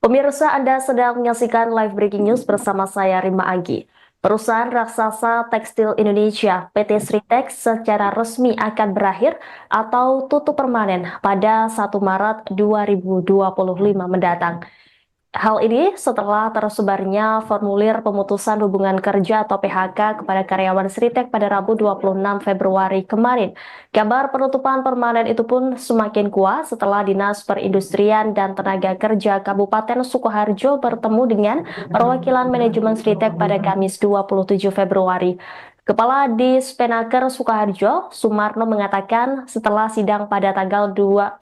Pemirsa, Anda sedang menyaksikan live breaking news bersama saya Rima Agi. Perusahaan raksasa tekstil Indonesia, PT Sritex, secara resmi akan berakhir atau tutup permanen pada 1 Maret 2025 mendatang. Hal ini setelah tersebarnya formulir pemutusan hubungan kerja atau PHK kepada karyawan Sritek pada Rabu 26 Februari kemarin. Kabar penutupan permanen itu pun semakin kuat setelah Dinas Perindustrian dan Tenaga Kerja Kabupaten Sukoharjo bertemu dengan perwakilan manajemen Sritek pada Kamis 27 Februari. Kepala Dispenaker Sukoharjo, Sumarno, mengatakan setelah sidang pada tanggal 30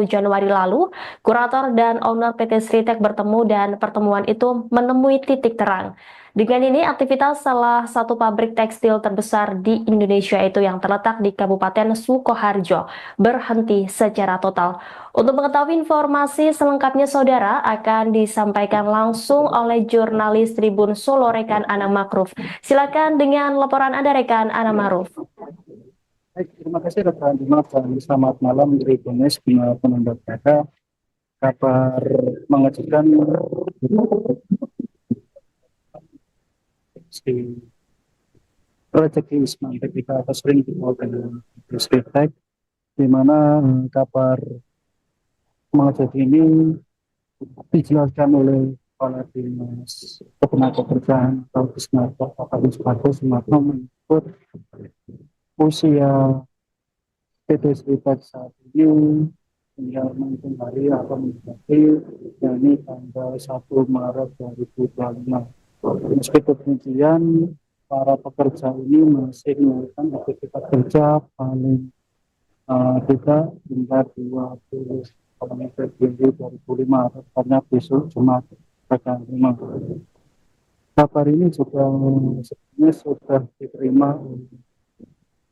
Januari lalu, kurator dan owner PT Sritek bertemu dan pertemuan itu menemui titik terang. Dengan ini, aktivitas salah satu pabrik tekstil terbesar di Indonesia itu yang terletak di Kabupaten Sukoharjo berhenti secara total. Untuk mengetahui informasi selengkapnya, saudara, akan disampaikan langsung oleh jurnalis Tribun Solo, rekan Ana Makruf. Silakan dengan laporan Anda, rekan Ana Makruf. Baik, terima kasih rekan Dimas dan selamat malam Tribunes penonton berita. Kabar mengejutkan di proyek Wisma ketika atas ring dengan Sritex, di mana kabar mengejutkan ini dijelaskan oleh Kepala Dinas Ketenagakerjaan atau Disnaker Kabupaten Sumarno menyebut usia PT Sritex saat ini tinggal menghitung hari atau mendekati, yakni tanggal 1 Maret 2025. Meski demikian, para pekerja ini masih melakukan aktivitas kerja paling tidak hingga 20 Februari 2005, tepatnya besok Jumat tanggal 5. Kabar ini juga sebenarnya sudah diterima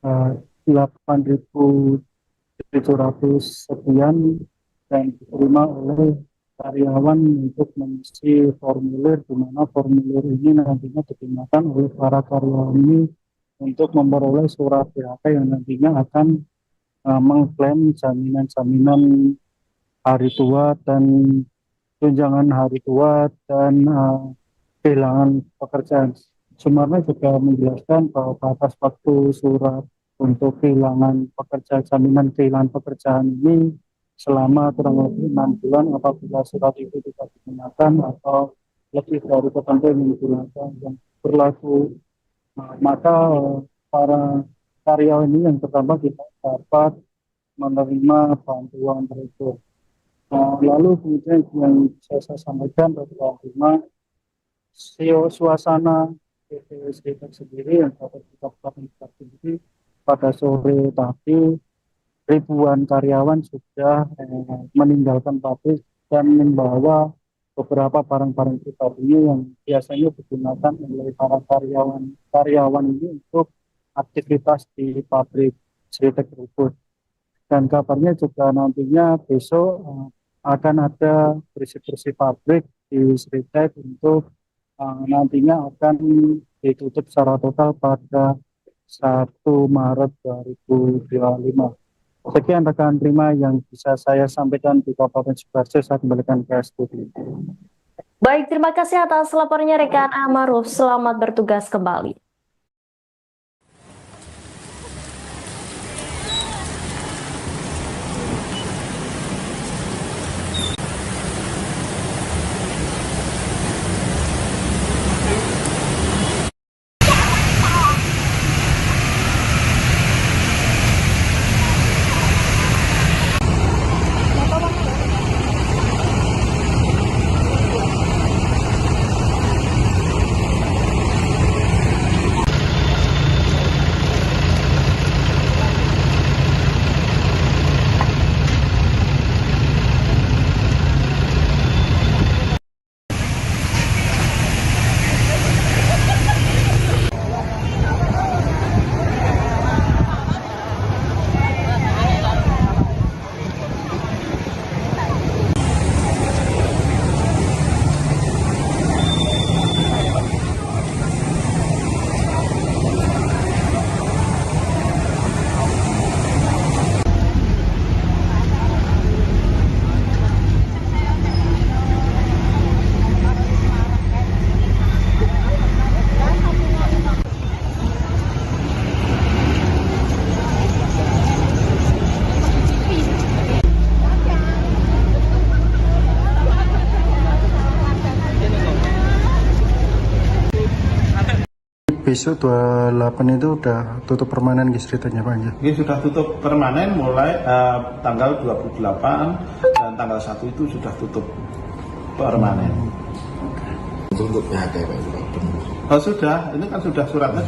8.700 sekian dan diterima oleh karyawan untuk mengisi formulir, di mana formulir ini nantinya digunakan oleh para karyawan ini untuk memperoleh surat PHK yang nantinya akan mengklaim jaminan-jaminan hari tua dan tunjangan hari tua dan kehilangan pekerjaan. Sumarno juga menjelaskan bahwa batas waktu surat untuk kehilangan pekerjaan, jaminan kehilangan pekerjaan ini selama kurang lebih 6 bulan apabila surat itu tidak digunakan atau lebih dari tertentu yang digunakan yang berlaku, maka para karyawan ini yang pertama tidak dapat menerima bantuan tersebut. Lalu kemudian yang saya sampaikan bahwa suasana PT Sritex sendiri yang dapat kita sendiri pada sore tadi ribuan karyawan sudah meninggalkan pabrik dan membawa beberapa barang-barang pribadi yang biasanya digunakan oleh para karyawan ini untuk aktivitas di pabrik Sritex tersebut. Dan kabarnya juga nantinya besok akan ada bersih-bersih pabrik di Sritex untuk nantinya akan ditutup secara total pada 1 Maret 2025. Sekian rekan Prima yang bisa saya sampaikan di Kabupaten Sukoharjo. Saya kembalikan ke studio. Baik, terima kasih atas laporannya rekan Amaruf. Selamat bertugas kembali. besok 28 itu udah tutup permanen guys ceritanya Pak ya? Ini sudah tutup permanen mulai tanggal 28 dan tanggal 1 itu sudah tutup permanen. Untuk PHK Pak itu Pak? Oh sudah, ini kan sudah suratnya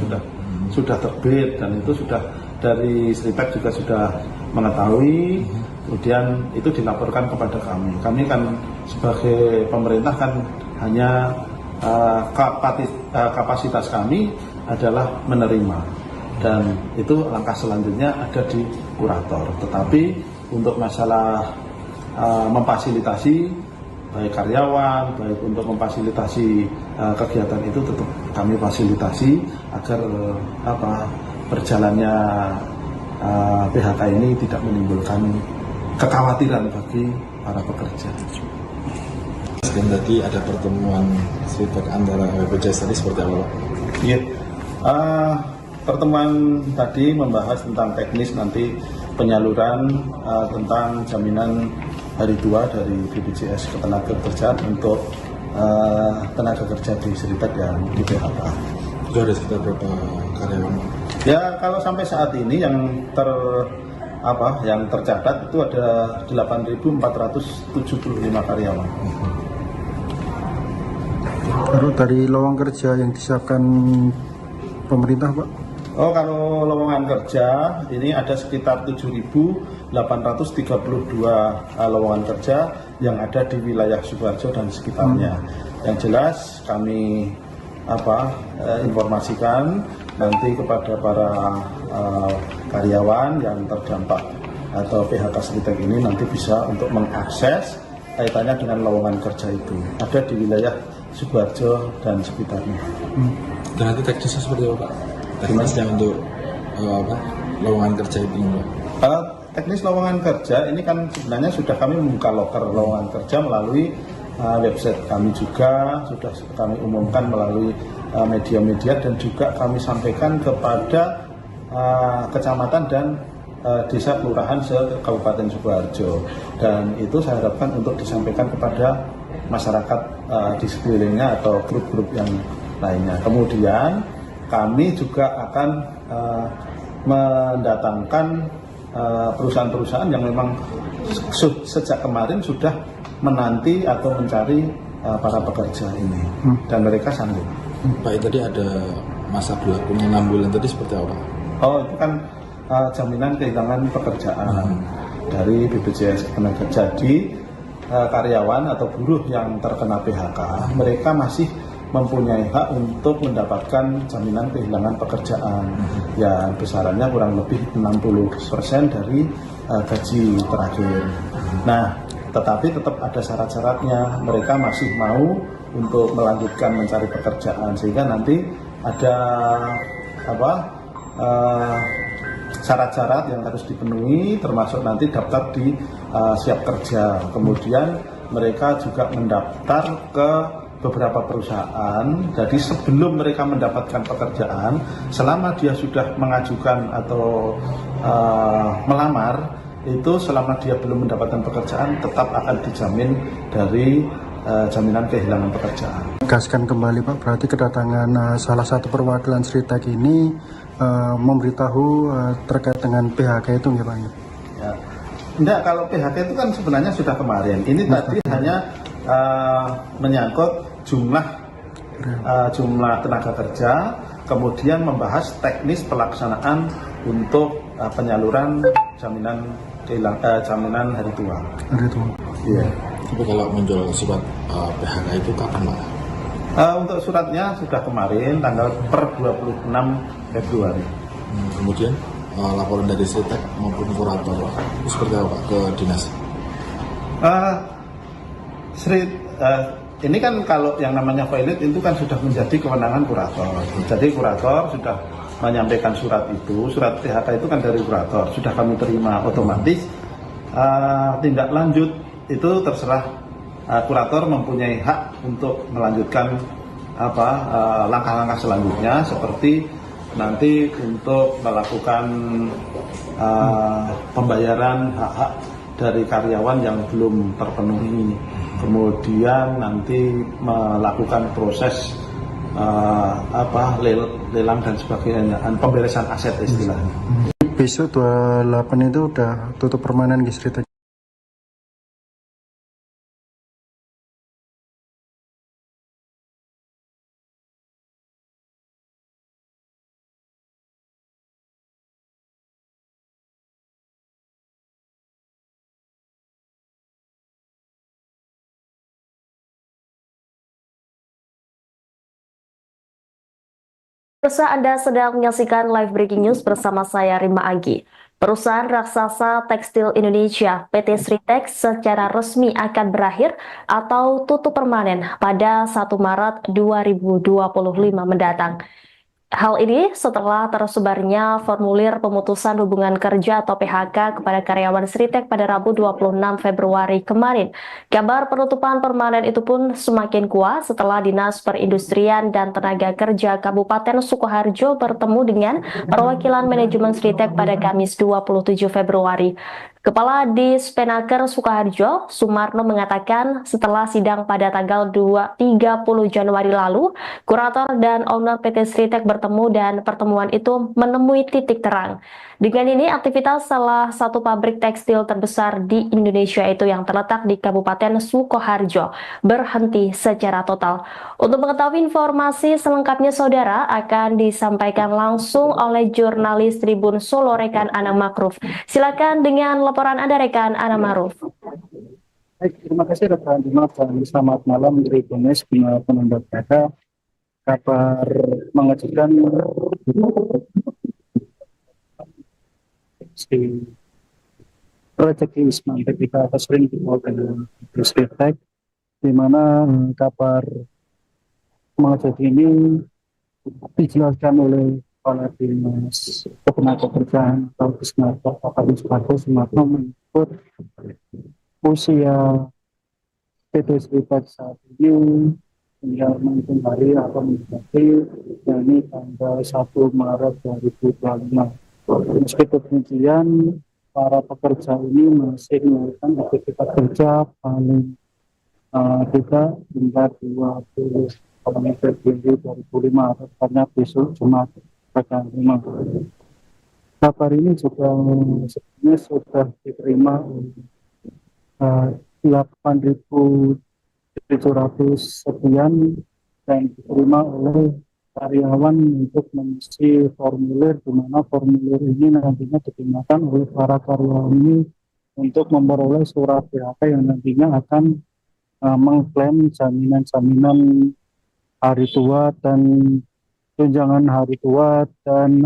sudah terbit dan itu sudah dari Sritek juga sudah mengetahui, kemudian itu dilaporkan kepada kami. Kami kan sebagai pemerintah kan hanya kapasitas kami adalah menerima dan itu langkah selanjutnya ada di kurator. Tetapi untuk masalah memfasilitasi baik karyawan, baik untuk memfasilitasi kegiatan itu tetap kami fasilitasi agar berjalannya PHK ini tidak menimbulkan kekhawatiran bagi para pekerja. Dan tadi ada pertemuan Sritek antara BPJS tadi seperti apa Pak? Iya, pertemuan tadi membahas tentang teknis nanti penyaluran tentang jaminan hari tua dari BPJS Ketenagakerjaan untuk tenaga kerja di Sritek yang di PHK. Itu ada sekitar berapa karyawan? Ya kalau sampai saat ini yang tercatat itu ada 8.475 karyawan. Baru dari lowongan kerja yang disiapkan pemerintah Pak? Oh kalau lowongan kerja ini ada sekitar 7.832 lowongan kerja yang ada di wilayah Sukoharjo dan sekitarnya. Yang jelas kami informasikan nanti kepada para karyawan yang terdampak atau PHK Sritek ini nanti bisa untuk mengakses kaitannya dengan lowongan kerja itu ada di wilayah Sukoharjo dan sekitarnya. Dan nanti teknisnya seperti apa Pak? Teknisnya untuk lowongan kerja itu Pak? Teknis lowongan kerja ini kan sebenarnya sudah kami membuka loker lowongan kerja melalui website kami juga, sudah kami umumkan melalui media-media dan juga kami sampaikan kepada kecamatan dan desa kelurahan se-Kabupaten Sukoharjo, dan itu saya harapkan untuk disampaikan kepada masyarakat di sekelilingnya atau grup-grup yang lainnya. Kemudian kami juga akan mendatangkan perusahaan-perusahaan yang memang sejak kemarin sudah menanti atau mencari para pekerja ini dan mereka sanggup. Pak, tadi ada masa berlakunya 6 bulan tadi seperti apa? Oh itu kan jaminan kehilangan pekerjaan dari BPJS Ketenagakerjaan. Jadi karyawan atau buruh yang terkena PHK mereka masih mempunyai hak untuk mendapatkan jaminan kehilangan pekerjaan yang besarannya kurang lebih 60% dari gaji terakhir. Nah, tetapi tetap ada syarat-syaratnya. Mereka masih mau untuk melanjutkan mencari pekerjaan sehingga nanti ada syarat-syarat yang harus dipenuhi, termasuk nanti daftar di siap kerja. Kemudian mereka juga mendaftar ke beberapa perusahaan. Jadi sebelum mereka mendapatkan pekerjaan, selama dia sudah mengajukan atau melamar, itu selama dia belum mendapatkan pekerjaan tetap akan dijamin dari jaminan kehilangan pekerjaan. Gaskan kembali Pak, berarti kedatangan salah satu perwakilan Sritek ini memberitahu terkait dengan PHK itu nggak Pak? Ya. Enggak, kalau PHK itu kan sebenarnya sudah kemarin. Ini tadi hanya menyangkut jumlah tenaga kerja, kemudian membahas teknis pelaksanaan untuk penyaluran jaminan hari tua. Hari tua. Iya. Tapi kalau muncul surat PHK itu kapan Pak? Untuk suratnya sudah kemarin tanggal per 26 Februari. Kemudian laporan dari Sritek maupun kurator itu seperti apa Pak ke dinas? Ini kan kalau yang namanya valid itu kan sudah menjadi kewenangan kurator. Jadi kurator sudah menyampaikan surat itu, surat PHK itu kan dari kurator, sudah kami terima otomatis. Tindak lanjut itu terserah kurator mempunyai hak untuk melanjutkan langkah-langkah selanjutnya seperti nanti untuk melakukan pembayaran hak-hak dari karyawan yang belum terpenuhi, kemudian nanti melakukan proses lelang dan sebagainya, pemberesan aset istilahnya. Besok 28 itu udah tutup permanen guys ceritanya. Pemirsa, Anda sedang menyaksikan live breaking news bersama saya Rima Agi. Perusahaan raksasa tekstil Indonesia PT Sritex secara resmi akan berakhir atau tutup permanen pada 1 Maret 2025 mendatang. Hal ini setelah tersebarnya formulir pemutusan hubungan kerja atau PHK kepada karyawan Sritex pada Rabu 26 Februari kemarin. Kabar penutupan permanen itu pun semakin kuat setelah Dinas Perindustrian dan Tenaga Kerja Kabupaten Sukoharjo bertemu dengan perwakilan manajemen Sritex pada Kamis 27 Februari. Kepala Dispenaker Sukoharjo, Sumarno, mengatakan setelah sidang pada tanggal 30 Januari lalu, kurator dan owner PT Sritex bertemu dan pertemuan itu menemui titik terang. Dengan ini, aktivitas salah satu pabrik tekstil terbesar di Indonesia itu yang terletak di Kabupaten Sukoharjo berhenti secara total. Untuk mengetahui informasi selengkapnya, saudara, akan disampaikan langsung oleh jurnalis Tribun Solo rekan Ana Makruf. Silakan dengan laporan Anda, rekan Ana Makruf. Baik, terima kasih rekan Dimas dan selamat malam Tribuners penonton berita. Kabar mengejutkan si rezeki Ismail ketika sering dibawa dengan Sritex, di mana kabar mengejutkan ini dijelaskan oleh Kepala Dinas Ketenagakerjaan atau Disnaker Kabupaten Sumarno menyebut usia PT Sritex saat ini tinggal menghitung hari atau mendekati, yakni tanggal 1 Maret 2025. Meski demikian, para pekerja ini masih melakukan aktivitas kerja paling tidak hingga 20 Februari 2005, tepatnya besok Jumat tanggal 5. Kabar ini juga sebenarnya sudah diterima oleh 8.700 sekian dan diterima oleh karyawan untuk mengisi formulir, di mana formulir ini nantinya digunakan oleh para karyawan ini untuk memperoleh surat PHK yang nantinya akan mengklaim jaminan-jaminan hari tua dan tunjangan hari tua dan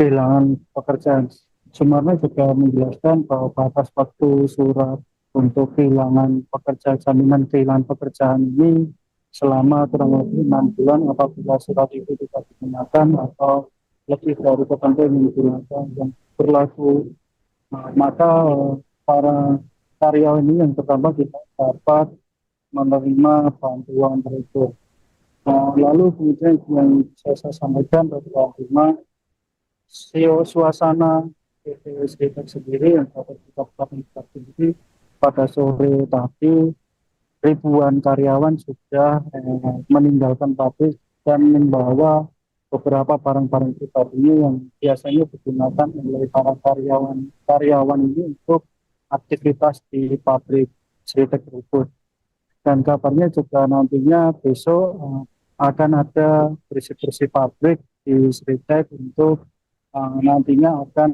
kehilangan pekerjaan. Sumarno juga menjelaskan bahwa batas waktu surat untuk kehilangan pekerjaan, jaminan kehilangan pekerjaan ini selama kurang lebih 6 bulan apabila surat itu tidak digunakan atau lebih dari ketentuan yang digunakan yang berlaku, maka para karyawan ini yang pertama tidak dapat menerima bantuan tersebut. Lalu kemudian yang saya sampaikan bahwa suasana PT Sritex sendiri yang dapat kita sendiri pada sore tadi ribuan karyawan sudah meninggalkan pabrik dan membawa beberapa barang-barang pribadi yang biasanya digunakan oleh para karyawan ini untuk aktivitas di pabrik Sritex tersebut. Dan kabarnya juga nantinya besok akan ada bersih-bersih pabrik di Sritex untuk nantinya akan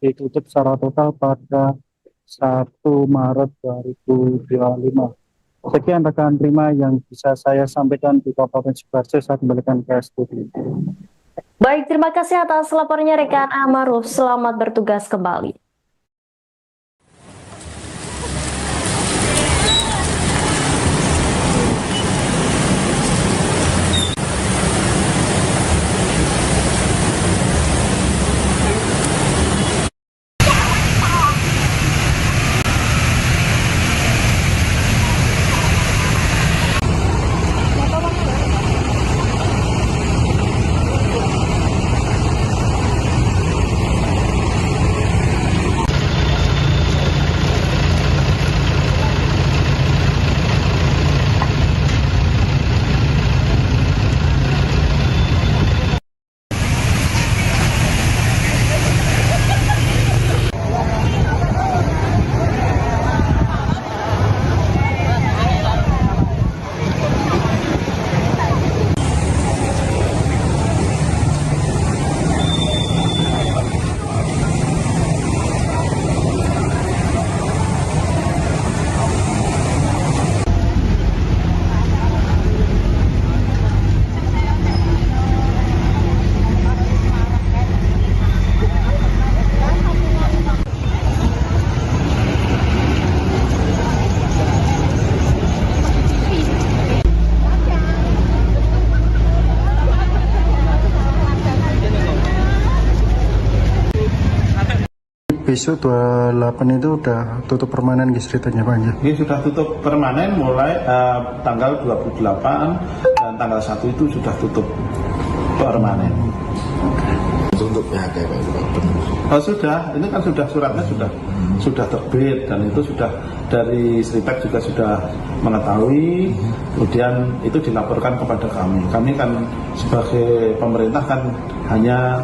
ditutup secara total pada 1 Maret 2025. Sekian rekan Prima yang bisa saya sampaikan di Kabupaten Sukoharjo. Saya kembalikan ke studio. Baik, terima kasih atas laporannya rekan Amaruf. Selamat bertugas kembali. besok 28 itu udah tutup permanen guys ceritanya Pak ya? Ini sudah tutup permanen mulai tanggal 28 dan tanggal 1 itu sudah tutup permanen. Untuk PHK Pak itu Pak, benar. Oh, sudah, ini kan sudah suratnya sudah terbit dan itu sudah dari Sritek juga sudah mengetahui, kemudian itu dilaporkan kepada kami. Kami kan sebagai pemerintah kan hanya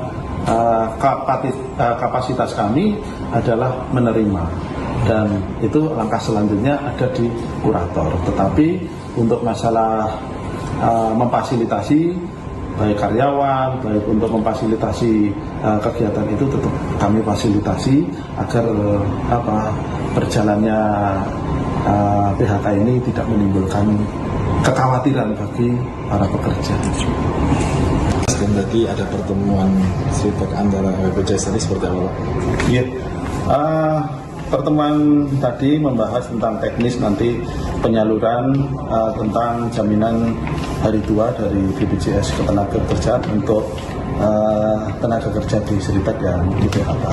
kapasitas kami adalah menerima dan itu langkah selanjutnya ada di kurator. Tetapi untuk masalah memfasilitasi baik karyawan, baik untuk memfasilitasi kegiatan itu tetap kami fasilitasi agar berjalannya PHK ini tidak menimbulkan kekhawatiran bagi para pekerja. Dan tadi ada pertemuan Sritek antara BPJS tadi seperti apa Pak? Iya, pertemuan tadi membahas tentang teknis nanti penyaluran tentang jaminan hari tua dari BPJS Ketenagakerjaan untuk tenaga kerja di Sritek yang di PHK.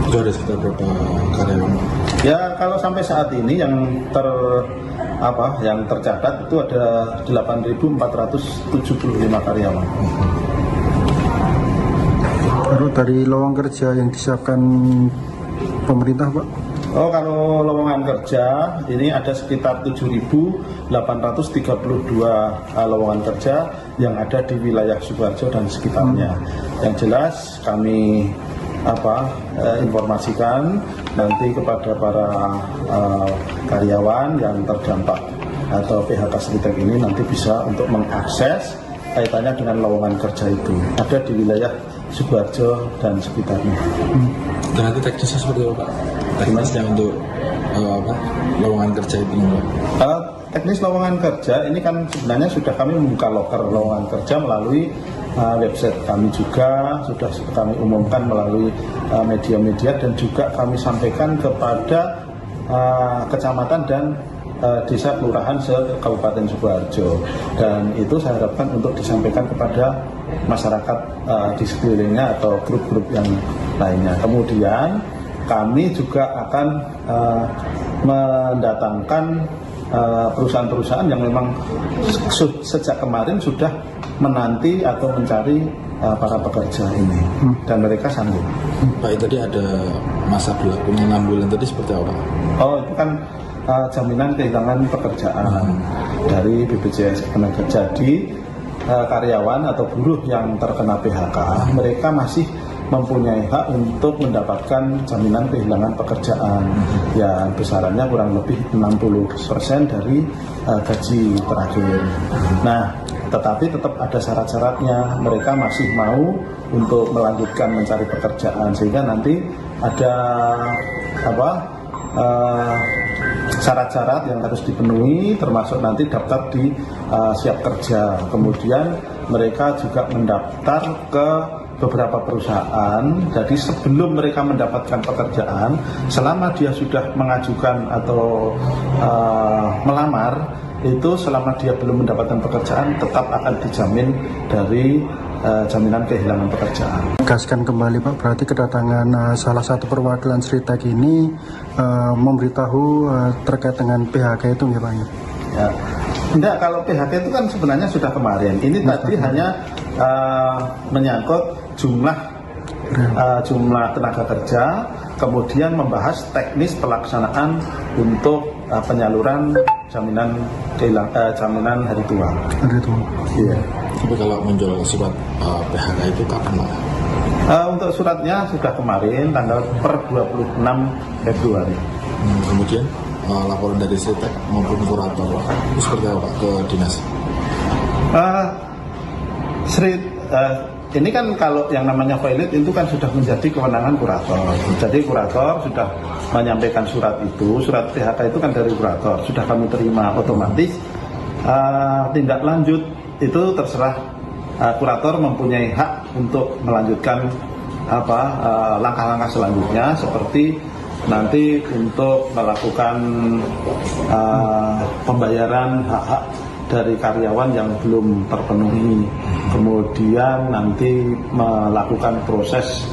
Itu ada sekitar berapa karyawan? Ya kalau sampai saat ini yang tercatat itu ada 8.475 karyawan. Baru dari lowongan kerja yang disiapkan pemerintah Pak? Oh, kalau lowongan kerja ini ada sekitar 7.832 lowongan kerja yang ada di wilayah Sukoharjo dan sekitarnya. Yang jelas kami informasikan nanti kepada para karyawan yang terdampak atau PHK Sritek ini nanti bisa untuk mengakses kaitannya dengan lowongan kerja itu ada di wilayah Sukoharjo dan sekitarnya. Dan nanti teknisnya seperti apa Pak? Teknisnya untuk lowongan kerja itu Pak? Teknis lowongan kerja ini kan sebenarnya sudah kami membuka loker lowongan kerja melalui website kami juga sudah kami umumkan melalui media-media dan juga kami sampaikan kepada kecamatan dan desa kelurahan se-Kabupaten Sukoharjo, dan itu saya harapkan untuk disampaikan kepada masyarakat di sekelilingnya atau grup-grup yang lainnya. Kemudian kami juga akan mendatangkan perusahaan-perusahaan yang memang sejak kemarin sudah menanti atau mencari para pekerja ini dan mereka sanggup. Pak, tadi ada masa berlakunya 6 bulan tadi seperti apa? Oh, itu kan jaminan kehilangan pekerjaan dari BPJS Ketenagakerjaan. Jadi karyawan atau buruh yang terkena PHK mereka masih mempunyai hak untuk mendapatkan jaminan kehilangan pekerjaan yang besarannya kurang lebih 60% dari gaji terakhir. Nah, tetapi tetap ada syarat-syaratnya. Mereka masih mau untuk melanjutkan mencari pekerjaan sehingga nanti ada syarat-syarat yang harus dipenuhi, termasuk nanti daftar di siap kerja. Kemudian mereka juga mendaftar ke beberapa perusahaan. Jadi sebelum mereka mendapatkan pekerjaan, selama dia sudah mengajukan atau melamar, itu selama dia belum mendapatkan pekerjaan tetap akan dijamin dari jaminan kehilangan pekerjaan. Tegaskan kembali Pak, berarti kedatangan salah satu perwakilan Sritek ini memberitahu terkait dengan PHK itu ya Pak? Ya. Enggak, kalau PHK itu kan sebenarnya sudah kemarin. Ini tadi hanya menyangkut jumlah tenaga kerja, kemudian membahas teknis pelaksanaan untuk penyaluran jaminan hari tua. Hari tua. Iya. Tapi kalau muncul surat PHK itu kapan Pak? Untuk suratnya sudah kemarin tanggal per 26 Februari. Kemudian laporan dari Sritek maupun kurator itu seperti apa Pak ke dinas? Ini kan kalau yang namanya valid itu kan sudah menjadi kewenangan kurator. Jadi kurator sudah menyampaikan surat itu, surat PHK itu kan dari kurator, sudah kami terima otomatis. Tindak lanjut itu terserah kurator mempunyai hak untuk melanjutkan langkah-langkah selanjutnya seperti nanti untuk melakukan pembayaran hak-hak dari karyawan yang belum terpenuhi, kemudian nanti melakukan proses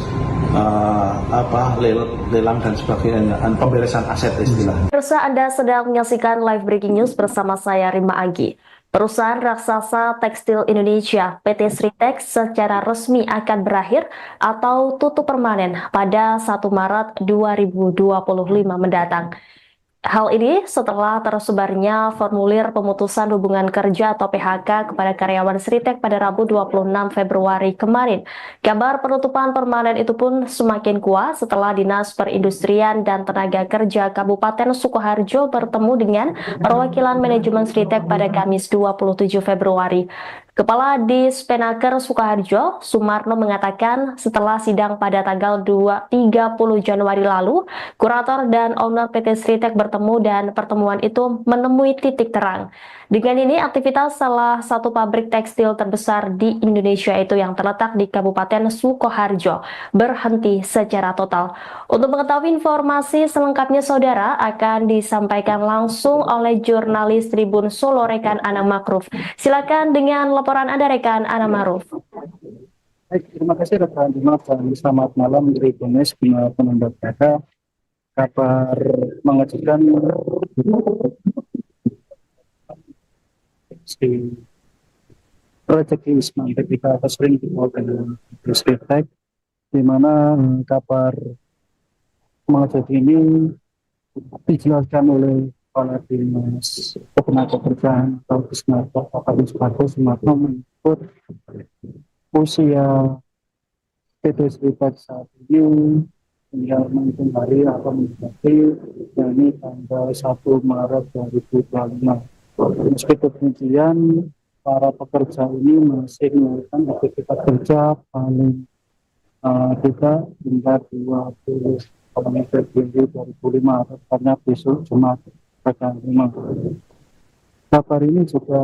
lelang dan sebagainya, pemberesan aset istilahnya. Pemirsa, Anda sedang menyaksikan live breaking news bersama saya Rima Agi. Perusahaan raksasa tekstil Indonesia PT Sritex secara resmi akan berakhir atau tutup permanen pada 1 Maret 2025 mendatang. Hal ini setelah tersebarnya formulir pemutusan hubungan kerja atau PHK kepada karyawan Sritex pada Rabu 26 Februari kemarin. Kabar penutupan permanen itu pun semakin kuat setelah Dinas Perindustrian dan Tenaga Kerja Kabupaten Sukoharjo bertemu dengan perwakilan manajemen Sritex pada Kamis 27 Februari. Kepala Dispenaker Sukoharjo, Sumarno, mengatakan setelah sidang pada tanggal 30 Januari lalu, kurator dan owner PT Sritex bertemu dan pertemuan itu menemui titik terang. Dengan ini, aktivitas salah satu pabrik tekstil terbesar di Indonesia itu yang terletak di Kabupaten Sukoharjo berhenti secara total. Untuk mengetahui informasi selengkapnya, saudara, akan disampaikan langsung oleh jurnalis Tribun Solo rekan Ana Makruf. Silakan dengan laporan Anda, rekan Ana Makruf. Baik, terima kasih rekan Dimas dan selamat malam dari Bones penanda data. Kabar mengejutkan si rezeki Ismail ketika sering dibawa ke Sritex, di mana kabar mengejutkan ini dijelaskan oleh Kepala Dinas Ketenagakerjaan atau Disnaker Kabupaten Sumarno menyebut usia PT Sritex saat ini tinggal menghitung hari atau mendekati, yakni tanggal 1 Maret 2025. Meski demikian, para pekerja ini masih melakukan aktivitas kerja paling tidak hingga 20 Februari 2005 karena besok Jumat pekan 5. Kabar ini juga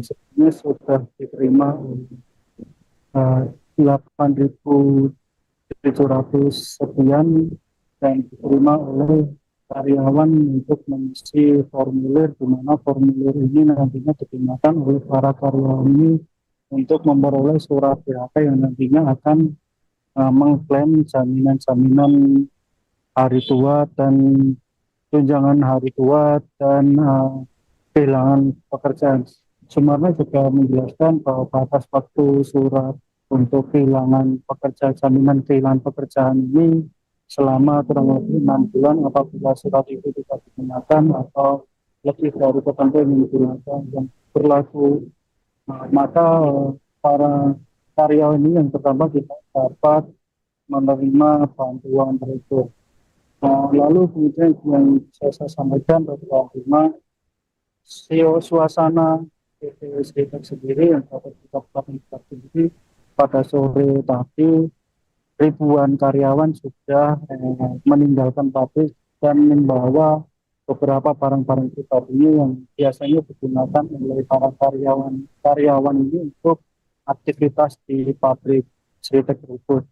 sebenarnya sudah diterima 8.700 sekian dan diterima oleh karyawan untuk mengisi formulir, di mana formulir ini nantinya digunakan oleh para karyawan ini untuk memperoleh surat PHK yang nantinya akan mengklaim jaminan-jaminan hari tua dan tunjangan hari tua dan kehilangan pekerjaan. Sumarno juga menjelaskan bahwa batas waktu surat untuk kehilangan pekerjaan, jaminan kehilangan pekerjaan ini selama kurang lebih 6 bulan apabila surat itu tidak digunakan atau lebih dari tertentu yang digunakan yang berlaku, maka para karyawan ini yang pertama tidak dapat menerima bantuan tersebut. Lalu kemudian yang saya sampaikan bahwa suasana PT Sritex sendiri yang dapat kita sendiri pada sore tadi ribuan karyawan sudah meninggalkan pabrik dan membawa beberapa barang-barang pribadi yang biasanya digunakan oleh para karyawan ini untuk aktivitas di pabrik Sritex tersebut.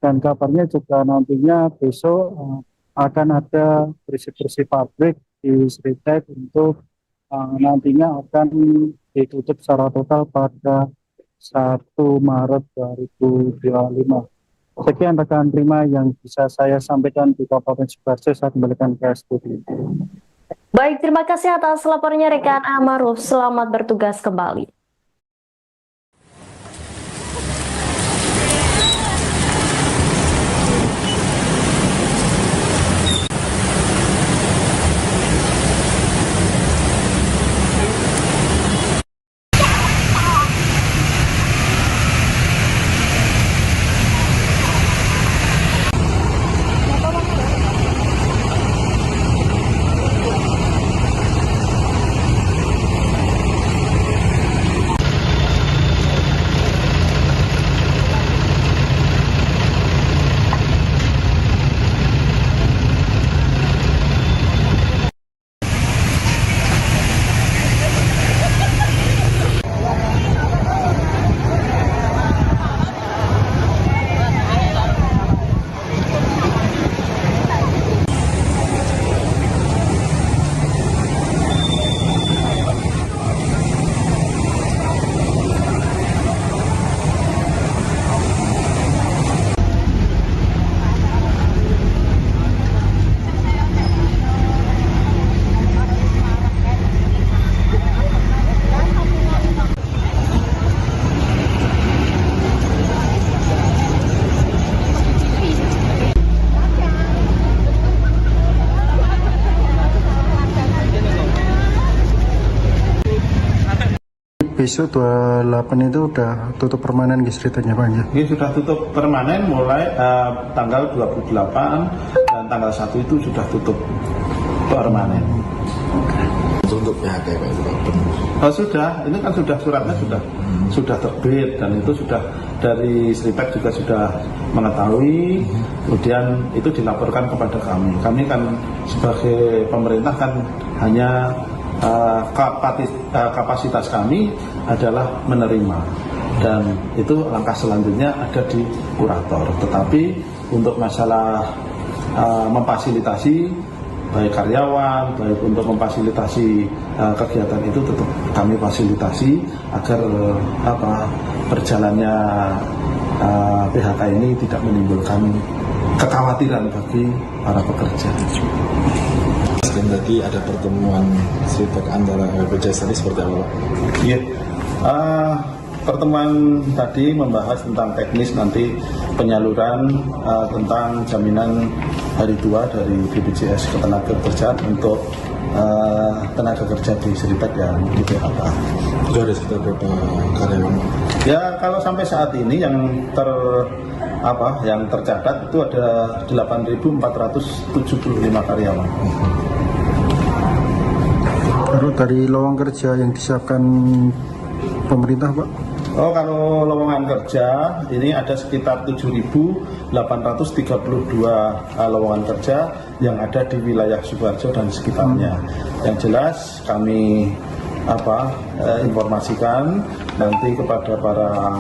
Dan kabarnya juga nantinya besok akan ada bersih-bersih pabrik di Sritex untuk nantinya akan ditutup secara total pada 1 Maret 2025. Sekian rekan Rima yang bisa saya sampaikan di Kabupaten Sukoharjo. Saya kembalikan ke studio. Baik, terima kasih atas laporannya rekan Amaruf. Selamat bertugas kembali. besok 28 itu udah tutup permanen guys ceritanya Pak ya? Ini sudah tutup permanen mulai tanggal 28 dan tanggal 1 itu sudah tutup permanen. Untuk PHK Pak itu Pak, benar. Oh, sudah, ini kan sudah suratnya sudah terbit dan itu sudah dari Sritek juga sudah mengetahui, kemudian itu dilaporkan kepada kami. Kami kan sebagai pemerintah kan hanya kapasitas kami adalah menerima dan itu langkah selanjutnya ada di kurator. Tetapi untuk masalah memfasilitasi baik karyawan, baik untuk memfasilitasi kegiatan itu tetap kami fasilitasi agar berjalannya PHK ini tidak menimbulkan kekhawatiran bagi para pekerja. Dan tadi ada pertemuan Sritek antara BPJS tadi seperti apa Pak? Iya, pertemuan tadi membahas tentang teknis nanti penyaluran tentang jaminan hari tua dari BPJS Ketenagakerjaan untuk tenaga kerja di Sritek yang di PHK. Itu ada sekitar berapa karyawan? Ya kalau sampai saat ini yang tercatat itu ada 8.475 karyawan. Baru dari lowongan kerja yang disiapkan pemerintah Pak? Oh, kalau lowongan kerja ini ada sekitar 7.832 lowongan kerja yang ada di wilayah Sukoharjo dan sekitarnya. Yang jelas kami informasikan nanti kepada para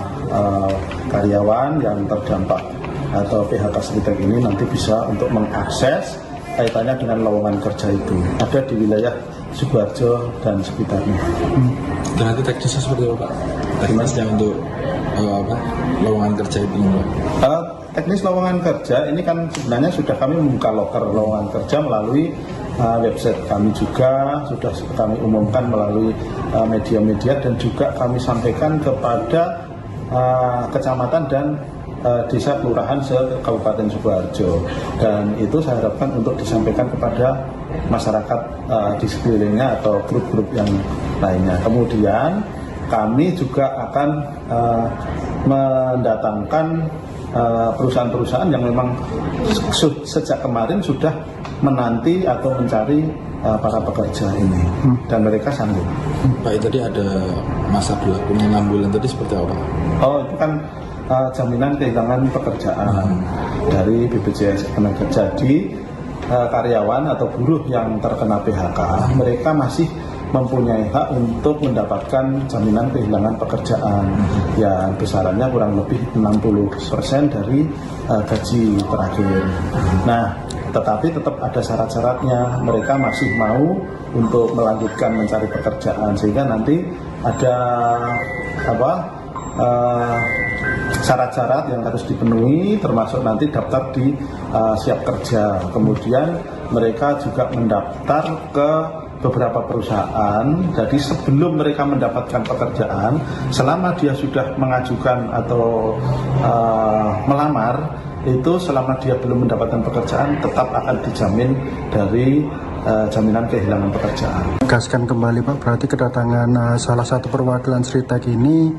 karyawan yang terdampak atau PHK Sritek ini nanti bisa untuk mengakses kaitannya dengan lowongan kerja itu ada di wilayah Sukoharjo dan sekitarnya. Dan nanti teknisnya seperti apa Pak? Teknisnya untuk lowongan kerja itu Pak? Teknis lowongan kerja ini kan sebenarnya sudah kami membuka loker lowongan kerja melalui website kami juga sudah kami umumkan melalui media-media dan juga kami sampaikan kepada kecamatan dan desa kelurahan se-Kabupaten Sukoharjo, dan itu saya harapkan untuk disampaikan kepada masyarakat di sekelilingnya atau grup-grup yang lainnya. Kemudian kami juga akan mendatangkan perusahaan-perusahaan yang memang sejak kemarin sudah menanti atau mencari para pekerja ini dan mereka sanggup. Pak, tadi ada masa berlakunya 6 bulan tadi seperti apa? Oh, itu kan jaminan kehilangan pekerjaan dari BPJS Ketenagakerjaan. Jadi karyawan atau buruh yang terkena PHK mereka masih mempunyai hak untuk mendapatkan jaminan kehilangan pekerjaan yang besarannya kurang lebih 60% dari gaji terakhir. Nah, tetapi tetap ada syarat-syaratnya. Mereka masih mau untuk melanjutkan mencari pekerjaan sehingga nanti ada syarat-syarat yang harus dipenuhi, termasuk nanti daftar di siap kerja. Kemudian mereka juga mendaftar ke beberapa perusahaan. Jadi sebelum mereka mendapatkan pekerjaan, selama dia sudah mengajukan atau melamar, itu selama dia belum mendapatkan pekerjaan tetap akan dijamin dari jaminan kehilangan pekerjaan. Tegaskan kembali Pak, berarti kedatangan salah satu perwakilan Sritek ini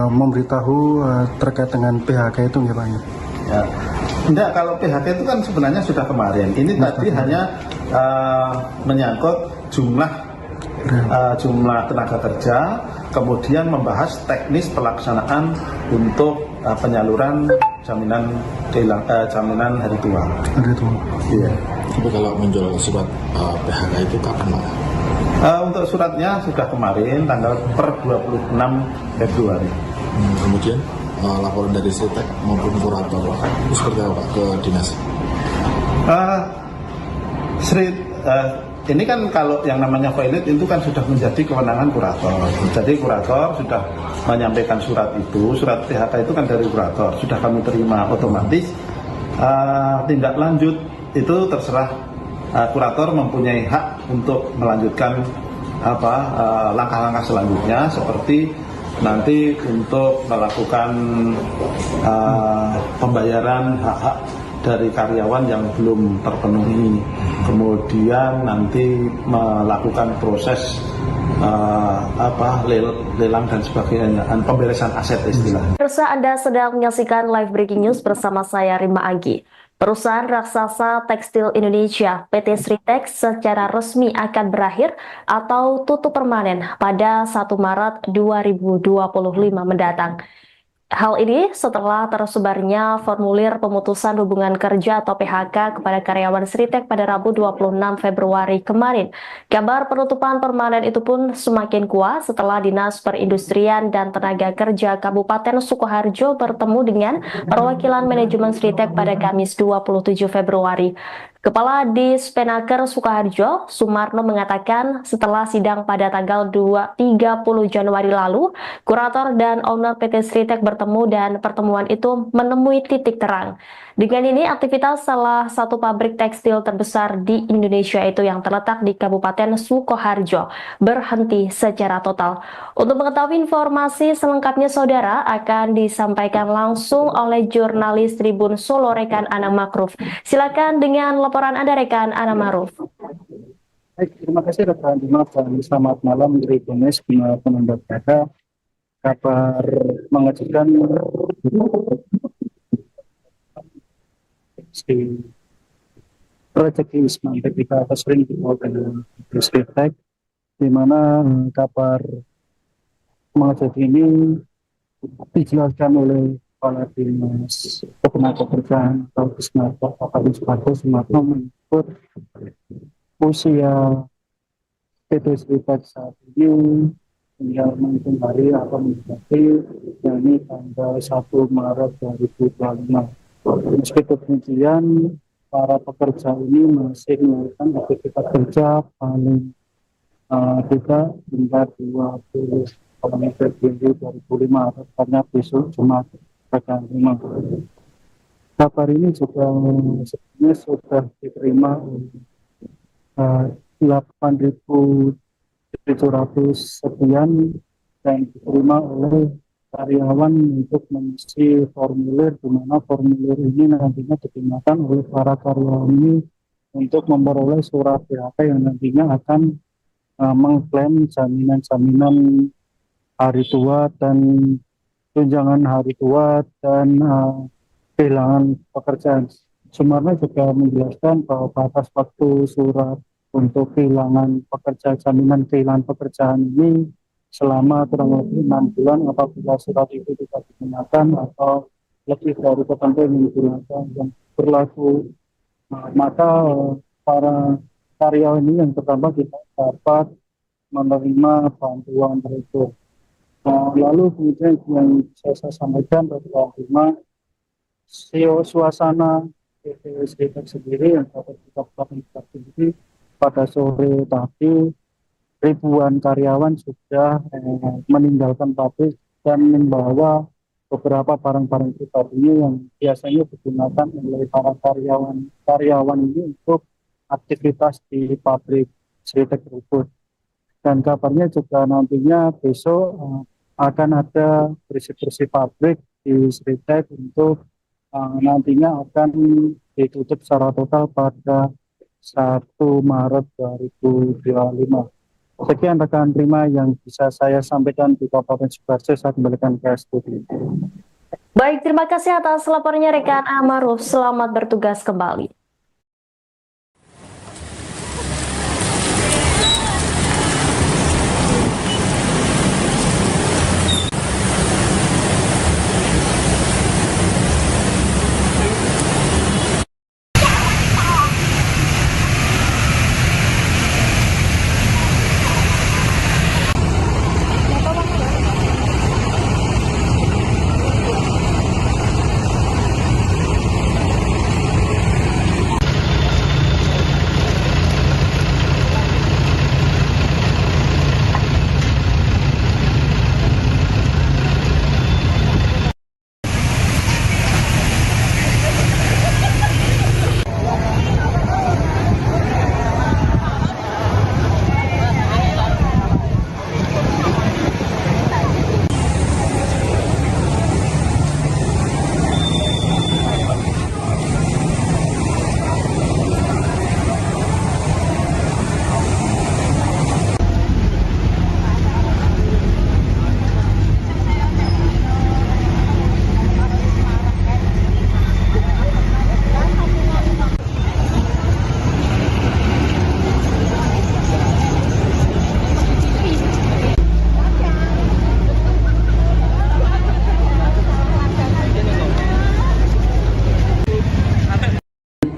memberitahu terkait dengan PHK itu ya Pak? Ya. Enggak, kalau PHK itu kan sebenarnya sudah kemarin. Ini tadi hanya menyangkut jumlah tenaga kerja, kemudian membahas teknis pelaksanaan untuk penyaluran jaminan hari tua. Hari tua. Iya. Tapi kalau muncul surat PHK itu kapan Pak? Untuk suratnya sudah kemarin tanggal per 26 Februari. Kemudian laporan dari Sritek maupun kurator itu seperti apa Pak ke dinas? Ini kan kalau yang namanya valid itu kan sudah menjadi kewenangan kurator. Jadi kurator sudah menyampaikan surat itu, surat PHK itu kan dari kurator, sudah kami terima otomatis. Tindak lanjut itu terserah kurator mempunyai hak untuk melanjutkan langkah-langkah selanjutnya seperti nanti untuk melakukan pembayaran hak-hak dari karyawan yang belum terpenuhi, kemudian nanti melakukan proses lelang dan sebagainya, pemberesan aset istilahnya. Pemirsa, Anda sedang menyaksikan live breaking news bersama saya Rima Agi. Perusahaan raksasa tekstil Indonesia PT Sritex secara resmi akan berakhir atau tutup permanen pada 1 Maret 2025 mendatang. Hal ini setelah tersebarnya formulir pemutusan hubungan kerja atau PHK kepada karyawan Sritex pada Rabu 26 Februari kemarin. Kabar penutupan permanen itu pun semakin kuat setelah Dinas Perindustrian dan Tenaga Kerja Kabupaten Sukoharjo bertemu dengan perwakilan manajemen Sritex pada Kamis 27 Februari. Kepala Dispenaker Sukoharjo, Sumarno, mengatakan setelah sidang pada tanggal 30 Januari lalu, kurator dan owner PT Sritex bertemu dan pertemuan itu menemui titik terang. Dengan ini, aktivitas salah satu pabrik tekstil terbesar di Indonesia itu yang terletak di Kabupaten Sukoharjo berhenti secara total. Untuk mengetahui informasi selengkapnya, saudara, akan disampaikan langsung oleh jurnalis Tribun Solo rekan Ana Makruf. Silakan dengan laporan Anda, rekan Ana Makruf. Baik, terima kasih rekan Dimas dan selamat malam Tribunes penonton data. Kabar mengejutkan si rezeki Ismail ketika sering dibawa ke Sritex, di mana kabar mengejutkan ini dijelaskan oleh Kepala Dinas Ketenagakerjaan atau Disnaker Kabupaten Sumarno menyebut usia PT Sritex saat ini tinggal menghitung hari atau mendekati, yakni tanggal 1 Maret 2025. Meski demikian, para pekerja ini masih melakukan aktivitas kerja paling tidak hingga 20 Februari 2005, karena besok Jumat tanggal 5. Kabar ini juga sebenarnya sudah diterima 8.700 sekian dan diterima oleh karyawan untuk mengisi formulir, di mana formulir ini nantinya digunakan oleh para karyawan ini untuk memperoleh surat PHK yang nantinya akan mengklaim jaminan-jaminan hari tua dan tunjangan hari tua dan kehilangan pekerjaan. Sumarno juga menjelaskan bahwa batas waktu surat untuk kehilangan pekerjaan, jaminan kehilangan pekerjaan ini selama kurang lebih 6 bulan apabila surat itu tidak digunakan atau lebih dari tertentu yang digunakan yang berlaku, maka para karyawan ini yang pertama tidak dapat menerima bantuan tersebut. Lalu kemudian yang saya sampaikan bahwa suasana PT Sritex sendiri yang dapat kita sendiri pada sore tadi ribuan karyawan sudah meninggalkan pabrik dan membawa beberapa barang-barang pribadi yang biasanya digunakan oleh para karyawan ini untuk aktivitas di pabrik Sritex tersebut. Dan kabarnya juga nantinya besok akan ada bersih-bersih pabrik di Sritex untuk nantinya akan ditutup secara total pada 1 Maret 2025. Sekian rekan Prima yang bisa saya sampaikan di Kabupaten Sukoharjo. Saya kembalikan ke studio. Baik, terima kasih atas laporannya rekan Amaruf. Selamat bertugas kembali.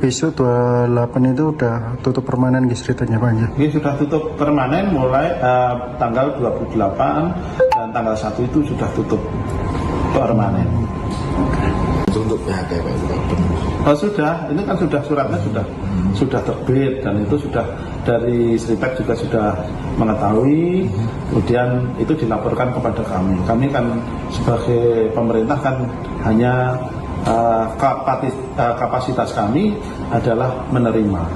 besok 28 itu udah tutup permanen guys ceritanya Pak ya? Ini sudah tutup permanen mulai tanggal 28 dan tanggal 1 itu sudah tutup permanen. Untuk PHK Pak itu benar. Oh, sudah, ini kan sudah suratnya sudah terbit dan itu sudah dari Sritek juga sudah mengetahui, kemudian itu dilaporkan kepada kami. Kami kan sebagai pemerintah kan hanya kapasitas kami adalah menerima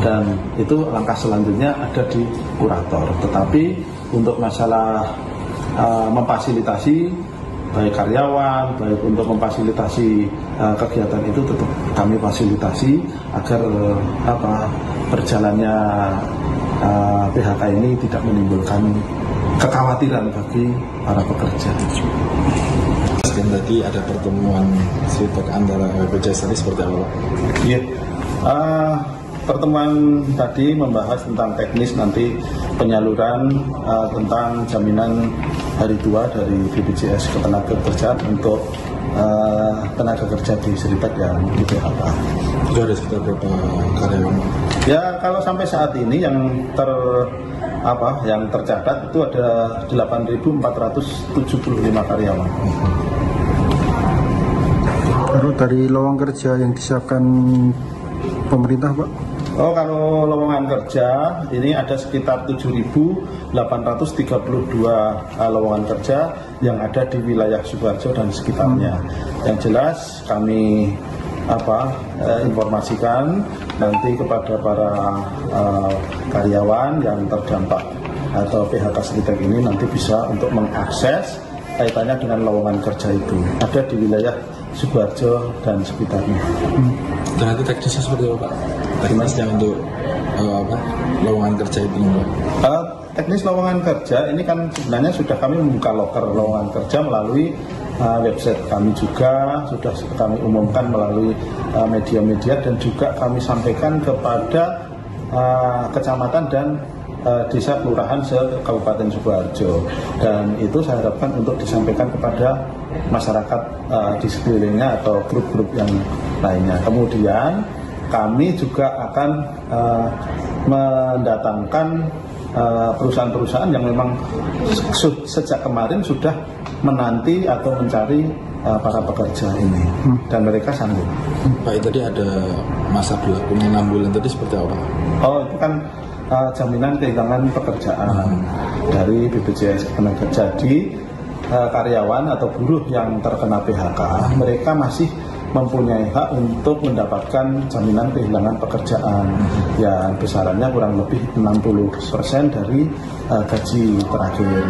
dan itu langkah selanjutnya ada di kurator. Tetapi untuk masalah memfasilitasi baik karyawan, baik untuk memfasilitasi kegiatan itu tetap kami fasilitasi agar berjalannya PHK ini tidak menimbulkan kekhawatiran bagi para pekerja. Dan tadi ada pertemuan Sritek antara BPJS tadi seperti apa Pak? Iya, pertemuan tadi membahas tentang teknis nanti penyaluran tentang jaminan hari tua dari BPJS Ketenagakerjaan untuk tenaga kerja di Sritek yang di PHK. Itu ada sekitar berapa karyawan? Ya kalau sampai saat ini yang tercatat itu ada 8.475 karyawan. Baru dari lowongan kerja yang disiapkan pemerintah Pak? Oh, kalau lowongan kerja ini ada sekitar 7.832 lowongan kerja yang ada di wilayah Sukoharjo dan sekitarnya. Yang jelas kami informasikan nanti kepada para karyawan yang terdampak atau PHK Sritek ini nanti bisa untuk mengakses kaitannya dengan lowongan kerja itu ada di wilayah Sukoharjo dan sekitarnya. Dan nanti teknisnya seperti apa Pak? Teknisnya untuk lowongan kerja itu Pak? Teknis lowongan kerja ini kan sebenarnya sudah kami membuka loker lowongan kerja melalui website kami juga, sudah kami umumkan melalui media-media dan juga kami sampaikan kepada kecamatan dan desa kelurahan se-Kabupaten Sukoharjo, dan itu saya harapkan untuk disampaikan kepada masyarakat di sekelilingnya atau grup-grup yang lainnya. Kemudian kami juga akan mendatangkan perusahaan-perusahaan yang memang sejak kemarin sudah menanti atau mencari para pekerja ini dan mereka sanggup. Pak, tadi ada masa berlakunya 6 bulan tadi seperti apa? Oh, itu kan jaminan kehilangan pekerjaan dari BPJS Ketenagakerjaan. Jadi karyawan atau buruh yang terkena PHK mereka masih mempunyai hak untuk mendapatkan jaminan kehilangan pekerjaan yang besarannya kurang lebih 60% dari gaji terakhir.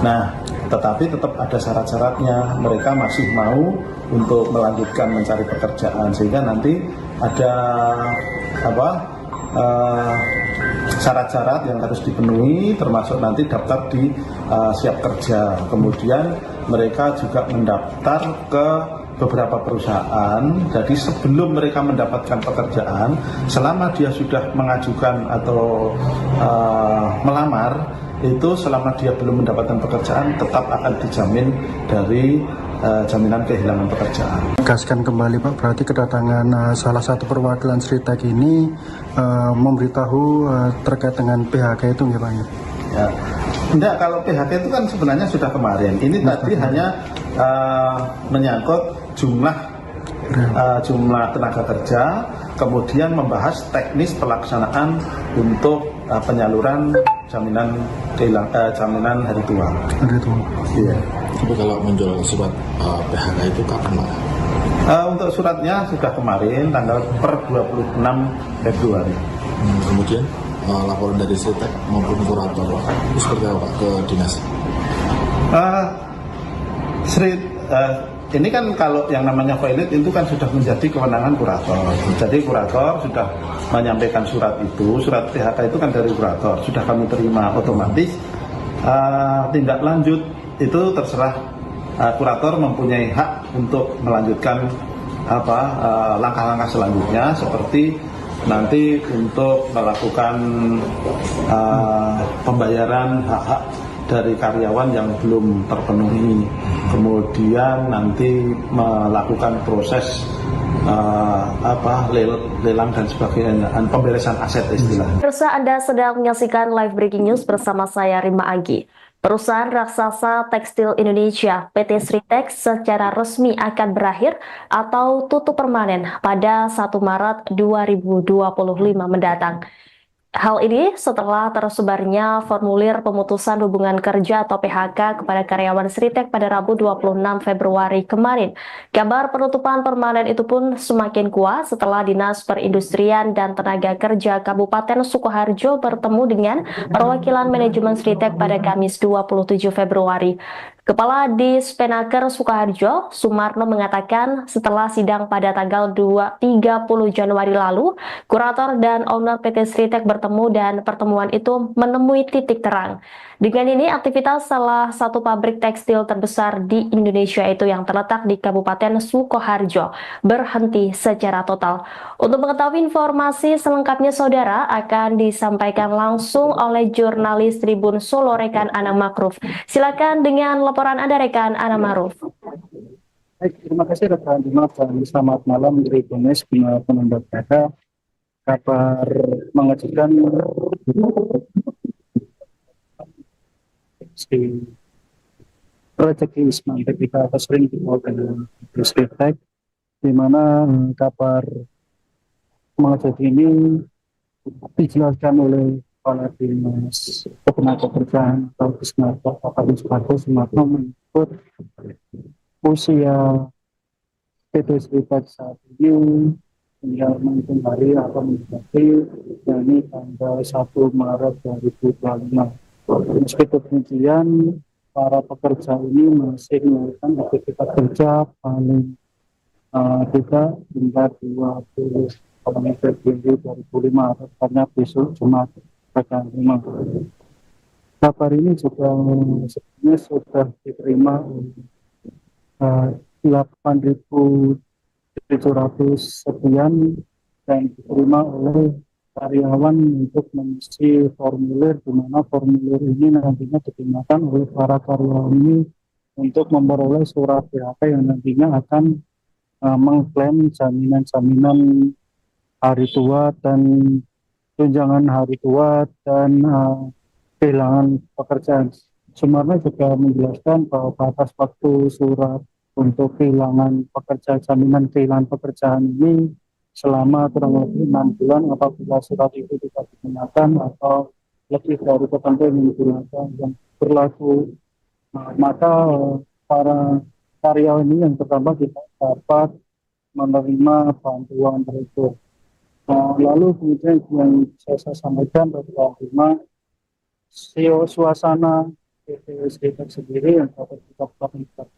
Nah, tetapi tetap ada syarat-syaratnya. Mereka masih mau untuk melanjutkan mencari pekerjaan sehingga nanti ada syarat-syarat yang harus dipenuhi, termasuk nanti daftar di siap kerja. Kemudian mereka juga mendaftar ke beberapa perusahaan. Jadi sebelum mereka mendapatkan pekerjaan, selama dia sudah mengajukan atau melamar, itu selama dia belum mendapatkan pekerjaan tetap akan dijamin dari jaminan kehilangan pekerjaan. Tegaskan kembali Pak, berarti kedatangan salah satu perwakilan Sritek ini memberitahu terkait dengan PHK itu nggak Pak? Ya. Enggak, kalau PHK itu kan sebenarnya sudah kemarin. Ini tadi hanya menyangkut jumlah tenaga kerja, kemudian membahas teknis pelaksanaan untuk penyaluran jaminan hari tua. Hari tua. Iya. Tapi kalau muncul surat PHK itu kapan Pak? Untuk suratnya sudah kemarin tanggal per 26 Februari. Kemudian laporan dari Sritek maupun kurator itu seperti apa Pak ke dinas? Ini kan kalau yang namanya valid itu kan sudah menjadi kewenangan kurator. Jadi kurator sudah menyampaikan surat itu, surat PHK itu kan dari kurator, sudah kami terima otomatis. Tindak lanjut itu terserah kurator mempunyai hak untuk melanjutkan langkah-langkah selanjutnya seperti nanti untuk melakukan pembayaran hak-hak dari karyawan yang belum terpenuhi, kemudian nanti melakukan proses lelang dan sebagainya, pemberesan aset istilahnya. Pemirsa, Anda sedang menyaksikan live breaking news bersama saya Rima Agi. Perusahaan raksasa tekstil Indonesia PT Sritex secara resmi akan berakhir atau tutup permanen pada 1 Maret 2025 mendatang. Hal ini setelah tersebarnya formulir pemutusan hubungan kerja atau PHK kepada karyawan Sritex pada Rabu 26 Februari kemarin. Kabar penutupan permanen itu pun semakin kuat setelah Dinas Perindustrian dan Tenaga Kerja Kabupaten Sukoharjo bertemu dengan perwakilan manajemen Sritex pada Kamis 27 Februari. Kepala Dispenaker Sukoharjo, Sumarno, mengatakan setelah sidang pada tanggal 30 Januari lalu, kurator dan owner PT Sritex bertemu dan pertemuan itu menemui titik terang. Dengan ini, aktivitas salah satu pabrik tekstil terbesar di Indonesia itu yang terletak di Kabupaten Sukoharjo berhenti secara total. Untuk mengetahui informasi selengkapnya, saudara, akan disampaikan langsung oleh jurnalis Tribun Solo rekan Anang Makruf. Silakan dengan laporan Anda, rekan Anang Makruf. Baik, terima kasih rekan Dimas dan selamat malam Tribunes penonton berita. Kabar mengejutkan si rezeki Ismail ketika sering dibawa dengan Sritex, di mana kabar mengejutkan ini dijelaskan oleh Kepala Dinas Ketenagakerjaan atau Disnaker Kabupaten Sukoharjo, Sumarno, menyebut usia PT Sritex saat ini tinggal menghitung hari atau mendekati, yakni tanggal 1 Maret 2025. Meski demikian, para pekerja ini masih melakukan aktivitas kerja paling tidak hingga 20 Februari 2005, tepatnya besok Jumat tanggal 5. Kabar ini juga sebenarnya sudah diterima 8.700 sekian dan diterima oleh karyawan untuk mengisi formulir, di mana formulir ini nantinya digunakan oleh para karyawan ini untuk memperoleh surat PHK yang nantinya akan mengklaim jaminan-jaminan hari tua dan tunjangan hari tua dan kehilangan pekerjaan. Sumarno juga menjelaskan bahwa batas waktu surat untuk kehilangan pekerjaan, jaminan kehilangan pekerjaan ini selama kurang lebih 6 bulan apabila surat itu tidak digunakan atau lebih dari ketentuan yang digunakan yang berlaku, maka para karyawan ini yang pertama tidak dapat menerima bantuan tersebut. Lalu kemudian yang saya sampaikan bahwa suasana PT Sritex sendiri yang dapat kita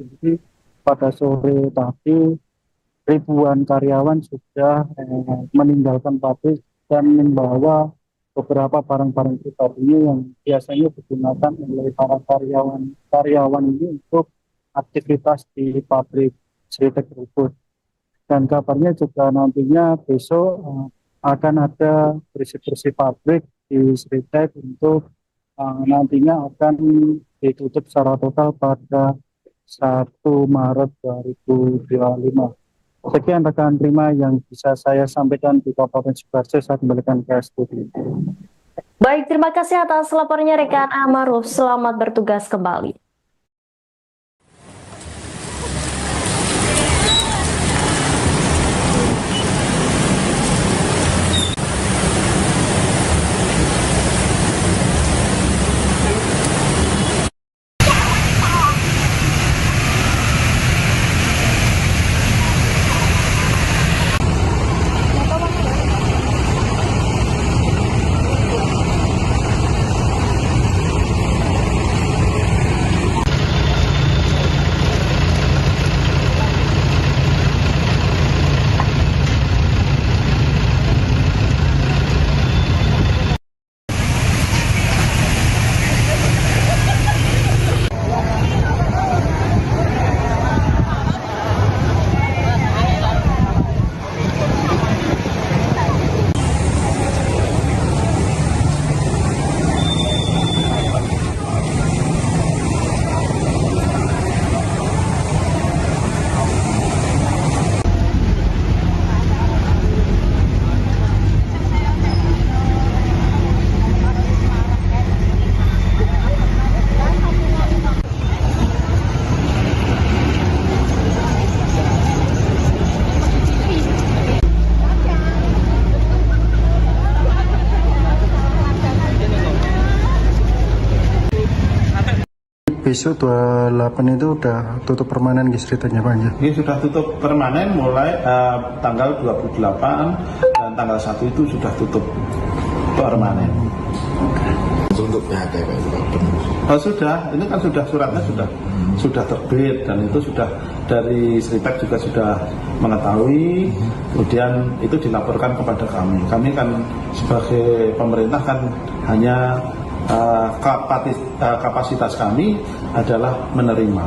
ini pada sore tadi ribuan karyawan sudah meninggalkan pabrik dan membawa beberapa barang-barang pribadi yang biasanya digunakan oleh para karyawan ini untuk aktivitas di pabrik Sritex tersebut. Dan kabarnya juga nantinya besok akan ada bersih-bersih pabrik di Sritex untuk nantinya akan ditutup secara total pada 1 Maret 2025. Sekian rekan Prima yang bisa saya sampaikan di Kabupaten Sukoharjo. Saya kembalikan ke studio. Baik, terima kasih atas laporannya rekan Amaruf. Selamat bertugas kembali. besok 28 itu udah tutup permanen guys ceritanya Pak ya? Ini sudah tutup permanen mulai tanggal 28 dan tanggal 1 itu sudah tutup permanen. Untuk PHK Pak itu Pak, benar. Oh, sudah, ini kan sudah suratnya sudah terbit dan itu sudah dari Sritek juga sudah mengetahui, kemudian itu dilaporkan kepada kami. Kami kan sebagai pemerintah kan hanya kapasitas kami adalah menerima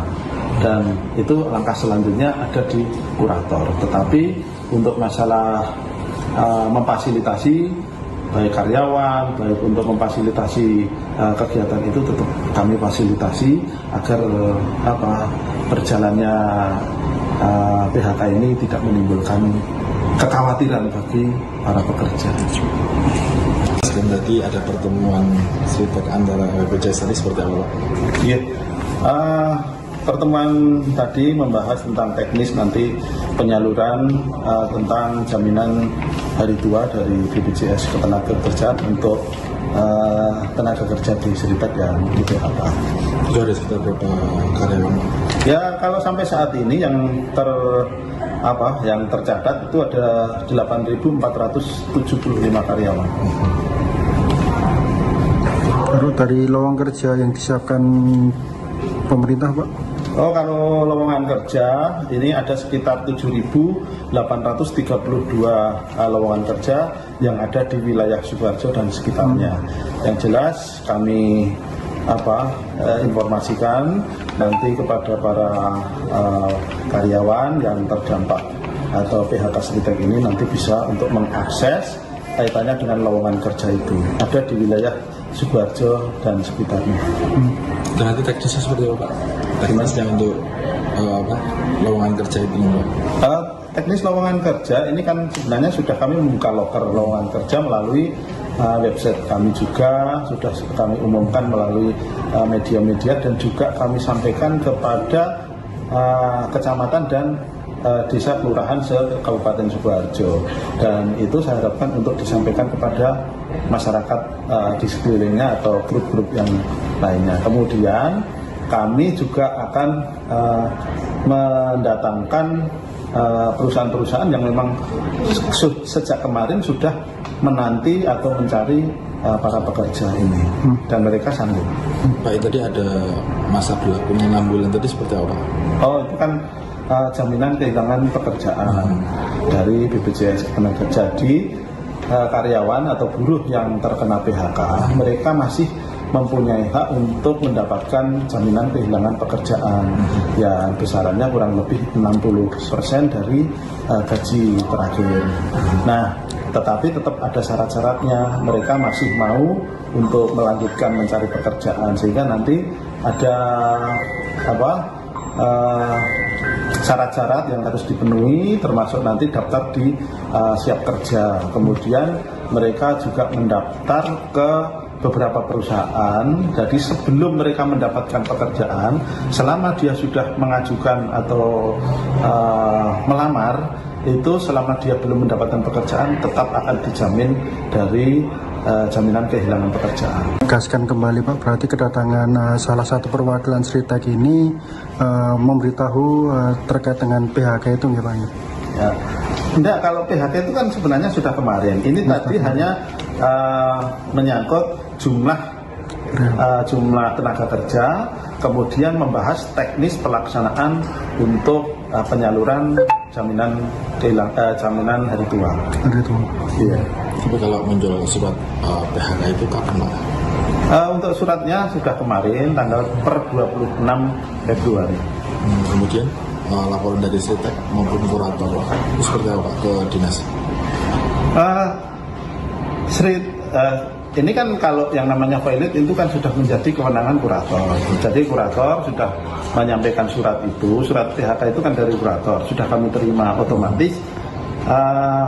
dan itu langkah selanjutnya ada di kurator. Tetapi untuk masalah memfasilitasi baik karyawan, baik untuk memfasilitasi kegiatan itu tetap kami fasilitasi agar berjalannya PHK ini tidak menimbulkan kekhawatiran bagi para pekerja. Dan tadi ada pertemuan Sritek antara BPJS tadi seperti apa Pak? Iya, pertemuan tadi membahas tentang teknis nanti penyaluran tentang jaminan hari tua dari BPJS Ketenagakerjaan untuk tenaga kerja di Sritek yang di PHK. Itu ada sekitar berapa karyawan? Ya, kalau sampai saat ini yang tercatat itu ada 8.475 karyawan. Baru dari lowongan kerja yang disiapkan pemerintah Pak? Oh, kalau lowongan kerja ini ada sekitar 7.832 lowongan kerja yang ada di wilayah Sukoharjo dan sekitarnya. Yang jelas kami informasikan nanti kepada para karyawan yang terdampak atau PHK Sritek ini nanti bisa untuk mengakses kaitannya dengan lowongan kerja itu ada di wilayah Sukoharjo dan sekitarnya. Dan nanti teknisnya seperti apa Pak? Teknisnya untuk lowongan kerja itu Pak? Teknis lowongan kerja ini kan sebenarnya sudah kami membuka loker lowongan kerja melalui website kami juga, sudah kami umumkan melalui media-media dan juga kami sampaikan kepada kecamatan dan desa kelurahan se-Kabupaten Sukoharjo, dan itu saya harapkan untuk disampaikan kepada masyarakat di sekelilingnya atau grup-grup yang lainnya. Kemudian kami juga akan mendatangkan perusahaan-perusahaan yang memang sejak kemarin sudah menanti atau mencari para pekerja ini dan mereka sanggup. Pak, tadi ada masa berlakunya 6 bulan tadi seperti apa? Oh, itu kan jaminan kehilangan pekerjaan dari BPJS Ketenagakerjaan. Jadi karyawan atau buruh yang terkena PHK mereka masih mempunyai hak untuk mendapatkan jaminan kehilangan pekerjaan yang besarannya kurang lebih 60% dari gaji terakhir. Nah, tetapi tetap ada syarat-syaratnya, mereka masih mau untuk melanjutkan mencari pekerjaan sehingga nanti ada syarat-syarat yang harus dipenuhi, termasuk nanti daftar di siap kerja. Kemudian mereka juga mendaftar ke beberapa perusahaan. Jadi sebelum mereka mendapatkan pekerjaan, selama dia sudah mengajukan atau melamar, itu selama dia belum mendapatkan pekerjaan tetap akan dijamin dari jaminan kehilangan pekerjaan. Tegaskan kembali Pak, berarti kedatangan salah satu perwakilan Sritek ini memberitahu terkait dengan PHK itu ya Pak? Ya. Enggak, kalau PHK itu kan sebenarnya sudah kemarin. Ini tadi hanya menyangkut jumlah tenaga kerja, kemudian membahas teknis pelaksanaan untuk penyaluran jaminan hari tua. Hari tua. Iya. Tapi kalau menjual surat PHK itu kapan Pak? Untuk suratnya sudah kemarin tanggal per 26 Februari. Kemudian laporan dari Sritek maupun kurator itu seperti apa ke dinas? Ini kan kalau yang namanya valid itu kan sudah menjadi kewenangan kurator. Jadi kurator sudah menyampaikan surat itu, surat PHK itu kan dari kurator, sudah kami terima otomatis.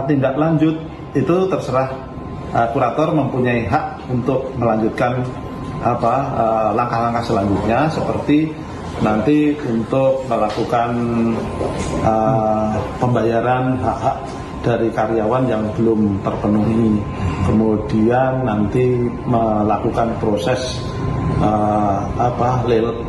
Tindak lanjut itu terserah kurator mempunyai hak untuk melanjutkan langkah-langkah selanjutnya seperti nanti untuk melakukan pembayaran hak-hak dari karyawan yang belum terpenuhi, kemudian nanti melakukan proses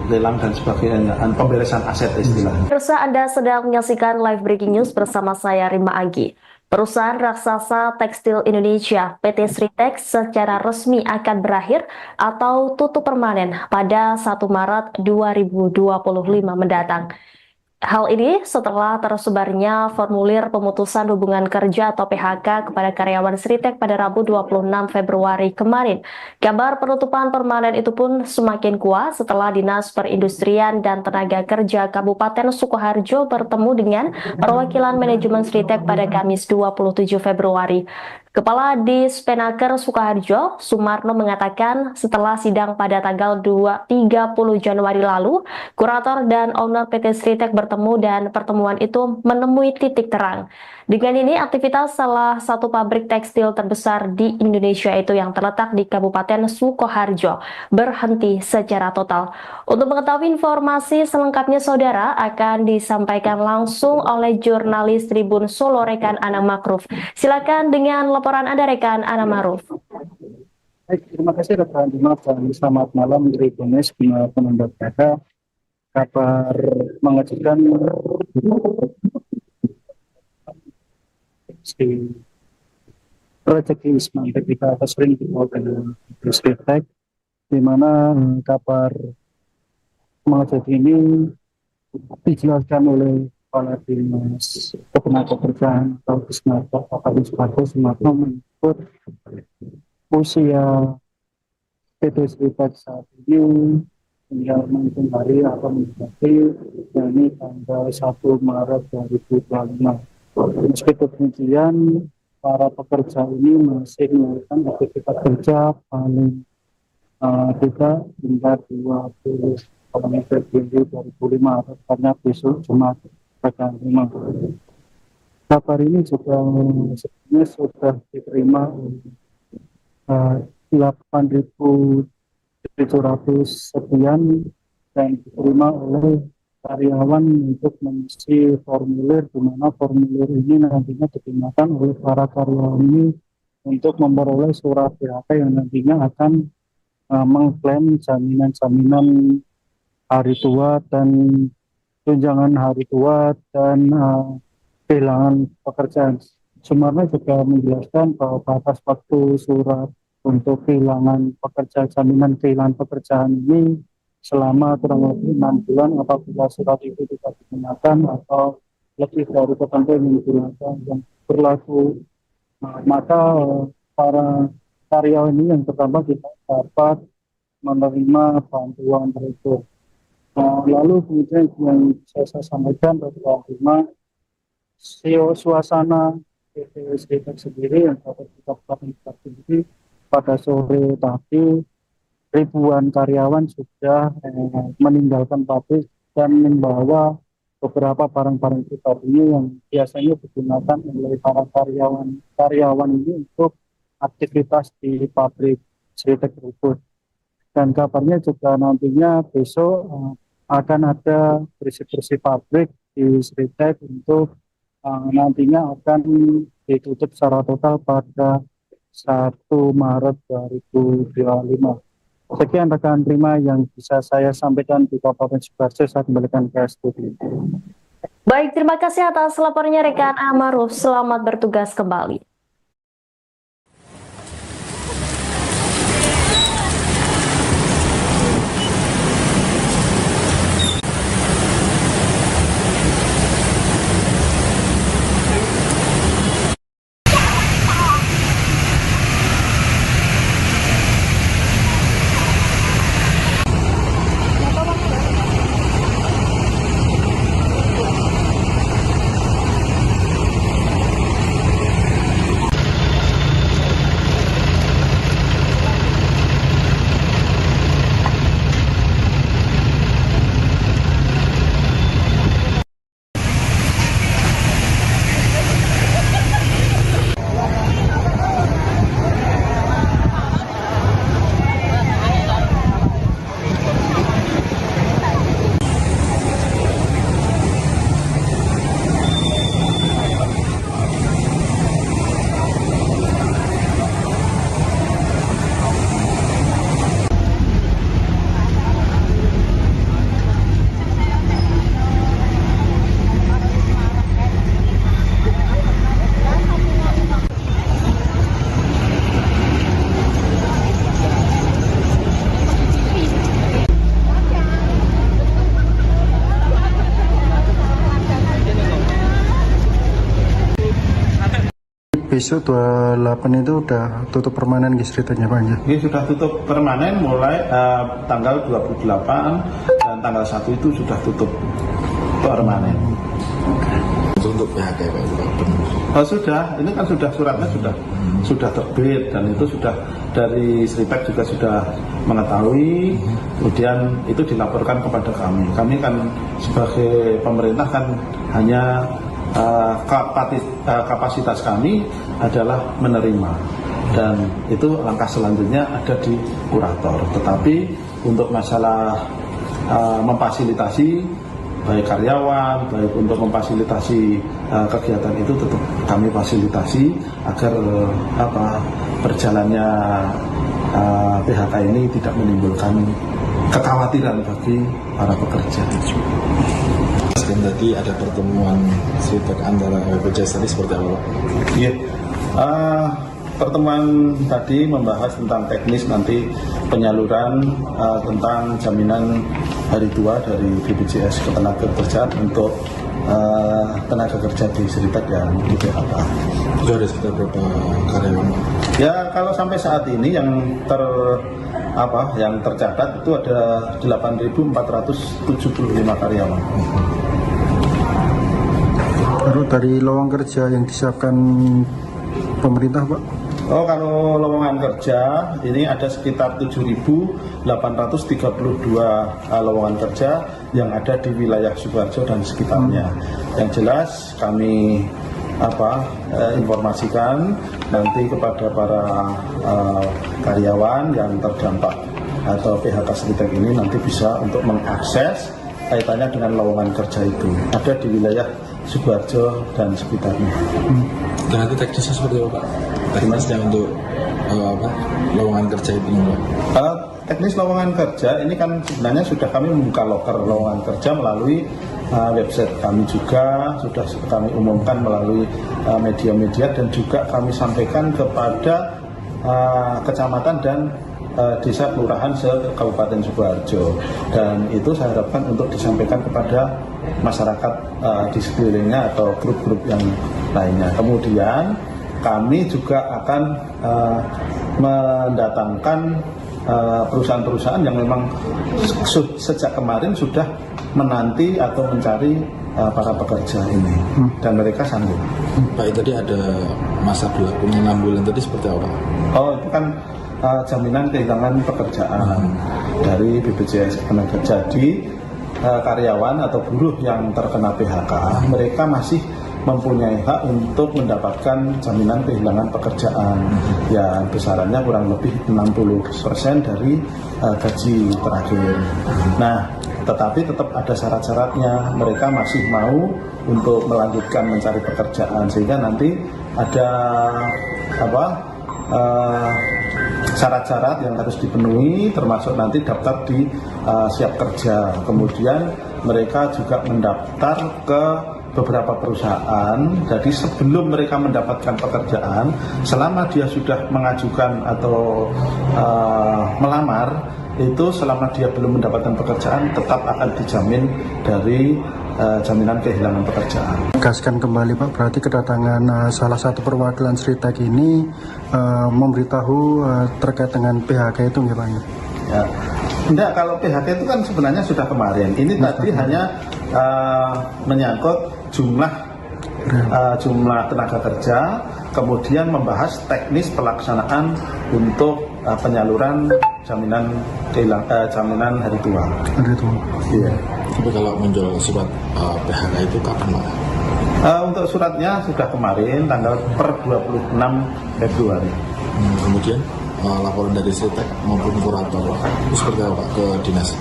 lelang dan sebagainya, pemberesan aset istilahnya. Pemirsa, Anda sedang menyaksikan live breaking news bersama saya Rima Agi. Perusahaan raksasa tekstil Indonesia PT Sritex secara resmi akan berakhir atau tutup permanen pada 1 Maret 2025 mendatang. Hal ini setelah tersebarnya formulir pemutusan hubungan kerja atau PHK kepada karyawan Sritex pada Rabu 26 Februari kemarin. Kabar penutupan permanen itu pun semakin kuat setelah Dinas Perindustrian dan Tenaga Kerja Kabupaten Sukoharjo bertemu dengan perwakilan manajemen Sritex pada Kamis 27 Februari. Kepala Dispenaker Sukoharjo, Sumarno, mengatakan setelah sidang pada tanggal 30 Januari lalu, kurator dan owner PT Sritex bertemu dan pertemuan itu menemui titik terang. Dengan ini, aktivitas salah satu pabrik tekstil terbesar di Indonesia itu yang terletak di Kabupaten Sukoharjo berhenti secara total. Untuk mengetahui informasi selengkapnya, saudara, akan disampaikan langsung oleh jurnalis Tribun Solo rekan Ana Makruf. Silakan dengan laporan Anda, rekan Ana Makruf. Baik, terima kasih rekan Dimas dan selamat malam Tribunes penonton kita. Kabar mengejutkan si rezeki Ismail ketika sering dibawa dengan Sritex, di mana kabar mengejutkan ini dijelaskan oleh Kepala Dinas Ketenagakerjaan atau Disnaker Kabupaten Sumarno menyebut usia PT Sritex saat ini tinggal menghitung hari atau mendekati, yakni tanggal 1 Maret 2025. Meski demikian, para pekerja ini masih melakukan aktivitas kerja paling tidak hingga 20 Februari 2005, tepatnya besok Jumat tanggal 5. Kabar ini juga sebenarnya sudah diterima 8.700 sekian dan diterima oleh karyawan untuk mengisi formulir, di mana formulir ini nantinya digunakan oleh para karyawan ini untuk memperoleh surat PHK yang nantinya akan mengklaim jaminan-jaminan hari tua dan tunjangan hari tua dan kehilangan pekerjaan. Sumarno juga menjelaskan bahwa batas waktu surat untuk kehilangan pekerjaan, jaminan kehilangan pekerjaan ini selama kurang lebih 6 bulan apabila surat itu tidak digunakan atau lebih dari ketentuan yang digunakan yang berlaku, maka para karyawan ini yang pertama tidak dapat menerima bantuan tersebut. Lalu kemudian yang saya sampaikan bahwa suasana PT Sritex sendiri yang dapat kita sendiri pada sore tadi ribuan karyawan sudah meninggalkan pabrik dan membawa beberapa barang-barang pribadi yang biasanya digunakan oleh para karyawan ini untuk aktivitas di pabrik Sritex tersebut. Dan kabarnya juga nantinya besok akan ada bersih-bersih pabrik di Sritex untuk nantinya akan ditutup secara total pada 1 Maret 2025. Sekian rekan Prima yang bisa saya sampaikan di Kabupaten Sukoharjo. Saya kembalikan ke studio. Baik, terima kasih atas laporannya rekan Amaruf. Selamat bertugas kembali. besok 28 itu udah tutup permanen guys ceritanya Pak ya? Ini sudah tutup permanen mulai tanggal 28 dan tanggal 1 itu sudah tutup permanen. Untuk PHK Pak itu Pak, benar. Oh, sudah, ini kan sudah suratnya sudah terbit dan itu sudah dari Sritek juga sudah mengetahui, kemudian itu dilaporkan kepada kami. Kami kan sebagai pemerintah kan hanya kapasitas kami adalah menerima dan itu langkah selanjutnya ada di kurator. Tetapi untuk masalah memfasilitasi baik karyawan, baik untuk memfasilitasi kegiatan itu tetap kami fasilitasi agar berjalannya PHK ini tidak menimbulkan kekhawatiran bagi para pekerja. Dan tadi ada pertemuan Sritek antara BPJS tadi seperti apa Pak? Iya, pertemuan tadi membahas tentang teknis nanti penyaluran tentang jaminan hari tua dari BPJS Ketenagakerjaan untuk tenaga kerja di Sritek yang di PHK. Itu ada sekitar berapa karyawan? Ya kalau sampai saat ini yang tercatat itu ada 8.475 karyawan. Baru dari lowongan kerja yang disiapkan pemerintah Pak? Oh, kalau lowongan kerja ini ada sekitar 7.832 lowongan kerja yang ada di wilayah Sukoharjo dan sekitarnya. Yang jelas kami informasikan nanti kepada para karyawan yang terdampak atau PHK Sritek ini nanti bisa untuk mengakses kaitannya dengan lowongan kerja itu ada di wilayah Sukoharjo dan sekitarnya. Dan nanti teknisnya seperti apa Pak? Teknisnya untuk lowongan kerja itu Pak? Teknis lowongan kerja ini kan sebenarnya sudah kami membuka loker lowongan kerja melalui website kami juga sudah kami umumkan melalui media-media dan juga kami sampaikan kepada kecamatan dan desa kelurahan se-Kabupaten Sukoharjo, dan itu saya harapkan untuk disampaikan kepada masyarakat di sekelilingnya atau grup-grup yang lainnya. Kemudian kami juga akan mendatangkan perusahaan-perusahaan yang memang sejak kemarin sudah menanti atau mencari para pekerja ini dan mereka sanggup. Pak, tadi ada masa berlakunya 6 bulan tadi seperti apa? Oh, itu kan jaminan kehilangan pekerjaan dari BPJS Ketenagakerjaan. Jadi karyawan atau buruh yang terkena PHK mereka masih mempunyai hak untuk mendapatkan jaminan kehilangan pekerjaan yang besarannya kurang lebih 60% dari gaji terakhir. Nah, tetapi tetap ada syarat-syaratnya, mereka masih mau untuk melanjutkan mencari pekerjaan sehingga nanti ada syarat-syarat yang harus dipenuhi, termasuk nanti daftar di siap kerja. Kemudian mereka juga mendaftar ke beberapa perusahaan. Jadi sebelum mereka mendapatkan pekerjaan, selama dia sudah mengajukan atau melamar, itu selama dia belum mendapatkan pekerjaan tetap akan dijamin dari jaminan kehilangan pekerjaan. Tegaskan kembali Pak, berarti kedatangan salah satu perwakilan Sritek ini memberitahu terkait dengan PHK itu nggak Pak? Ya. Enggak, kalau PHK itu kan sebenarnya sudah kemarin. Ini tadi hanya menyangkut jumlah tenaga kerja, kemudian membahas teknis pelaksanaan untuk penyaluran jaminan hari tua. Hari tua. Iya. Tapi kalau menjual surat PHK itu kapan Pak? Untuk suratnya sudah kemarin tanggal per 26 Februari. Kemudian laporan dari Sritek maupun kurator itu seperti apa ke dinas?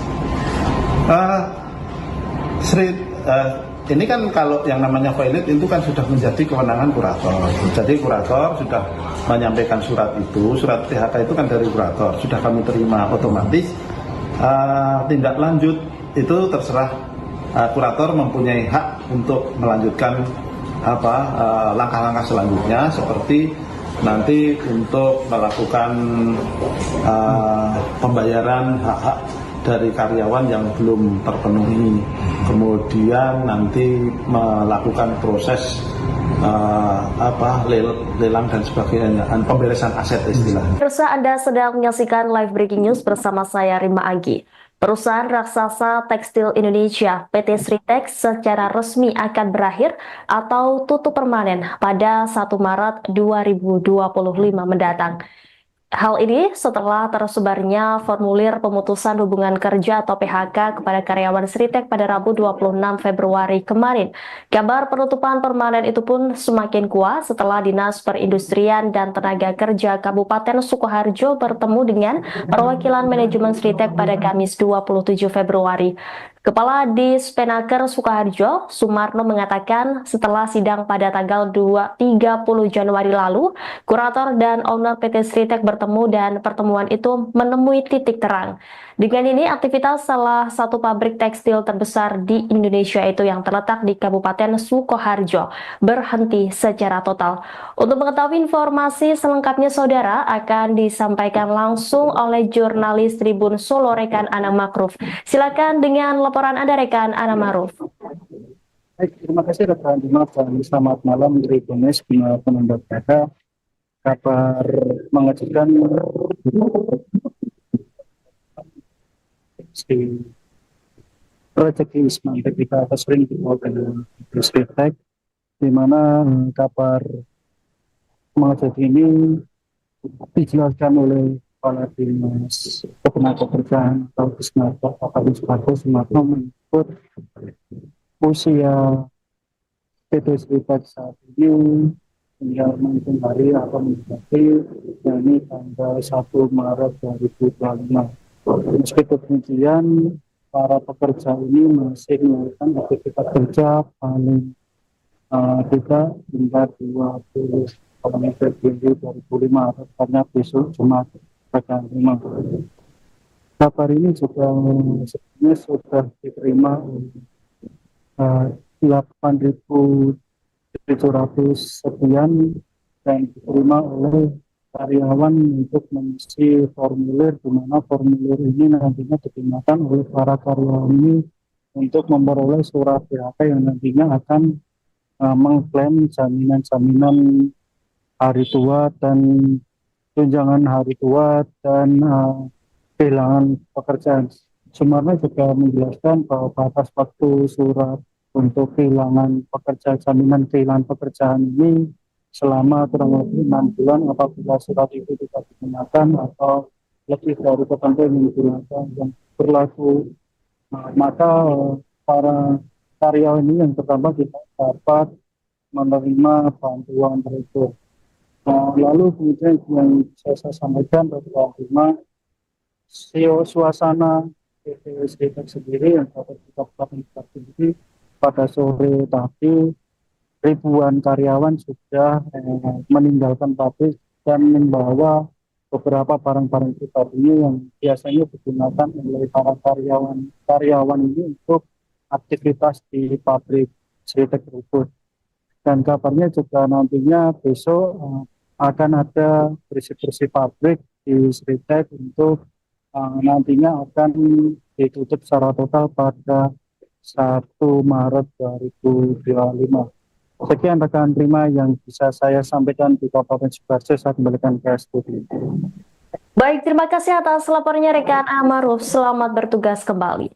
Ini kan kalau yang namanya violet itu kan sudah menjadi kewenangan kurator. Jadi kurator sudah menyampaikan surat itu, surat PHK itu kan dari kurator, sudah kami terima otomatis. Tindak lanjut itu terserah kurator mempunyai hak untuk melanjutkan langkah-langkah selanjutnya seperti nanti untuk melakukan pembayaran hak-hak dari karyawan yang belum terpenuhi, kemudian nanti melakukan proses lelang dan sebagainya, pemberesan aset istilahnya. Pemirsa, Anda sedang menyaksikan live breaking news bersama saya Rima Agi. Perusahaan raksasa tekstil Indonesia PT Sritex secara resmi akan berakhir atau tutup permanen pada 1 Maret 2025 mendatang. Hal ini setelah tersebarnya formulir pemutusan hubungan kerja atau PHK kepada karyawan Sritex pada Rabu 26 Februari kemarin. Kabar penutupan permanen itu pun semakin kuat setelah Dinas Perindustrian dan Tenaga Kerja Kabupaten Sukoharjo bertemu dengan perwakilan manajemen Sritex pada Kamis 27 Februari. Kepala Dispenaker Sukoharjo, Sumarno, mengatakan setelah sidang pada tanggal 30 Januari lalu, kurator dan owner PT Sritex bertemu dan pertemuan itu menemui titik terang. Dengan ini, aktivitas salah satu pabrik tekstil terbesar di Indonesia itu yang terletak di Kabupaten Sukoharjo berhenti secara total. Untuk mengetahui informasi selengkapnya, saudara, akan disampaikan langsung oleh jurnalis Tribun Solo rekan Ana Makruf. Silakan dengan laporan Anda, rekan Ana Makruf. Baik, terima kasih rekan Dimas dan selamat malam Tribunes penonton berita. Kabar mengejutkan si rezeki Ismail ketika sering dibawa dengan Sritex, di mana kabar mengejutkan ini dijelaskan oleh Kepala Dinas Ketenagakerjaan atau Disnaker Kabupaten Sumarno menyebut usia PT Sritex saat ini tinggal menghitung hari atau mendekati, yakni tanggal 1 Maret 2025. Meski demikian, para pekerja ini masih melakukan aktivitas kerja paling tidak hingga 20 Februari 2005, tepatnya besok Jumat tanggal 5. Kabar ini juga sebenarnya sudah diterima oleh 8.700 sekian dan diterima oleh karyawan untuk mengisi formulir, di mana formulir ini nantinya digunakan oleh para karyawan ini untuk memperoleh surat PHK yang nantinya akan mengklaim jaminan-jaminan hari tua dan tunjangan hari tua dan kehilangan pekerjaan. Sumarno juga menjelaskan bahwa batas waktu surat untuk kehilangan pekerjaan, jaminan kehilangan pekerjaan ini selama kurang lebih 6 bulan apabila surat itu tidak digunakan atau lebih dari ketentuan yang digunakan yang berlaku, maka para karyawan ini yang pertama tidak dapat menerima bantuan tersebut. Lalu kemudian yang saya sampaikan bahwa suasana PT Sritex sendiri yang dapat kita sendiri pada sore tadi ribuan karyawan sudah meninggalkan pabrik dan membawa beberapa barang-barang pribadi yang biasanya digunakan oleh para karyawan ini untuk aktivitas di pabrik Sritex tersebut. Dan kabarnya juga nantinya besok akan ada bersih-bersih pabrik di Sritex untuk nantinya akan ditutup secara total pada 1 Maret 2025. Sekian rekan Prima yang bisa saya sampaikan di Kabupaten Sukoharjo. Saya kembalikan ke studio. Baik, terima kasih atas laporannya rekan Amaruf. Selamat bertugas kembali.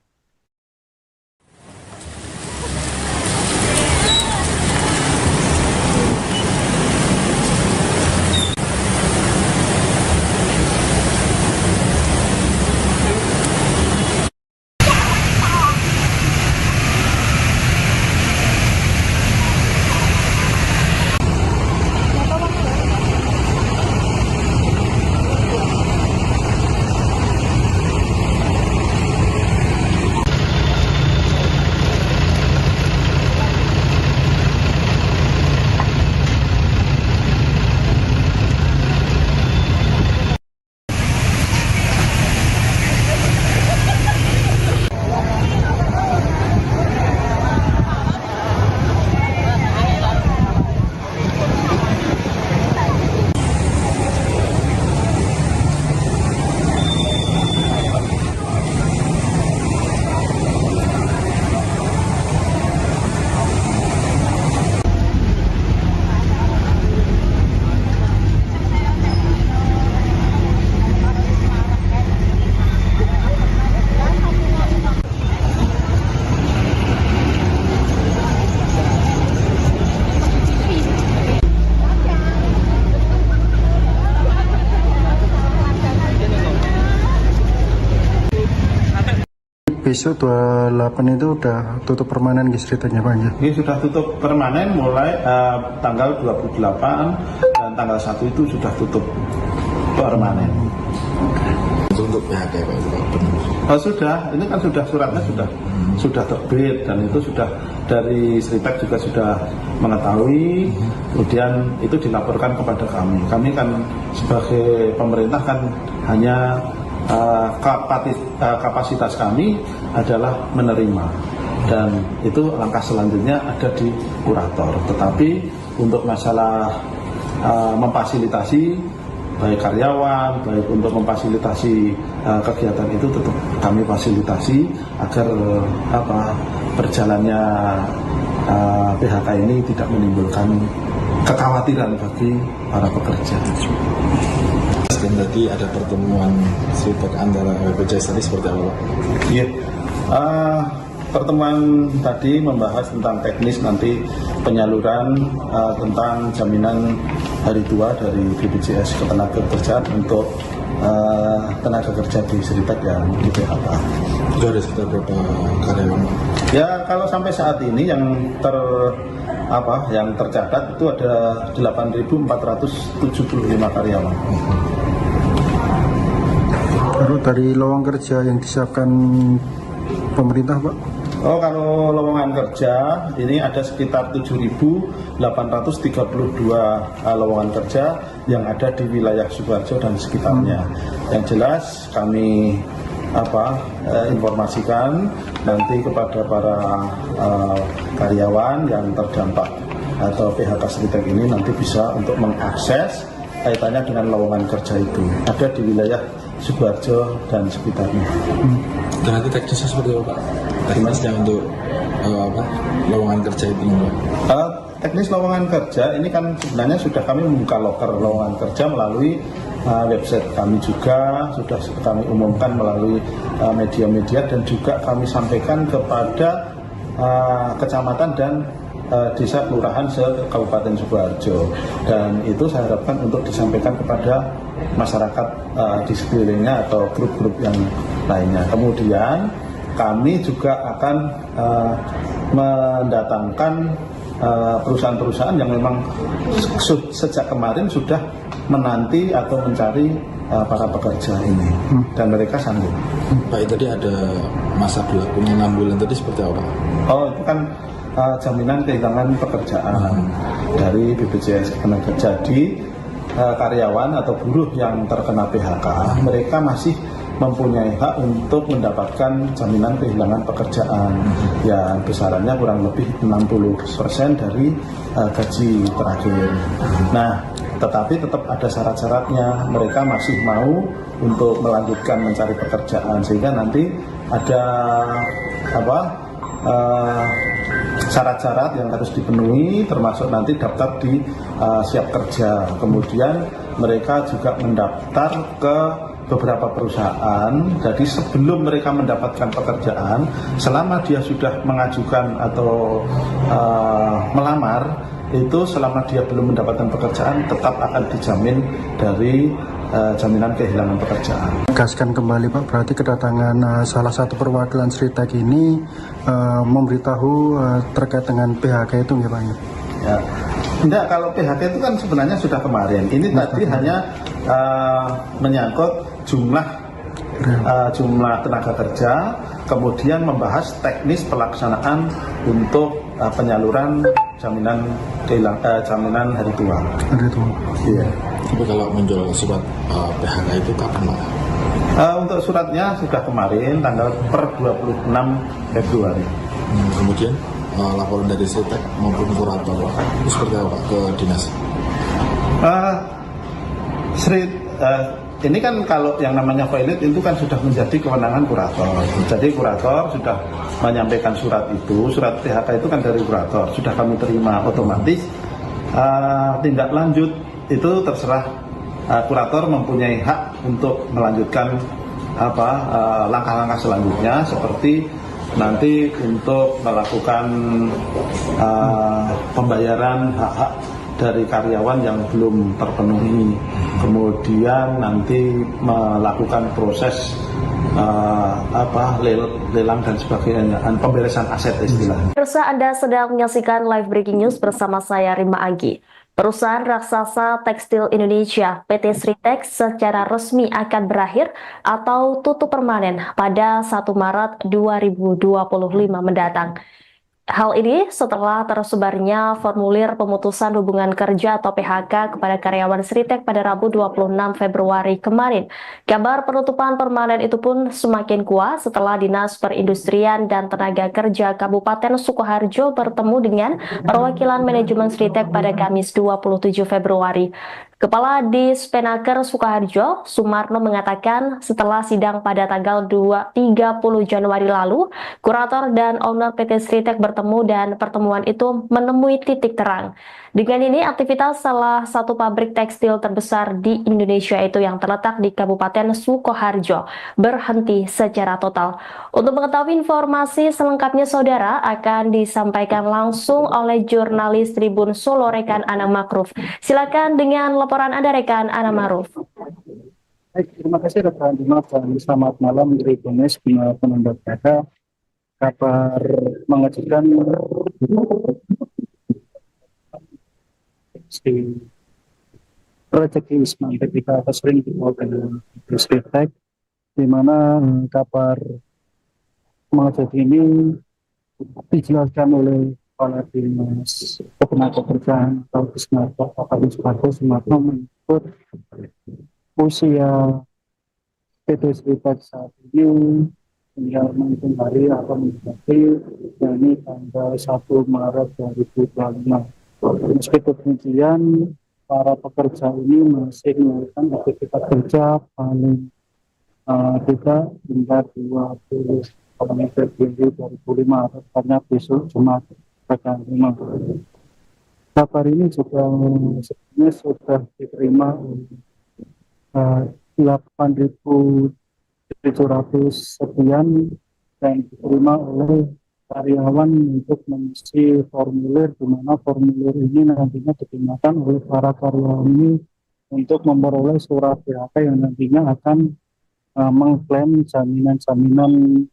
besok 28 itu udah tutup permanen guys ceritanya Pak ya? Ini sudah tutup permanen mulai tanggal 28 dan tanggal 1 itu sudah tutup permanen. Untuk PHK Pak itu Pak, benar. Oh, sudah, ini kan sudah suratnya sudah terbit dan itu sudah dari Sritek juga sudah mengetahui, kemudian itu dilaporkan kepada kami. Kami kan sebagai pemerintah kan hanya kapasitas kami adalah menerima dan itu langkah selanjutnya ada di kurator. Tetapi untuk masalah memfasilitasi baik karyawan, baik untuk memfasilitasi kegiatan itu tetap kami fasilitasi agar berjalannya PHK ini tidak menimbulkan kekhawatiran bagi para pekerja. Dan tadi ada pertemuan Sritek antara BPJS tadi seperti apa Pak? Iya, pertemuan tadi membahas tentang teknis nanti penyaluran tentang jaminan hari tua dari BPJS Ketenagakerjaan untuk tenaga kerja di Sritek yang di PHK. Itu ada sekitar berapa karyawan? Ya kalau sampai saat ini yang tercatat itu ada 8.475 karyawan. Baru dari lowongan kerja yang disiapkan pemerintah Pak? Oh, kalau lowongan kerja ini ada sekitar 7.832 lowongan kerja yang ada di wilayah Sukoharjo dan sekitarnya. Yang jelas kami informasikan nanti kepada para karyawan yang terdampak atau PHK Sritek ini nanti bisa untuk mengakses kaitannya dengan lowongan kerja itu ada di wilayah Sukoharjo dan sekitarnya. Dan nanti teknisnya seperti apa Pak? Teknisnya untuk lowongan kerja itu Pak? Teknis lowongan kerja ini kan sebenarnya sudah kami membuka loker lowongan kerja melalui website kami juga, sudah kami umumkan melalui media-media dan juga kami sampaikan kepada kecamatan dan desa kelurahan se-Kabupaten Sukoharjo, dan itu saya harapkan untuk disampaikan kepada masyarakat di sekelilingnya atau grup-grup yang lainnya. Kemudian kami juga akan mendatangkan perusahaan-perusahaan yang memang sejak kemarin sudah menanti atau mencari para pekerja ini dan mereka sanggup. Pak, tadi ada masa berlakunya 6 bulan tadi seperti apa? Oh, itu kan jaminan kehilangan pekerjaan dari BPJS Ketenagakerjaan. Jadi karyawan atau buruh yang terkena PHK mereka masih mempunyai hak untuk mendapatkan jaminan kehilangan pekerjaan yang besarannya kurang lebih 60% dari gaji terakhir. Nah, tetapi tetap ada syarat-syaratnya, mereka masih mau untuk melanjutkan mencari pekerjaan sehingga nanti ada syarat-syarat yang harus dipenuhi, termasuk nanti daftar di siap kerja. Kemudian mereka juga mendaftar ke beberapa perusahaan. Jadi sebelum mereka mendapatkan pekerjaan, selama dia sudah mengajukan atau melamar, itu selama dia belum mendapatkan pekerjaan tetap akan dijamin dari jaminan kehilangan pekerjaan. Tegaskan kembali Pak, berarti kedatangan salah satu perwakilan Sritek ini memberitahu terkait dengan PHK itu ya Pak? Ya. Enggak, kalau PHK itu kan sebenarnya sudah kemarin. Ini tadi hanya menyangkut jumlah tenaga kerja, kemudian membahas teknis pelaksanaan untuk penyaluran jaminan hari tua. Hari tua. Iya. Tapi kalau menjual surat PHK itu kapan Pak? Untuk suratnya sudah kemarin tanggal per 26 Februari. Kemudian laporan dari Sritek maupun kurator itu seperti apa ke dinas? Ini kan kalau yang namanya pilot itu kan sudah menjadi kewenangan kurator. Jadi kurator sudah menyampaikan surat itu, surat PHK itu kan dari kurator, sudah kami terima otomatis. Tindak lanjut itu terserah kurator mempunyai hak untuk melanjutkan langkah-langkah selanjutnya seperti nanti untuk melakukan pembayaran hak-hak dari karyawan yang belum terpenuhi, kemudian nanti melakukan proses lelang dan sebagainya, pemberesan aset istilahnya. Pemirsa, Anda sedang menyaksikan live breaking news bersama saya Rima Agi. Perusahaan raksasa tekstil Indonesia PT Sritex secara resmi akan berakhir atau tutup permanen pada 1 Maret 2025 mendatang. Hal ini setelah tersebarnya formulir pemutusan hubungan kerja atau PHK kepada karyawan Sritex pada Rabu 26 Februari kemarin. Kabar penutupan permanen itu pun semakin kuat setelah Dinas Perindustrian dan Tenaga Kerja Kabupaten Sukoharjo bertemu dengan perwakilan manajemen Sritex pada Kamis 27 Februari. Kepala Dispenaker Sukoharjo, Sumarno, mengatakan setelah sidang pada tanggal 30 Januari lalu, kurator dan owner PT Sritex bertemu dan pertemuan itu menemui titik terang. Dengan ini, aktivitas salah satu pabrik tekstil terbesar di Indonesia itu yang terletak di Kabupaten Sukoharjo berhenti secara total. Untuk mengetahui informasi selengkapnya, saudara, akan disampaikan langsung oleh jurnalis Tribun Solo rekan Ana Makruf. Silakan dengan laporan Anda, rekan Ana Makruf. Baik, terima kasih rekan Dimas dan selamat malam Tribunes penonton data. Kabar mengejutkan di rezeki Isman ketika sering dibawa ke Sritex, di mana kabar mengejutkan ini dijelaskan oleh Kepala Dinas Ketenagakerjaan atau Disnaker Kabupaten Sumarno menyebut usia PT Sritex saat ini tinggal menghitung hari atau mendekati, yakni tanggal 1 Maret 2025. Meski demikian, para pekerja ini masih melakukan aktivitas kerja paling tidak hingga 20 Februari 2005 karena besok Jumat tanggal 5. Kabar ini juga sebenarnya sudah diterima 8.700 sekian dan diterima oleh karyawan untuk mengisi formulir, di mana formulir ini nantinya digunakan oleh para karyawan ini untuk memperoleh surat PHK yang nantinya akan mengklaim jaminan-jaminan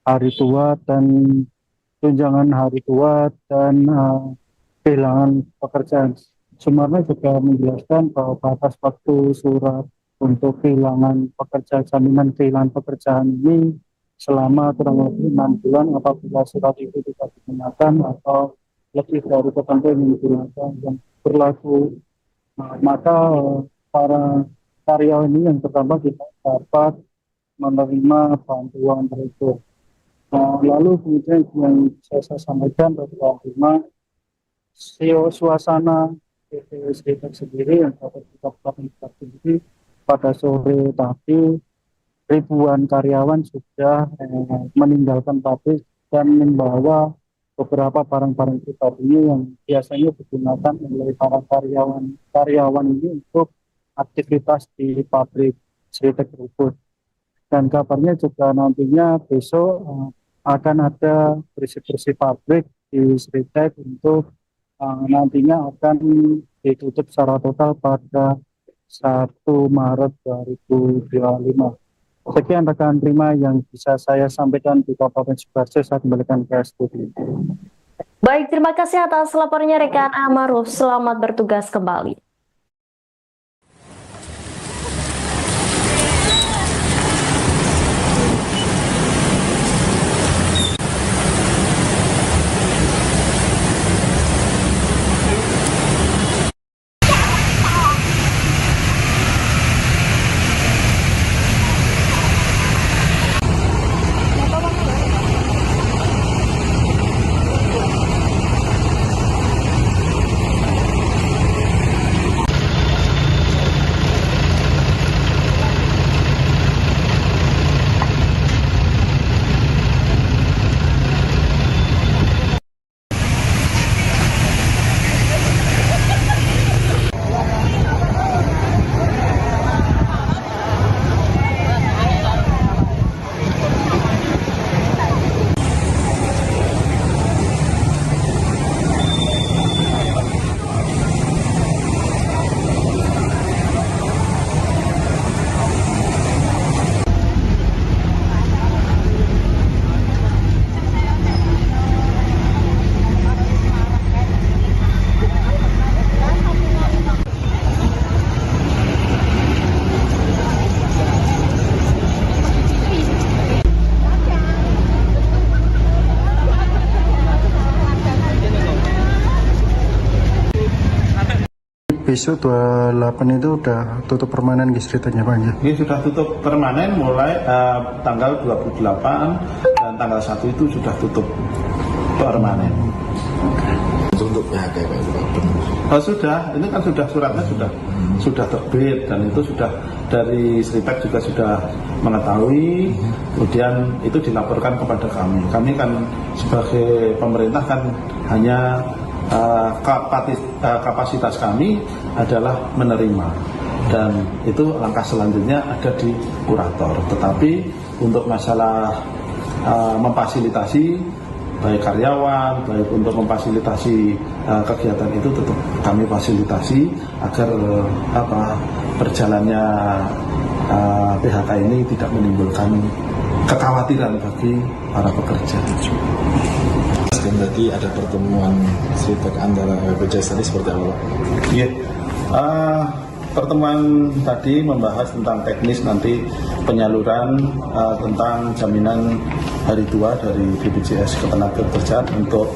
hari tua dan tunjangan hari tua dan kehilangan pekerjaan. Sumarno juga menjelaskan bahwa batas waktu surat untuk kehilangan pekerjaan, jaminan kehilangan pekerjaan ini selama kurang lebih 6 bulan apabila surat itu tidak digunakan atau lebih dari tertentu yang digunakan yang berlaku, maka para karyawan ini yang pertama tidak dapat menerima bantuan tersebut. Lalu kemudian yang saya sampaikan bahwa suasana PT Sritex sendiri yang dapat kita sendiri pada sore tadi ribuan karyawan sudah meninggalkan pabrik dan membawa beberapa barang-barang pribadi yang biasanya digunakan oleh para karyawan ini untuk aktivitas di pabrik Sritex tersebut. Dan kabarnya juga nantinya besok akan ada bersih-bersih pabrik di Sritex untuk nantinya akan ditutup secara total pada 1 Maret 2025. Sekian rekan Rima yang bisa saya sampaikan di Kabupaten Sukoharjo. Saya kembalikan ke studio. Baik, terima kasih atas laporannya rekan Amaruf. Selamat bertugas kembali. besok 28 itu udah tutup permanen guys ceritanya Pak ya? Ini sudah tutup permanen mulai tanggal 28 dan tanggal 1 itu sudah tutup permanen. Untuk PHK Pak itu Pak, benar. Oh, sudah, ini kan sudah suratnya sudah terbit dan itu sudah dari Sritek juga sudah mengetahui, kemudian itu dilaporkan kepada kami. Kami kan sebagai pemerintah kan hanya kapasitas kami adalah menerima dan itu langkah selanjutnya ada di kurator. Tetapi untuk masalah memfasilitasi baik karyawan, baik untuk memfasilitasi kegiatan itu tetap kami fasilitasi agar berjalannya PHK ini tidak menimbulkan kekhawatiran bagi para pekerja. Dan tadi ada pertemuan Sritek antara BPJS tadi seperti apa Pak? Iya, pertemuan tadi membahas tentang teknis nanti penyaluran tentang jaminan hari tua dari BPJS Ketenagakerjaan untuk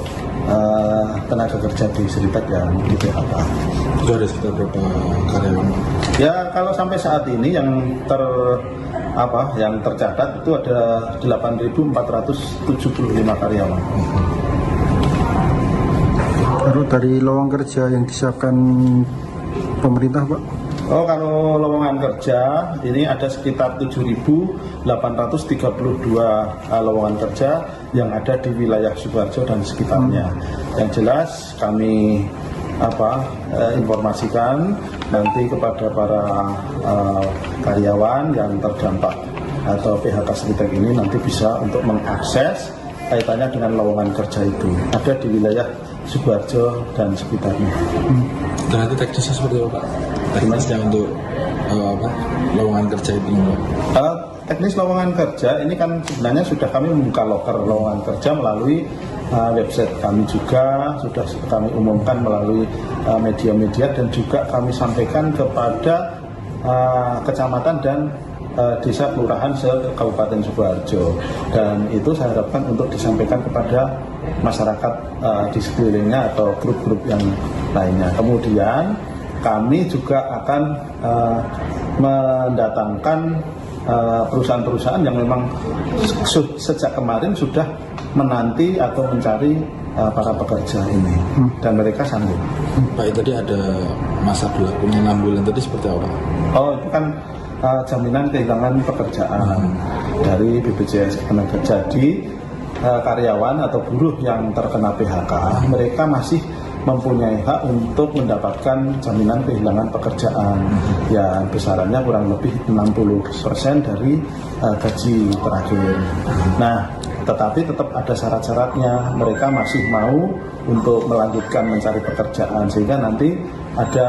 tenaga kerja di Sritek yang di PHK. Itu ada sekitar berapa karyawan? Ya kalau sampai saat ini yang tercatat itu ada 8.475 karyawan. Baru dari lowongan kerja yang disiapkan pemerintah Pak? Oh, kalau lowongan kerja ini ada sekitar 7.832 lowongan kerja yang ada di wilayah Sidoarjo dan sekitarnya. Yang jelas kami informasikan nanti kepada para karyawan yang terdampak atau PHK Sritek ini nanti bisa untuk mengakses kaitannya dengan lowongan kerja itu ada di wilayah Sidoarjo dan sekitarnya. Dan nanti teknisnya seperti apa Pak? Teknisnya untuk lowongan kerja itu Pak? Teknis lowongan kerja ini kan sebenarnya sudah kami membuka loker lowongan kerja melalui website kami juga sudah kami umumkan melalui media-media dan juga kami sampaikan kepada kecamatan dan desa kelurahan se-Kabupaten Sidoarjo, dan itu saya harapkan untuk disampaikan kepada masyarakat di sekelilingnya atau grup-grup yang lainnya. Kemudian kami juga akan mendatangkan perusahaan-perusahaan yang memang sejak kemarin sudah menanti atau mencari para pekerja ini dan mereka sanggup. Pak, tadi ada masa berlakunya 6 bulan tadi seperti apa? Oh, itu kan jaminan kehilangan pekerjaan dari BPJS Ketenagakerjaan. Jadi karyawan atau buruh yang terkena PHK mereka masih mempunyai hak untuk mendapatkan jaminan kehilangan pekerjaan yang besarannya kurang lebih 60% dari gaji terakhir. Nah, tetapi tetap ada syarat-syaratnya. Mereka masih mau untuk melanjutkan mencari pekerjaan sehingga nanti ada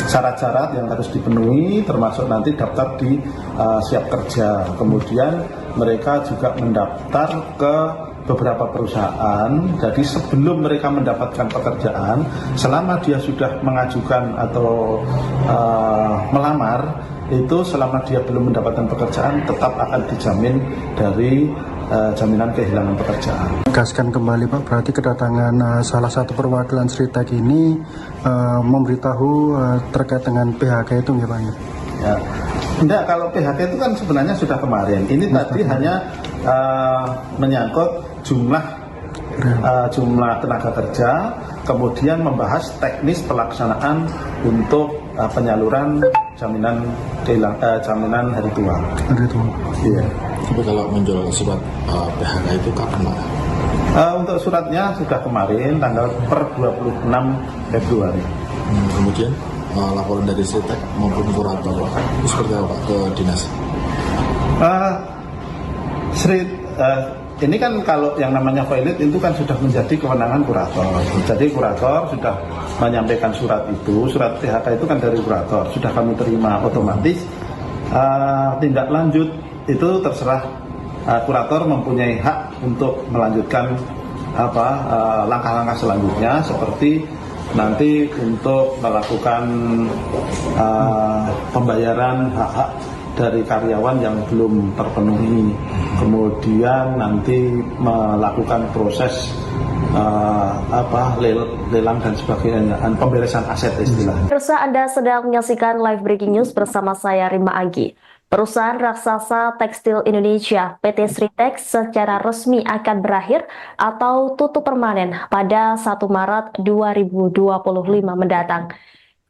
syarat-syarat yang harus dipenuhi, termasuk nanti daftar di siap kerja. Kemudian mereka juga mendaftar ke beberapa perusahaan. Jadi sebelum mereka mendapatkan pekerjaan, selama dia sudah mengajukan atau melamar, itu selama dia belum mendapatkan pekerjaan tetap akan dijamin dari jaminan kehilangan pekerjaan. Tegaskan kembali Pak, berarti kedatangan salah satu perwakilan Sritek ini memberitahu terkait dengan PHK itu ya Pak? Ya. Enggak, kalau PHK itu kan sebenarnya sudah kemarin. Ini tadi hanya menyangkut jumlah tenaga kerja, kemudian membahas teknis pelaksanaan untuk penyaluran jaminan hari tua. Hari tua. Iya. Tapi kalau muncul surat PHK itu kapan Pak? Untuk suratnya sudah kemarin tanggal per 26 Februari. Kemudian laporan dari Sritek maupun kurator itu seperti apa Pak ke dinas? Ini kan kalau yang namanya valid itu kan sudah menjadi kewenangan kurator. Jadi kurator sudah menyampaikan surat itu, surat PHK itu kan dari kurator, sudah kami terima otomatis. Tindak lanjut itu terserah kurator mempunyai hak untuk melanjutkan langkah-langkah selanjutnya seperti nanti untuk melakukan pembayaran hak-hak dari karyawan yang belum terpenuhi, kemudian nanti melakukan proses lelang dan sebagainya, pemberesan aset istilahnya. Pemirsa, Anda sedang menyaksikan live breaking news bersama saya Rima Agi. Perusahaan raksasa tekstil Indonesia PT Sritex secara resmi akan berakhir atau tutup permanen pada 1 Maret 2025 mendatang.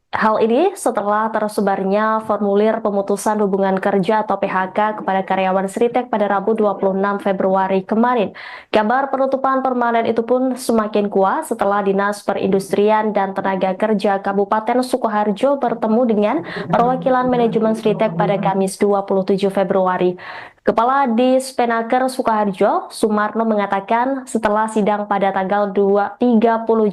Hal ini setelah tersebarnya formulir pemutusan hubungan kerja atau PHK kepada karyawan Sritex pada Rabu 26 Februari kemarin. Kabar penutupan permanen itu pun semakin kuat setelah Dinas Perindustrian dan Tenaga Kerja Kabupaten Sukoharjo bertemu dengan perwakilan manajemen Sritex pada Kamis 27 Februari. Kepala Dispenaker Sukoharjo, Sumarno, mengatakan setelah sidang pada tanggal 30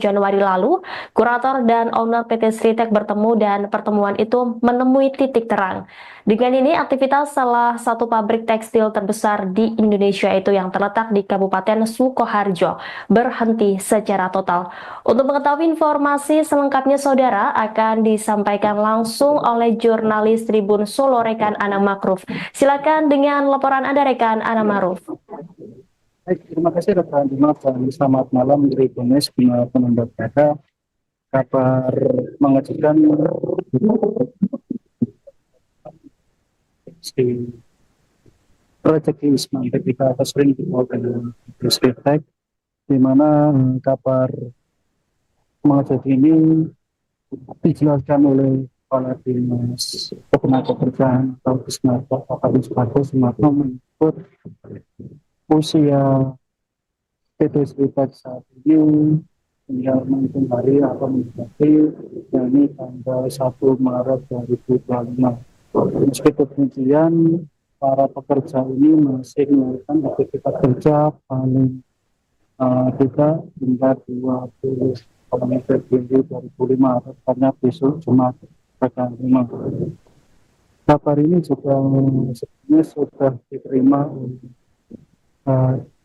Januari lalu, kurator dan owner PT Sritex bertemu dan pertemuan itu menemui titik terang. Dengan ini, aktivitas salah satu pabrik tekstil terbesar di Indonesia itu yang terletak di Kabupaten Sukoharjo berhenti secara total. Untuk mengetahui informasi selengkapnya, saudara, akan disampaikan langsung oleh jurnalis Tribun Solo rekan Ana Makruf. Silakan dengan laporan Anda, rekan Ana Makruf. Baik, terima kasih rekan Dimas dan selamat malam Tribunes penonton berita. Kabar mengejutkan si rezeki Ismail ketika sering dibawa ke Sritex, di mana kabar mengejutkan ini dijelaskan oleh Kepala Dinas Ketenagakerjaan atau Disnaker Kabupaten Sumarno menyebut usia PT Sritex saat ini tinggal menghitung hari atau mendekati, yakni tanggal 1 Maret 2025. Meski demikian, para pekerja ini masih melakukan aktivitas kerja paling tidak hingga 20 Februari 2005, tepatnya besok Jumat tanggal 5. Kabar ini juga sebenarnya sudah diterima oleh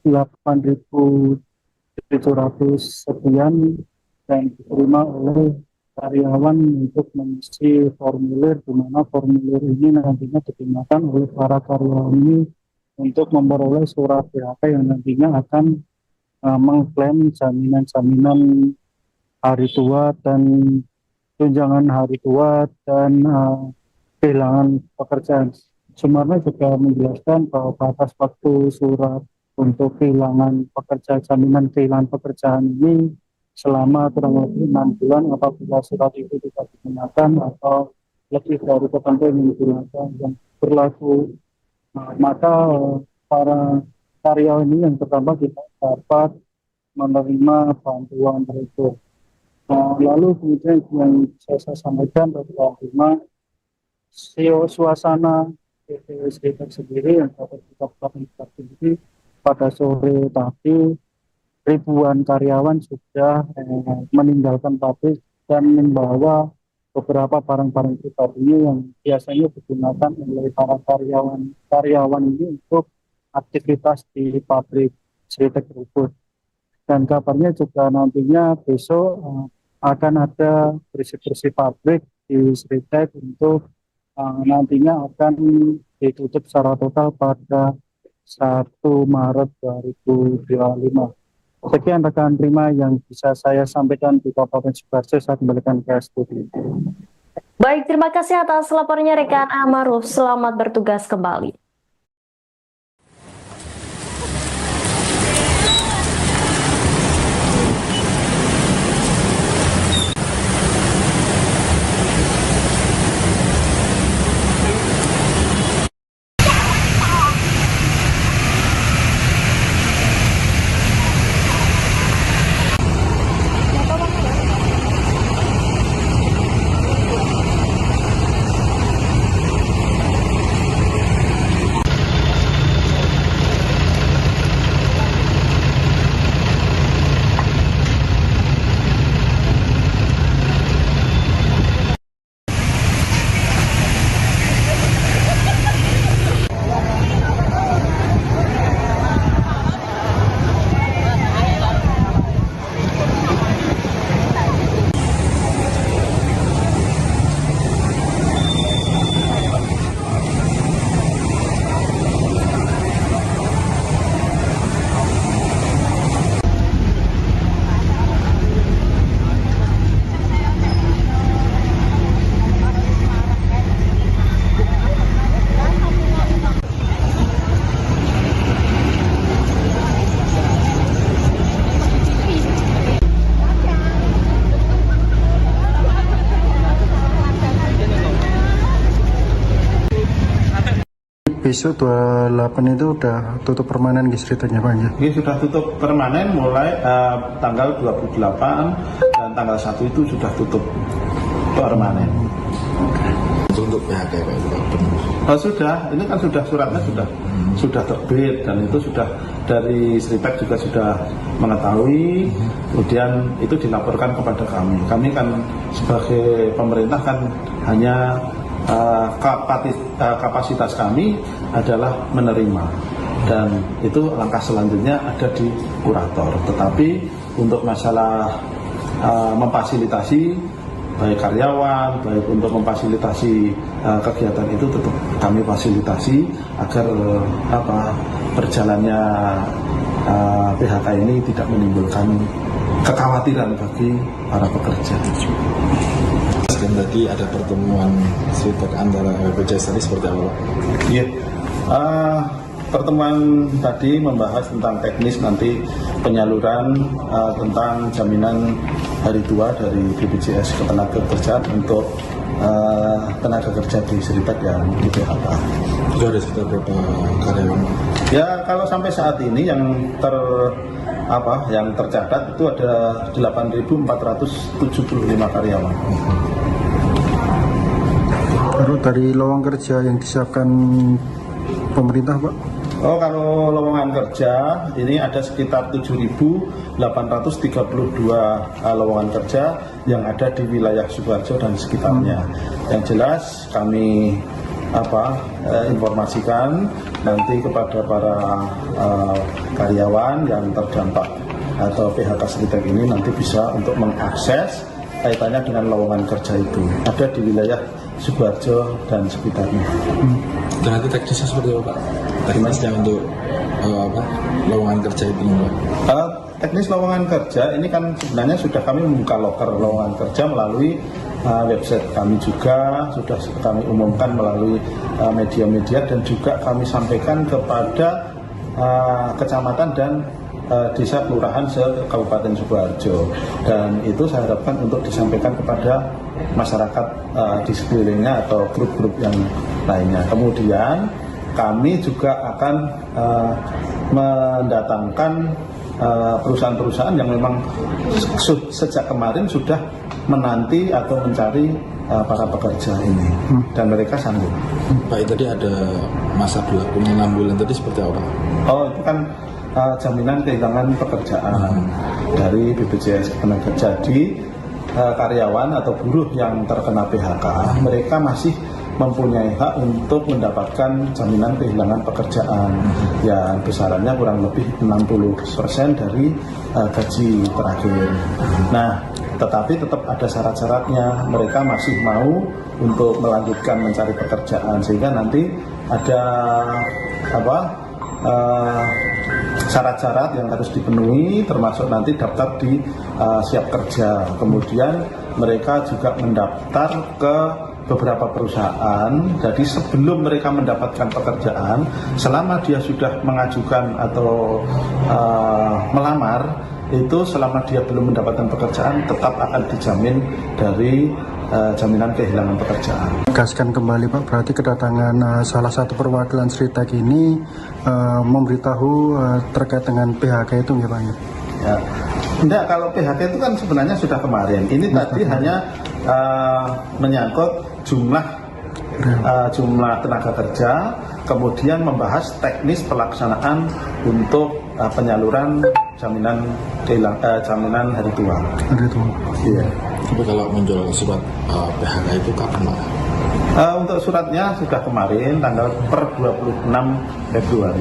8.700 sekian dan diterima oleh karyawan untuk mengisi formulir, di mana formulir ini nantinya digunakan oleh para karyawan ini untuk memperoleh surat PHK yang nantinya akan mengklaim jaminan-jaminan hari tua dan tunjangan hari tua dan kehilangan pekerjaan. Sumarno juga menjelaskan bahwa batas waktu surat untuk kehilangan pekerjaan, jaminan kehilangan pekerjaan ini selama kurang lebih 6 bulan apabila surat itu tidak digunakan atau lebih dari ketentuan yang digunakan yang berlaku, maka para karyawan ini yang pertama tidak dapat menerima bantuan tersebut. Lalu kemudian yang saya sampaikan bahwa suasana PT Sritex sendiri yang dapat kita ini pada sore tadi ribuan karyawan sudah meninggalkan pabrik dan membawa beberapa barang-barang pribadi yang biasanya digunakan oleh para karyawan ini untuk aktivitas di pabrik Sritex tersebut. Dan kabarnya juga nantinya besok akan ada bersih-bersih pabrik di Sritex untuk nantinya akan ditutup secara total pada 1 Maret 2025. Sekian rekan Prima yang bisa saya sampaikan di Kabupaten Sukoharjo. Saya kembalikan ke studio. Baik, terima kasih atas laporannya rekan Amaruf. Selamat bertugas kembali. besok 28 itu udah tutup permanen guys ceritanya Pak ya? Ini sudah tutup permanen mulai tanggal 28 dan tanggal 1 itu sudah tutup permanen. Untuk PHK Pak itu Pak, benar. Oh, sudah, ini kan sudah suratnya sudah terbit dan itu sudah dari Sritek juga sudah mengetahui, kemudian itu dilaporkan kepada kami. Kami kan sebagai pemerintah kan hanya kapasitas kami adalah menerima dan itu langkah selanjutnya ada di kurator. Tetapi untuk masalah memfasilitasi baik karyawan, baik untuk memfasilitasi kegiatan itu tetap kami fasilitasi agar berjalannya PHK ini tidak menimbulkan kekhawatiran bagi para pekerja. Dan tadi ada pertemuan Sritek antara BPJS tadi seperti apa Pak? Iya, pertemuan tadi membahas tentang teknis nanti penyaluran tentang jaminan hari tua dari BPJS Ketenagakerjaan untuk tenaga kerja di Sritek yang di PHK. Itu ada sekitar berapa karyawan? Ya kalau sampai saat ini yang tercatat itu ada 8.475 karyawan. Baru dari lowongan kerja yang disiapkan pemerintah Pak? Oh, kalau lowongan kerja ini ada sekitar 7.832 lowongan kerja yang ada di wilayah Sukoharjo dan sekitarnya. Yang jelas kami informasikan nanti kepada para karyawan yang terdampak atau PHK Sritek ini nanti bisa untuk mengakses kaitannya dengan lowongan kerja itu ada di wilayah Sukoharjo dan sekitarnya. Dan nanti teknisnya seperti apa Pak? Teknisnya untuk lowongan kerja itu Pak? Teknis lowongan kerja ini kan sebenarnya sudah kami membuka loker lowongan kerja melalui website kami juga, sudah kami umumkan melalui media-media dan juga kami sampaikan kepada kecamatan dan desa kelurahan se-Kabupaten Sukoharjo, dan itu saya harapkan untuk disampaikan kepada masyarakat di sekelilingnya atau grup-grup yang lainnya. Kemudian kami juga akan mendatangkan perusahaan-perusahaan yang memang sejak kemarin sudah menanti atau mencari para pekerja ini dan mereka sanggup. Pak, tadi ada masa berlakunya 6 bulan tadi seperti apa? Oh, itu kan jaminan kehilangan pekerjaan dari BPJS Ketenagakerjaan. Jadi karyawan atau buruh yang terkena PHK mereka masih mempunyai hak untuk mendapatkan jaminan kehilangan pekerjaan yang besarannya kurang lebih 60% dari gaji terakhir. Nah, tetapi tetap ada syarat-syaratnya, mereka masih mau untuk melanjutkan mencari pekerjaan sehingga nanti ada syarat-syarat yang harus dipenuhi, termasuk nanti daftar di siap kerja. Kemudian mereka juga mendaftar ke beberapa perusahaan. Jadi sebelum mereka mendapatkan pekerjaan, selama dia sudah mengajukan atau melamar, itu selama dia belum mendapatkan pekerjaan tetap akan dijamin dari jaminan kehilangan pekerjaan. Tegaskan kembali Pak, berarti kedatangan salah satu perwakilan Sritek ini memberitahu terkait dengan PHK itu ya Pak? Ya. Enggak, kalau PHK itu kan sebenarnya sudah kemarin. Ini tadi hanya menyangkut jumlah tenaga kerja, kemudian membahas teknis pelaksanaan untuk penyaluran jaminan hari tua. Hari tua. Iya. Tapi kalau menjual surat PHK itu kapan Pak? Untuk suratnya sudah kemarin tanggal per 26 Februari.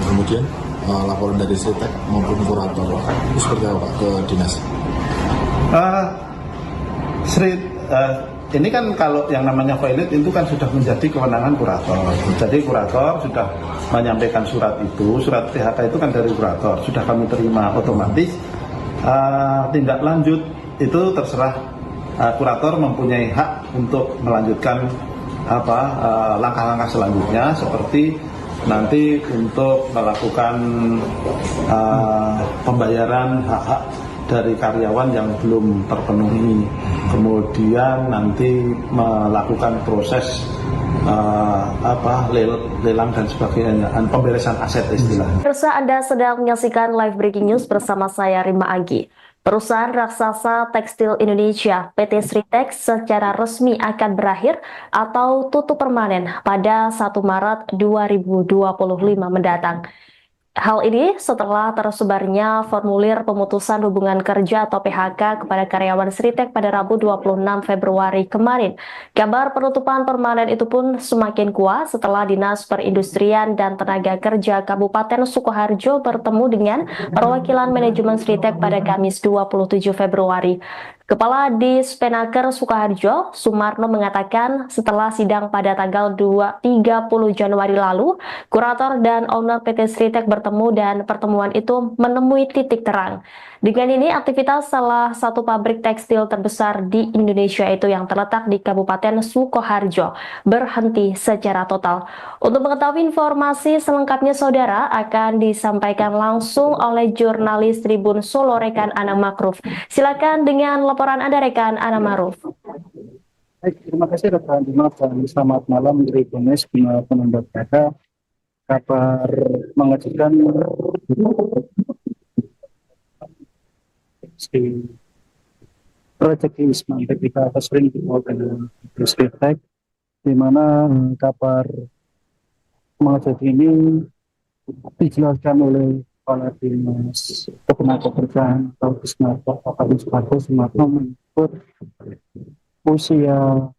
Kemudian laporan dari Sritek maupun kurator itu seperti apa Pak ke dinas? Ini kan kalau yang namanya valid itu kan sudah menjadi kewenangan kurator. Jadi kurator sudah menyampaikan surat itu, surat PHK itu kan dari kurator, sudah kami terima otomatis. Tindak lanjut itu terserah kurator mempunyai hak untuk melanjutkan langkah-langkah selanjutnya seperti nanti untuk melakukan pembayaran hak-hak dari karyawan yang belum terpenuhi, kemudian nanti melakukan proses lelang dan sebagainya, pemberesan aset istilahnya. Pemirsa, Anda sedang menyaksikan live breaking news bersama saya Rima Agi. Perusahaan raksasa tekstil Indonesia PT Sritex secara resmi akan berakhir atau tutup permanen pada 1 Maret 2025 mendatang. Hal ini setelah tersebarnya formulir pemutusan hubungan kerja atau PHK kepada karyawan Sritex pada Rabu 26 Februari kemarin. Kabar penutupan permanen itu pun semakin kuat setelah Dinas Perindustrian dan Tenaga Kerja Kabupaten Sukoharjo bertemu dengan perwakilan manajemen Sritex pada Kamis 27 Februari. Kepala Dispenaker Sukoharjo, Sumarno, mengatakan setelah sidang pada tanggal 30 Januari lalu, kurator dan owner PT Sritex bertemu dan pertemuan itu menemui titik terang. Dengan ini, aktivitas salah satu pabrik tekstil terbesar di Indonesia itu yang terletak di Kabupaten Sukoharjo berhenti secara total. Untuk mengetahui informasi selengkapnya, saudara, akan disampaikan langsung oleh jurnalis Tribun Solo rekan Ana Makruf. Silakan dengan laporan Anda, rekan Ana Makruf. Baik, terima kasih rekan Dimas dan selamat malam Tribunes penonton berita. Kabar mengejutkan si rezeki Ismail ketika sering dibawa dengan Sritex, di mana kabar mengejutkan ini dijelaskan oleh Kepala Dinas Ketenagakerjaan atau Disnaker Kabupaten Sukoharjo, Sumarno, menyebut usia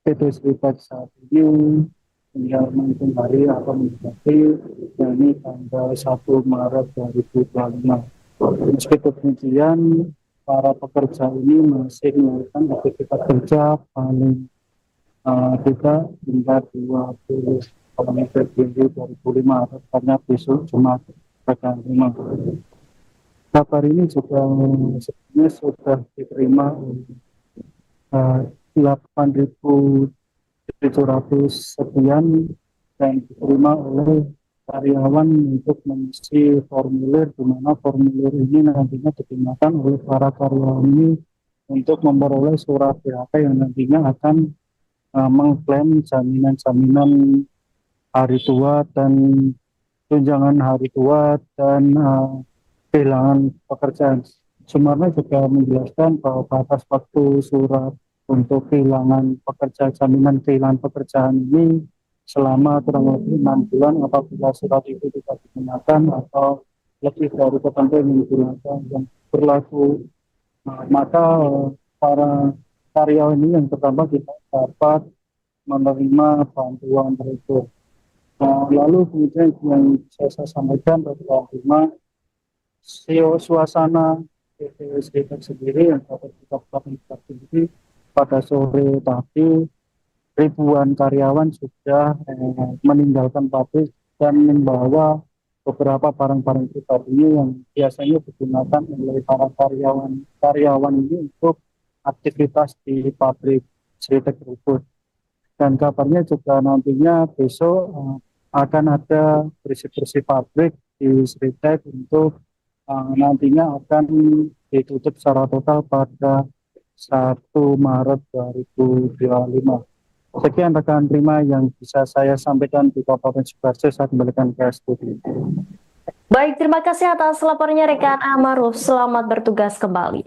PT Sritex saat ini tinggal menghitung hari atau mendekati, yakni tanggal 1 Maret 2025. Meski demikian, para pekerja ini masih melakukan aktivitas kerja paling tidak hingga 20 Februari 2005, tepatnya besok Jumat tanggal 5. Kabar ini juga sebenarnya sudah diterima oleh 8.700 sekian dan diterima oleh karyawan untuk mengisi formulir, di mana formulir ini nantinya digunakan oleh para karyawan ini untuk memperoleh surat PHK yang nantinya akan mengklaim jaminan-jaminan hari tua dan tunjangan hari tua dan kehilangan pekerjaan. Sumarno juga menjelaskan bahwa batas waktu surat untuk kehilangan pekerjaan, jaminan kehilangan pekerjaan ini selama kurang lebih 6 bulan apabila surat itu tidak digunakan atau lebih dari ketentuan yang digunakan yang berlaku, maka para karyawan ini yang pertama tidak dapat menerima bantuan tersebut. Lalu kemudian yang saya sampaikan bahwa suasana PT Sritex sendiri yang dapat kita sendiri pada sore tadi ribuan karyawan sudah meninggalkan pabrik dan membawa beberapa barang-barang pribadi yang biasanya digunakan oleh para karyawan ini untuk aktivitas di pabrik Sritex tersebut. Dan kabarnya juga nantinya besok akan ada bersih-bersih pabrik di Sritex untuk nantinya akan ditutup secara total pada 1 Maret 2025. Sekian rekan Prima yang bisa saya sampaikan di Kabupaten Sukoharjo. Saya kembalikan ke studio. Baik, terima kasih atas laporannya rekan Amaruf. Selamat bertugas kembali.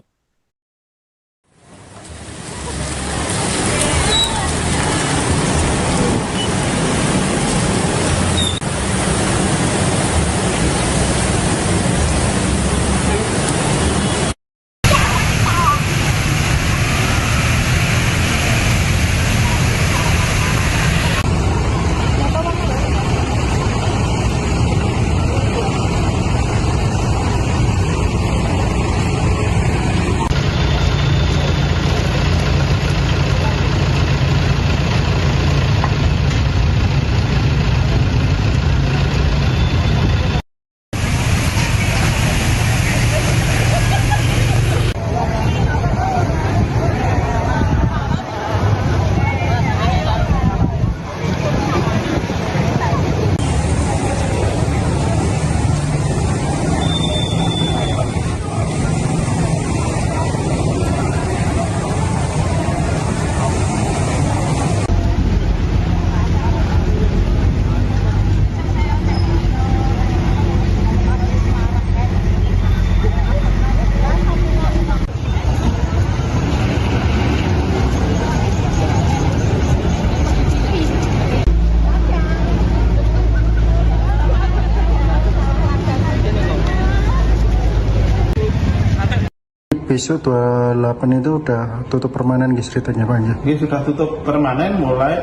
besok 28 itu udah tutup permanen guys ceritanya Pak ya? Ini sudah tutup permanen mulai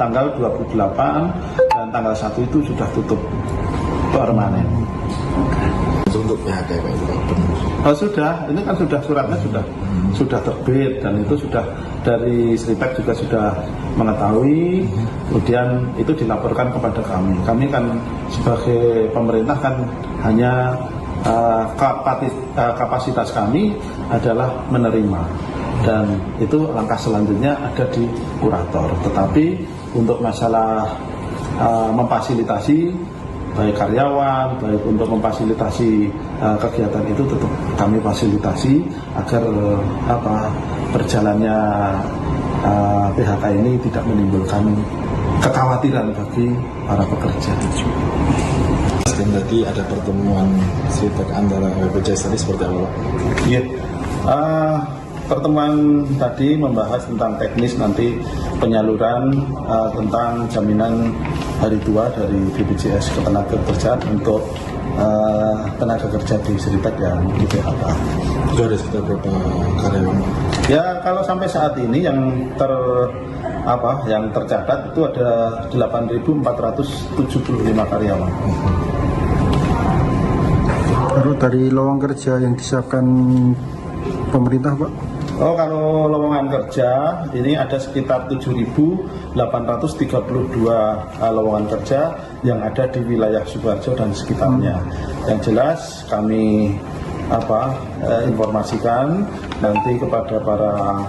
tanggal 28 dan tanggal 1 itu sudah tutup permanen. Untuk PHK Pak itu Pak, benar. Oh, sudah, ini kan sudah suratnya sudah terbit dan itu sudah dari Sritek juga sudah mengetahui, kemudian itu dilaporkan kepada kami. Kami kan sebagai pemerintah kan hanya kapasitas kami adalah menerima dan itu langkah selanjutnya ada di kurator. Tetapi untuk masalah memfasilitasi baik karyawan, baik untuk memfasilitasi kegiatan itu tetap kami fasilitasi agar berjalannya PHK ini tidak menimbulkan kekhawatiran bagi para pekerja. Dan tadi ada pertemuan Sritek antara BPJS tadi seperti apa Pak? Iya, pertemuan tadi membahas tentang teknis nanti penyaluran tentang jaminan hari tua dari BPJS Ketenagakerjaan untuk tenaga kerja di Sritek yang di PHK. Itu ada sekitar berapa karyawan? Ya, kalau sampai saat ini yang tercatat itu ada 8.475 karyawan. Baru dari lowongan kerja yang disiapkan pemerintah Pak? Oh, kalau lowongan kerja ini ada sekitar 7.832 lowongan kerja yang ada di wilayah Sukoharjo dan sekitarnya. Yang jelas kami informasikan nanti kepada para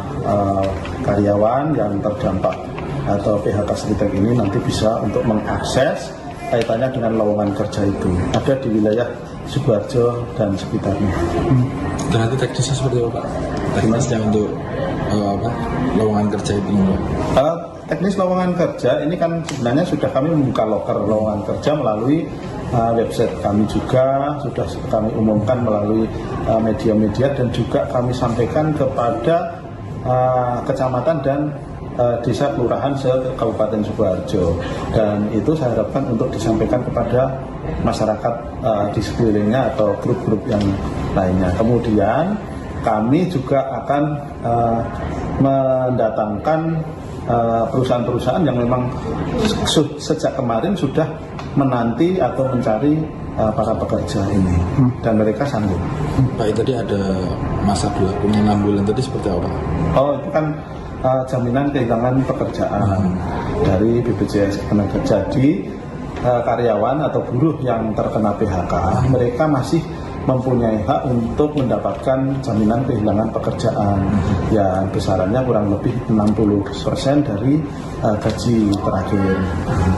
karyawan yang terdampak atau PHK Sritek ini nanti bisa untuk mengakses kaitannya dengan lowongan kerja itu ada di wilayah Sukoharjo dan sekitarnya. Dan nanti teknisnya seperti apa Pak? Teknisnya untuk lowongan kerja itu Pak? Teknis lowongan kerja ini kan sebenarnya sudah kami membuka loker lowongan kerja melalui website kami juga, sudah kami umumkan melalui media-media dan juga kami sampaikan kepada kecamatan dan desa kelurahan se-Kabupaten Sukoharjo, dan itu saya harapkan untuk disampaikan kepada masyarakat di sekelilingnya atau grup-grup yang lainnya. Kemudian kami juga akan mendatangkan perusahaan-perusahaan yang memang sejak kemarin sudah menanti atau mencari para pekerja ini dan mereka sanggup. Pak, tadi ada masa berlakunya 6 bulan tadi seperti apa? Oh, itu kan jaminan kehilangan pekerjaan dari BPJS Ketenagakerjaan. Jadi karyawan atau buruh yang terkena PHK mereka masih mempunyai hak untuk mendapatkan jaminan kehilangan pekerjaan yang besarannya kurang lebih 60% dari gaji terakhir.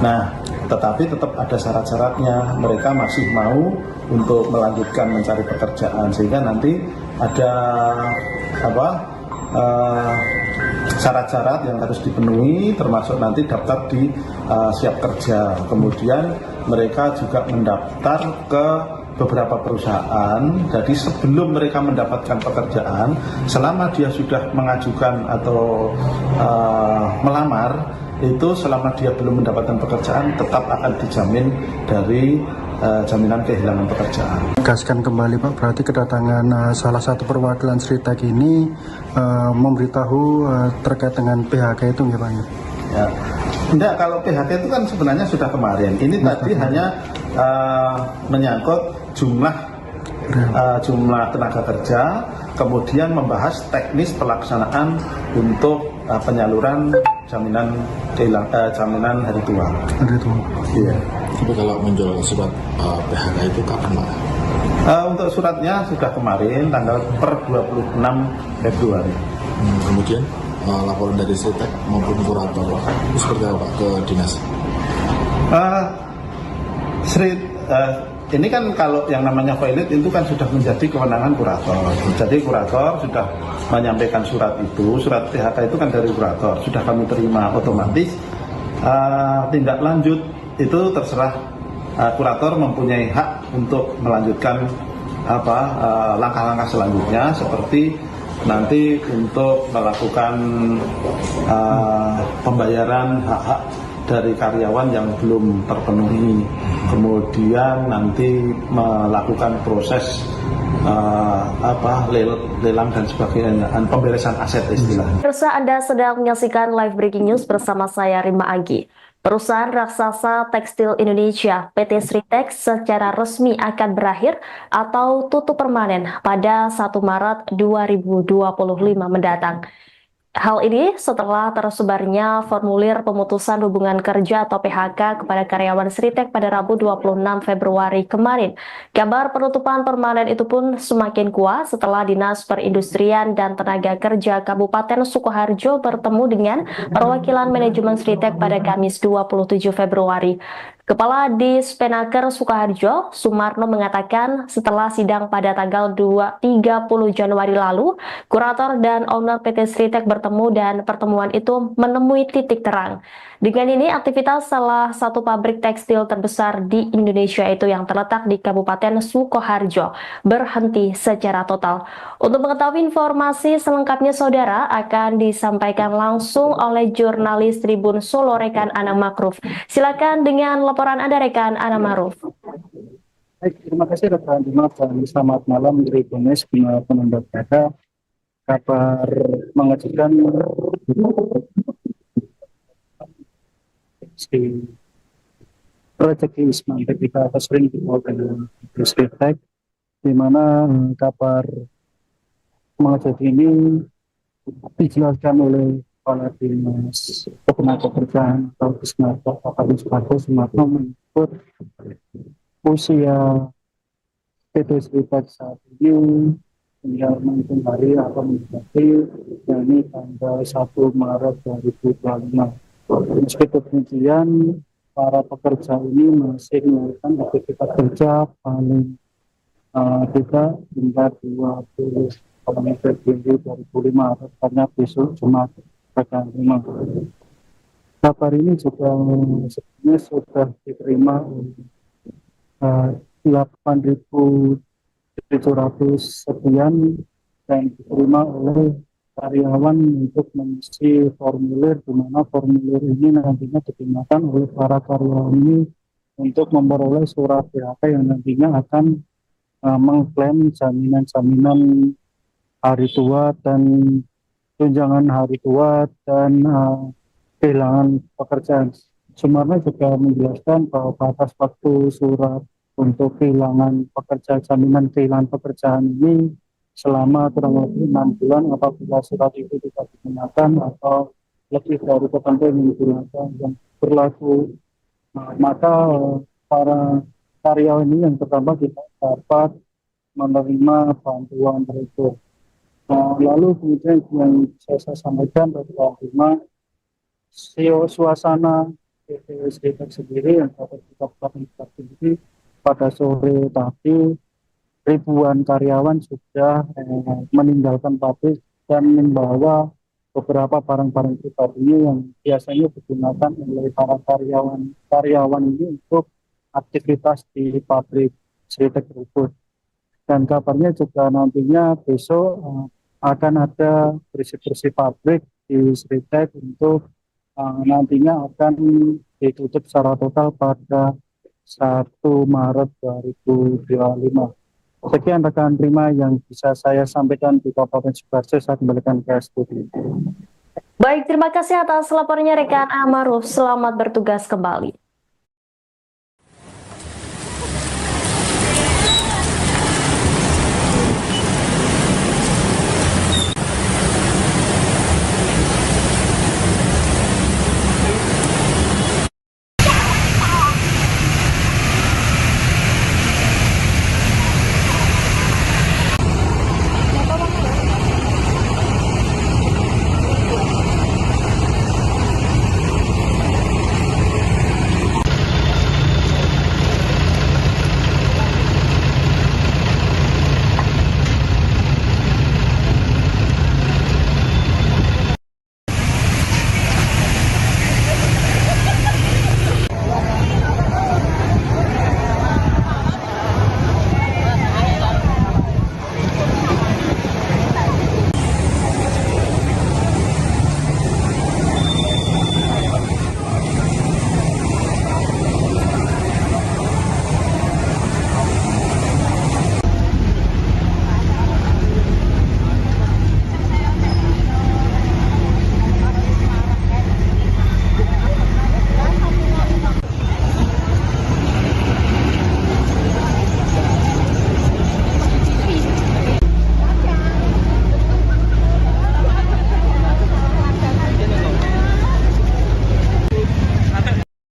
Nah, tetapi tetap ada syarat-syaratnya, mereka masih mau untuk melanjutkan mencari pekerjaan sehingga nanti ada syarat-syarat yang harus dipenuhi, termasuk nanti daftar di siap kerja. Kemudian mereka juga mendaftar ke beberapa perusahaan. Jadi sebelum mereka mendapatkan pekerjaan, selama dia sudah mengajukan atau melamar, itu selama dia belum mendapatkan pekerjaan tetap akan dijamin dari jaminan kehilangan pekerjaan. Tegaskan kembali Pak, berarti kedatangan salah satu perwakilan Sritek ini memberitahu terkait dengan PHK itu ya Pak? Ya. Enggak, kalau PHK itu kan sebenarnya sudah kemarin. Ini tadi hanya menyangkut jumlah tenaga kerja, kemudian membahas teknis pelaksanaan untuk penyaluran jaminan hari tua. Hari tua. Iya. Tapi kalau menjual surat PHK itu kapan Pak? Untuk suratnya sudah kemarin tanggal per 26 Februari. Kemudian laporan dari Sritek maupun kurator itu seperti apa ke dinas? Ini kan kalau yang namanya valid itu kan sudah menjadi kewenangan kurator. Jadi kurator sudah menyampaikan surat itu, surat PHK itu kan dari kurator, sudah kami terima otomatis. Tindak lanjut itu terserah kurator mempunyai hak untuk melanjutkan langkah-langkah selanjutnya seperti nanti untuk melakukan pembayaran hak-hak dari karyawan yang belum terpenuhi. Kemudian nanti melakukan proses lelang dan sebagainya, pemberesan aset istilahnya. Pemirsa, Anda sedang menyaksikan live breaking news bersama saya Rima Agi. Perusahaan raksasa tekstil Indonesia PT Sritex secara resmi akan berakhir atau tutup permanen pada 1 Maret 2025 mendatang. Hal ini setelah tersebarnya formulir pemutusan hubungan kerja atau PHK kepada karyawan Sritex pada Rabu 26 Februari kemarin. Kabar penutupan permanen itu pun semakin kuat setelah Dinas Perindustrian dan Tenaga Kerja Kabupaten Sukoharjo bertemu dengan perwakilan manajemen Sritex pada Kamis 27 Februari. Kepala Dispenaker Sukoharjo, Sumarno, mengatakan setelah sidang pada tanggal 30 Januari lalu, kurator dan owner PT Sritex bertemu dan pertemuan itu menemui titik terang. Dengan ini, aktivitas salah satu pabrik tekstil terbesar di Indonesia itu yang terletak di Kabupaten Sukoharjo berhenti secara total. Untuk mengetahui informasi selengkapnya, saudara, akan disampaikan langsung oleh jurnalis Tribun Solo rekan Ana Makruf. Silakan dengan laporan Anda, rekan Ana Makruf. Baik, terima kasih rekan Dimas dan selamat malam Tribunes penonton berita. Kabar mengejutkan si rezeki Ismail ketika sering dibawa dengan Sritex, di mana kabar mengejutkan ini dijelaskan oleh Kepala Dinas Ketenagakerjaan atau Disnaker Kabupaten Sumarno menyebut usia PT Sritex saat ini tinggal menghitung hari atau mendekati, yakni tanggal 1 Maret 2025. Meski demikian, para pekerja ini masih melakukan aktivitas kerja paling tidak hingga 20 Februari 2005, tepatnya besok Jumat tanggal 5. Kabar ini juga sebenarnya sudah diterima 8.700 sekian dan diterima oleh karyawan untuk mengisi formulir, di mana formulir ini nantinya digunakan oleh para karyawan ini untuk memperoleh surat PHK yang nantinya akan mengklaim jaminan-jaminan hari tua dan tunjangan hari tua dan kehilangan pekerjaan. Sumarno juga menjelaskan bahwa batas waktu surat untuk kehilangan pekerjaan, jaminan kehilangan pekerjaan ini selama kurang lebih 6 bulan apabila surat itu tidak digunakan atau lebih dari ketentuan yang digunakan yang berlaku, maka para karyawan ini yang pertama tidak dapat menerima bantuan tersebut. Lalu kemudian yang saya sampaikan bahwa suasana PT Sritex sendiri yang dapat kita sendiri pada sore tadi ribuan karyawan sudah meninggalkan pabrik dan membawa beberapa barang-barang pribadi yang biasanya digunakan oleh para karyawan ini untuk aktivitas di pabrik Sritex tersebut. Dan kabarnya juga nantinya besok akan ada bersih-bersih pabrik di Sritex untuk nantinya akan ditutup secara total pada 1 Maret 2025. Sekian rekan Prima yang bisa saya sampaikan di Kabupaten Sukoharjo. Saya kembalikan ke studio. Baik, terima kasih atas laporannya rekan Amaruf. Selamat bertugas kembali.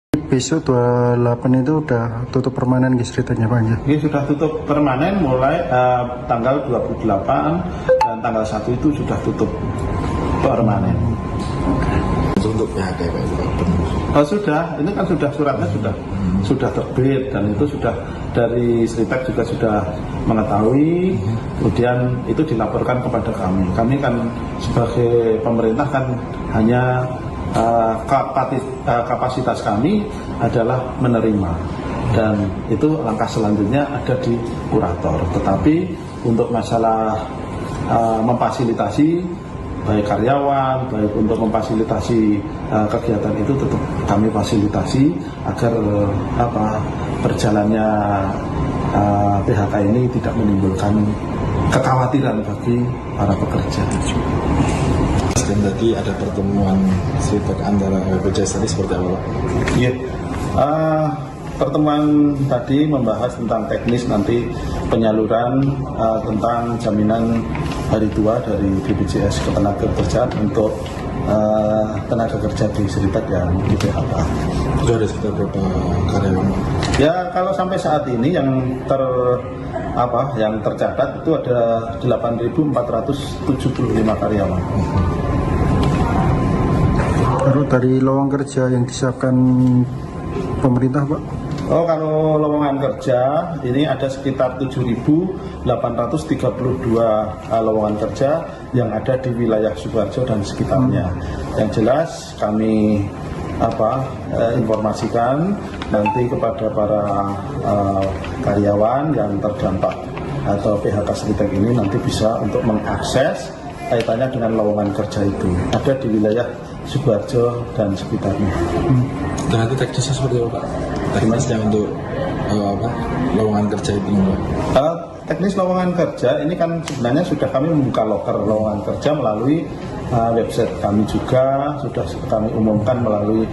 Besok 28 itu udah tutup permanen guys ceritanya Pak ya? Ini sudah tutup permanen mulai tanggal 28 dan tanggal 1 itu sudah tutup permanen. Untuk PHK Pak itu benar. Oh sudah, ini kan sudah suratnya sudah terbit dan itu sudah dari Sritek juga sudah mengetahui, kemudian itu dilaporkan kepada kami. Kami kan sebagai pemerintah kan hanya kapasitas kami adalah menerima dan itu langkah selanjutnya ada di kurator. Tetapi untuk masalah memfasilitasi baik karyawan, baik untuk memfasilitasi kegiatan itu tetap kami fasilitasi agar berjalannya PHK ini tidak menimbulkan kekhawatiran bagi para pekerja. Dan tadi ada pertemuan Sritek antara BPJS tadi seperti apa Pak? Iya, pertemuan tadi membahas tentang teknis nanti penyaluran tentang jaminan hari tua dari BPJS Ketenagakerjaan untuk tenaga kerja di Sritek yang di PHK. Itu ada sekitar berapa karyawan? Ya kalau sampai saat ini yang tercatat itu ada 8.475 karyawan. Baru dari lowongan kerja yang disiapkan pemerintah Pak? Oh kalau lowongan kerja ini ada sekitar 7.832 lowongan kerja yang ada di wilayah Sukoharjo dan sekitarnya. Yang jelas kami informasikan nanti kepada para karyawan yang terdampak atau PHK Sritek ini nanti bisa untuk mengakses kaitannya dengan lowongan kerja itu ada di wilayah Sukoharjo dan sekitarnya. Dan nanti teknisnya seperti apa Pak? Teknisnya untuk lowongan kerja itu Pak? Teknis lowongan kerja ini kan sebenarnya sudah kami membuka loker lowongan kerja melalui website kami juga sudah kami umumkan melalui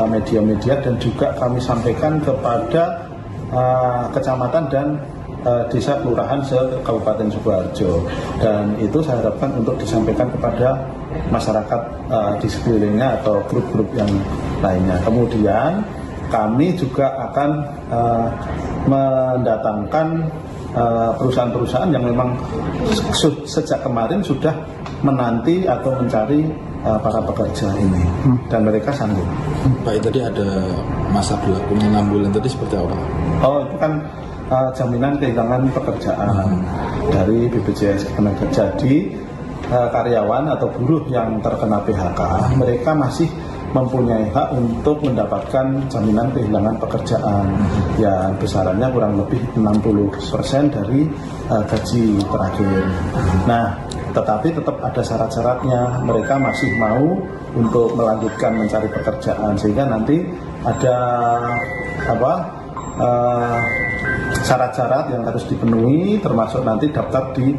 media-media dan juga kami sampaikan kepada kecamatan dan desa kelurahan se-Kabupaten Sukoharjo, dan itu saya harapkan untuk disampaikan kepada masyarakat di sekelilingnya atau grup-grup yang lainnya. Kemudian kami juga akan mendatangkan perusahaan-perusahaan yang memang sejak kemarin sudah menanti atau mencari para pekerja ini dan mereka sanggup. Pak, tadi ada masa berlakunya 6 bulan tadi seperti apa? Oh itu kan jaminan kehilangan pekerjaan dari BPJS Ketenagakerjaan. Jadi karyawan atau buruh yang terkena PHK mereka masih mempunyai hak untuk mendapatkan jaminan kehilangan pekerjaan yang besarannya kurang lebih 60% dari gaji terakhir. Nah, tetapi tetap ada syarat-syaratnya. Mereka masih mau untuk melanjutkan mencari pekerjaan sehingga nanti ada syarat-syarat yang harus dipenuhi, termasuk nanti daftar di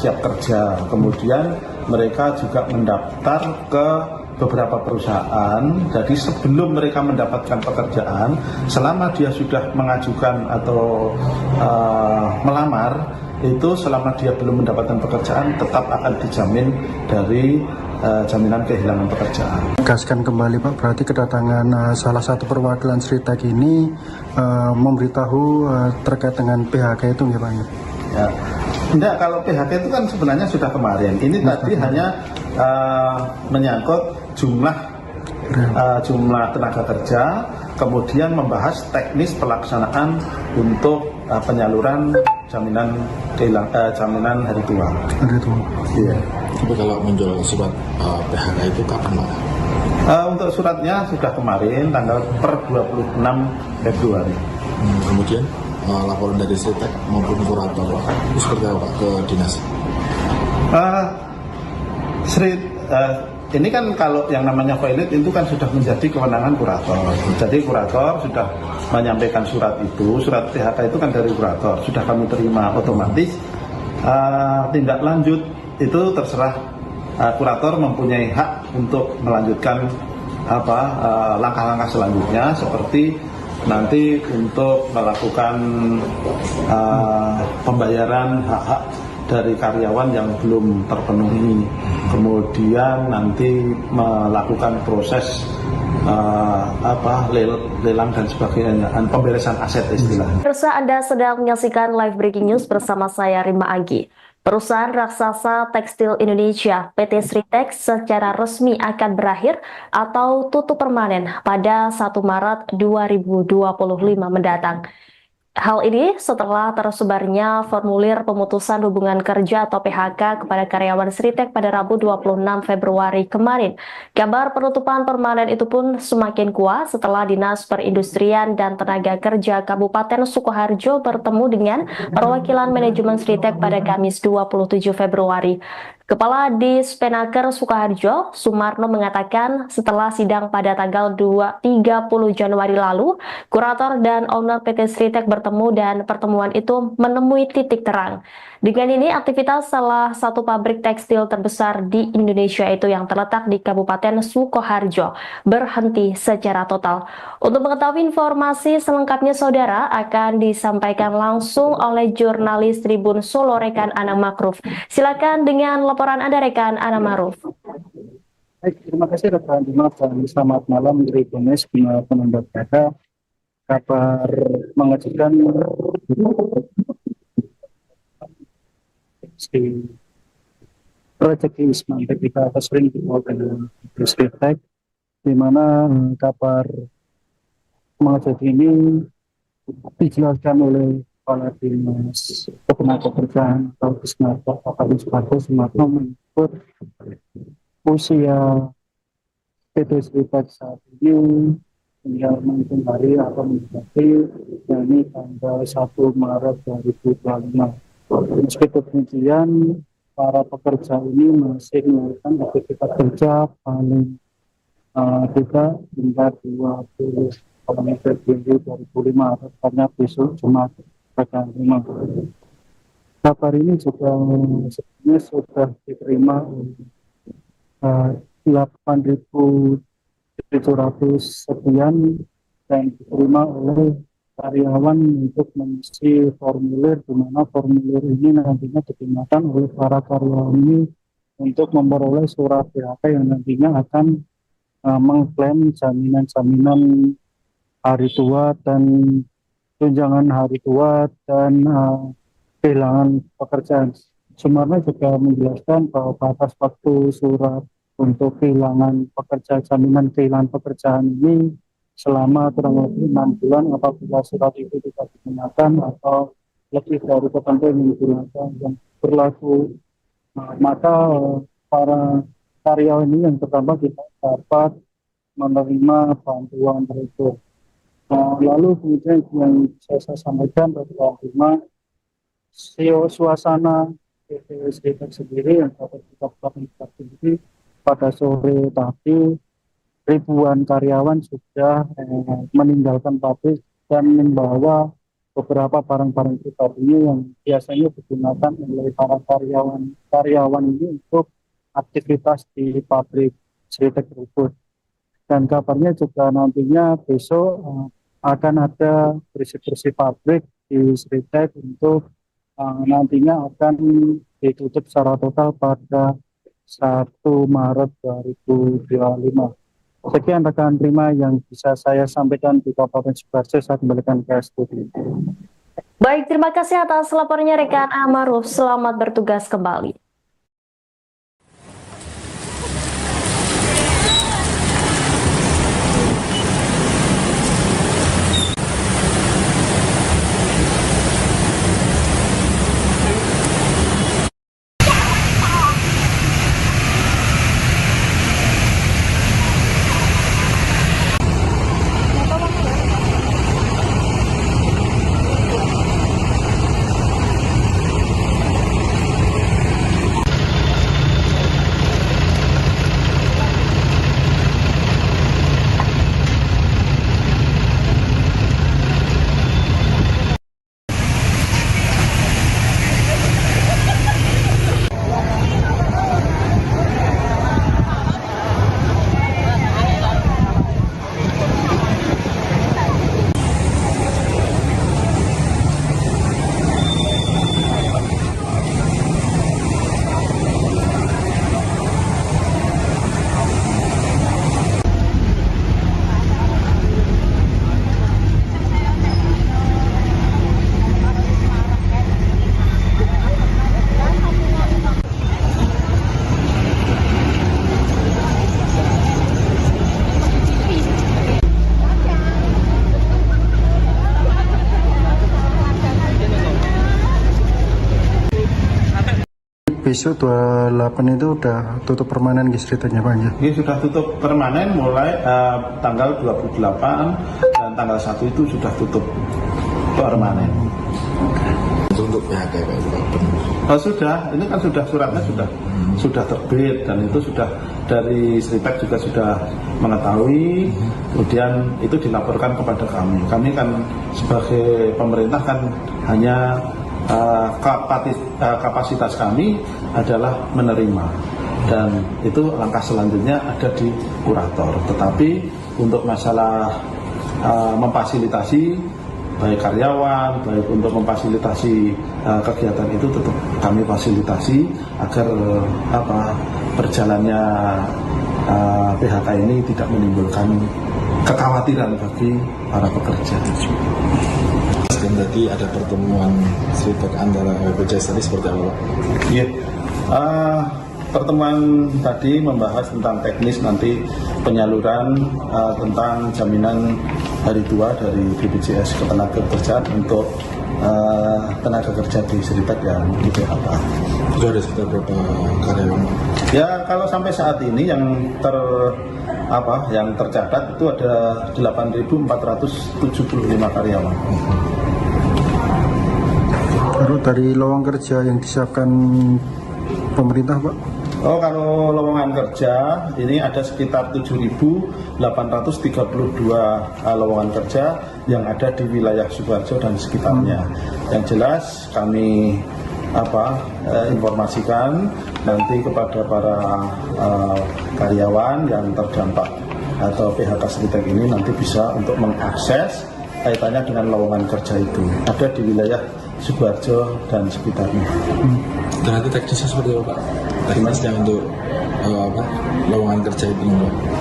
siap kerja. Kemudian mereka juga mendaftar ke beberapa perusahaan. Jadi sebelum mereka mendapatkan pekerjaan, selama dia sudah mengajukan atau melamar, itu selama dia belum mendapatkan pekerjaan tetap akan dijamin dari jaminan kehilangan pekerjaan. Tegaskan kembali Pak, berarti kedatangan salah satu perwakilan Sritek ini memberitahu terkait dengan PHK itu ya Pak? Ya. Enggak, kalau PHK itu kan sebenarnya sudah kemarin. Ini tadi hanya menyangkut jumlah tenaga kerja, kemudian membahas teknis pelaksanaan untuk penyaluran jaminan hari tua. Hari tua. Iya. Tapi kalau menjual surat PHK itu kapan Pak? Untuk suratnya sudah kemarin tanggal per 26 Februari. Kemudian laporan dari Sritek maupun kurator itu seperti apa ke dinas? Ini kan kalau yang namanya pilot itu kan sudah menjadi kewenangan kurator. Jadi kurator sudah menyampaikan surat itu, surat PHK itu kan dari kurator, sudah kami terima otomatis. Tindak lanjut itu terserah kurator mempunyai hak untuk melanjutkan langkah-langkah selanjutnya seperti nanti untuk melakukan pembayaran hak-hak dari karyawan yang belum terpenuhi, kemudian nanti melakukan proses lelang dan sebagainya, pemberesan aset istilahnya. Pemirsa, Anda sedang menyaksikan live breaking news bersama saya Rima Agi. Perusahaan raksasa tekstil Indonesia PT Sritex secara resmi akan berakhir atau tutup permanen pada 1 Maret 2025 mendatang. Hal ini setelah tersebarnya formulir pemutusan hubungan kerja atau PHK kepada karyawan Sritex pada Rabu 26 Februari kemarin. Kabar penutupan permanen itu pun semakin kuat setelah Dinas Perindustrian dan Tenaga Kerja Kabupaten Sukoharjo bertemu dengan perwakilan manajemen Sritex pada Kamis 27 Februari. Kepala Dispenaker Sukoharjo, Sumarno, mengatakan setelah sidang pada tanggal 30 Januari lalu, kurator dan owner PT Sritex bertemu dan pertemuan itu menemui titik terang. Dengan ini, aktivitas salah satu pabrik tekstil terbesar di Indonesia itu yang terletak di Kabupaten Sukoharjo berhenti secara total. Untuk mengetahui informasi selengkapnya, saudara, akan disampaikan langsung oleh jurnalis Tribun Solo rekan Ana Makruf. Silakan dengan laporan Anda, rekan Ana Makruf. Baik, terima kasih rekan Dimas dan selamat malam Tribunes penonton berita. Kabar mengejutkan si rezeki Ismail ketika sering dibawa dengan Sritex, di mana kabar mengejutkan ini dijelaskan oleh Kepala Dinas Ketenagakerjaan atau Disnaker Kabupaten Sumarno menyebut usia PT Sritex saat ini tinggal menghitung hari atau mendekati, yakni tanggal 1 Maret 2025. Meski demikian, para pekerja ini masih melakukan aktivitas kerja paling tidak hingga 20 Februari 2005, tepatnya besok Jumat tanggal 5. Kabar ini juga sebenarnya sudah diterima 8.700 sekian dan diterima oleh karyawan untuk mengisi formulir, di mana formulir ini nantinya digunakan oleh para karyawan ini untuk memperoleh surat PHK yang nantinya akan mengklaim jaminan-jaminan hari tua dan tunjangan hari tua dan kehilangan pekerjaan. Sumarno juga menjelaskan bahwa batas waktu surat untuk kehilangan pekerjaan, jaminan kehilangan pekerjaan ini selama kurang lebih 6 bulan apabila surat itu tidak digunakan atau lebih dari ketentuan yang digunakan yang berlaku, maka para karyawan ini yang pertama tidak dapat menerima bantuan tersebut. Lalu kemudian yang saya sampaikan bahwa suasana PT Sritex sendiri yang dapat kita sendiri pada sore tadi ribuan karyawan sudah meninggalkan pabrik dan membawa beberapa barang-barang pribadi yang biasanya digunakan oleh para karyawan ini untuk aktivitas di pabrik Sritex tersebut. Dan kabarnya juga nantinya besok akan ada bersih-bersih pabrik di Sritex untuk nantinya akan ditutup secara total pada 1 Maret 2025. Sekian rekan Prima yang bisa saya sampaikan di Kabupaten Sukoharjo. Saya kembalikan ke studio. Baik, terima kasih atas laporannya rekan Amaruf. Selamat bertugas kembali. besok 28 itu udah tutup permanen guys ceritanya Pak ya? Ini sudah tutup permanen mulai tanggal 28 dan tanggal 1 itu sudah tutup permanen. Untuk PHK Pak itu Pak, benar. Oh, sudah, ini kan sudah suratnya sudah terbit dan itu sudah dari Sritek juga sudah mengetahui, kemudian itu dilaporkan kepada kami. Kami kan sebagai pemerintah kan hanya kapasitas kami adalah menerima dan itu langkah selanjutnya ada di kurator. Tetapi untuk masalah memfasilitasi baik karyawan, baik untuk memfasilitasi kegiatan itu tetap kami fasilitasi agar berjalannya PHK ini tidak menimbulkan kekhawatiran bagi para pekerja. Dan tadi ada pertemuan Sritek antara BPJS tadi seperti apa Pak? Iya, pertemuan tadi membahas tentang teknis nanti penyaluran tentang jaminan hari tua dari BPJS Ketenagakerjaan untuk tenaga kerja di Sritek yang di PHK. Itu ada sekitar berapa karyawan? Ya kalau sampai saat ini yang tercatat itu ada 8.475 karyawan. Baru dari lowongan kerja yang disiapkan pemerintah Pak? Oh, kalau lowongan kerja ini ada sekitar 7.832 lowongan kerja yang ada di wilayah Sukoharjo dan sekitarnya. Yang jelas kami informasikan nanti kepada para karyawan yang terdampak atau PHK Sritek ini nanti bisa untuk mengakses kaitannya dengan lowongan kerja itu ada di wilayah Sukoharjo dan sekitarnya. Dan nanti teknisnya seperti apa Pak? Teknisnya untuk lowongan kerja itu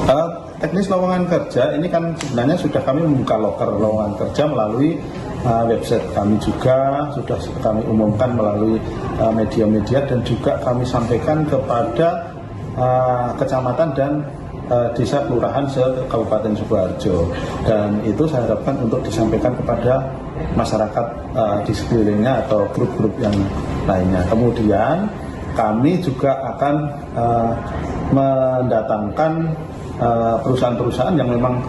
Pak? Teknis lowongan kerja ini kan sebenarnya sudah kami membuka loker lowongan kerja melalui website kami juga, sudah kami umumkan melalui media-media dan juga kami sampaikan kepada kecamatan dan desa kelurahan se-Kabupaten Sukoharjo, dan itu saya harapkan untuk disampaikan kepada masyarakat di sekelilingnya atau grup-grup yang lainnya. Kemudian kami juga akan mendatangkan perusahaan-perusahaan yang memang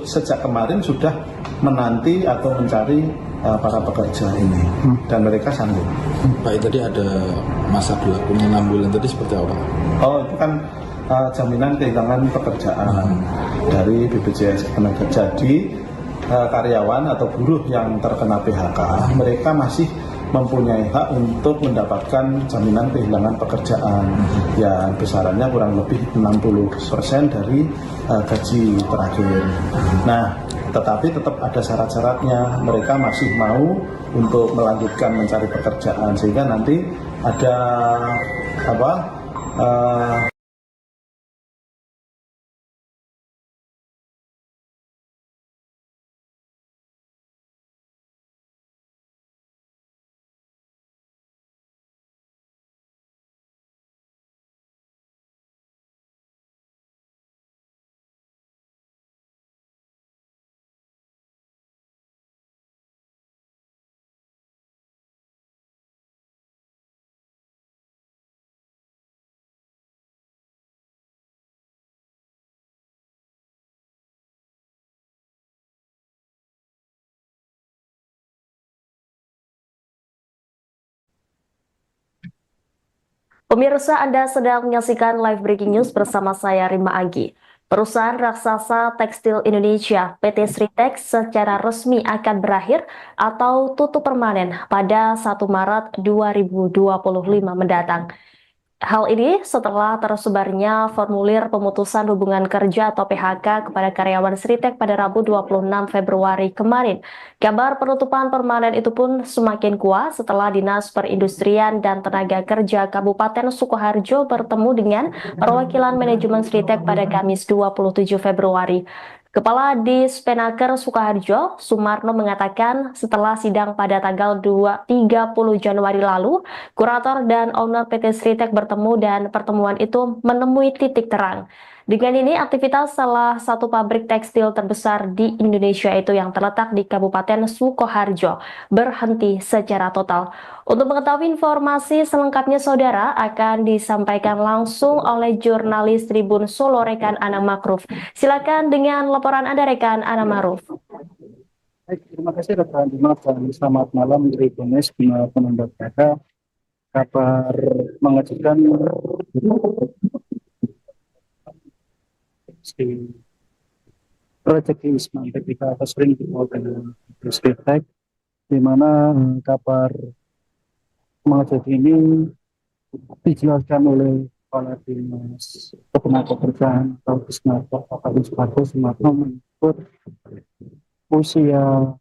sejak kemarin sudah menanti atau mencari para pekerja ini dan mereka sanggup. Pak, tadi ada masa berlakunya 6 bulan tadi seperti apa? Oh, itu kan jaminan kehilangan pekerjaan dari BPJS Ketenagakerjaan. Jadi karyawan atau buruh yang terkena PHK mereka masih mempunyai hak untuk mendapatkan jaminan kehilangan pekerjaan yang besarannya kurang lebih 60% dari gaji terakhir. Nah, tetapi tetap ada syarat-syaratnya, mereka masih mau untuk melanjutkan mencari pekerjaan sehingga nanti ada Pemirsa, Anda sedang menyaksikan live breaking news bersama saya Rima Agi. Perusahaan raksasa tekstil Indonesia PT Sritek secara resmi akan berakhir atau tutup permanen pada 1 Maret 2025 mendatang. Hal ini setelah tersebarnya formulir pemutusan hubungan kerja atau PHK kepada karyawan Sritek pada Rabu 26 Februari kemarin. Kabar penutupan permanen itu pun semakin kuat setelah Dinas Perindustrian dan Tenaga Kerja Kabupaten Sukoharjo bertemu dengan perwakilan manajemen Sritek pada Kamis 27 Februari. Kepala Dispenaker Sukoharjo, Sumarno, mengatakan setelah sidang pada tanggal 30 Januari lalu, kurator dan owner PT Sritek bertemu dan pertemuan itu menemui titik terang. Dengan ini, aktivitas salah satu pabrik tekstil terbesar di Indonesia itu yang terletak di Kabupaten Sukoharjo berhenti secara total. Untuk mengetahui informasi selengkapnya, saudara, akan disampaikan langsung oleh jurnalis Tribun Solo rekan Ana Makruf. Silakan dengan laporan Anda, rekan Ana Makruf. Baik, terima kasih rekan Dimas dan selamat malam Tribunes penonton kita. Kabar mengejutkan si rezeki Ismail ketika atas sering dibawa dengan Ristek, di mana kabar mengejutkan ini dijelaskan oleh Kepala Dinas Ketenagakerjaan atau Disnaker Kabupaten Sumatera menyebut usia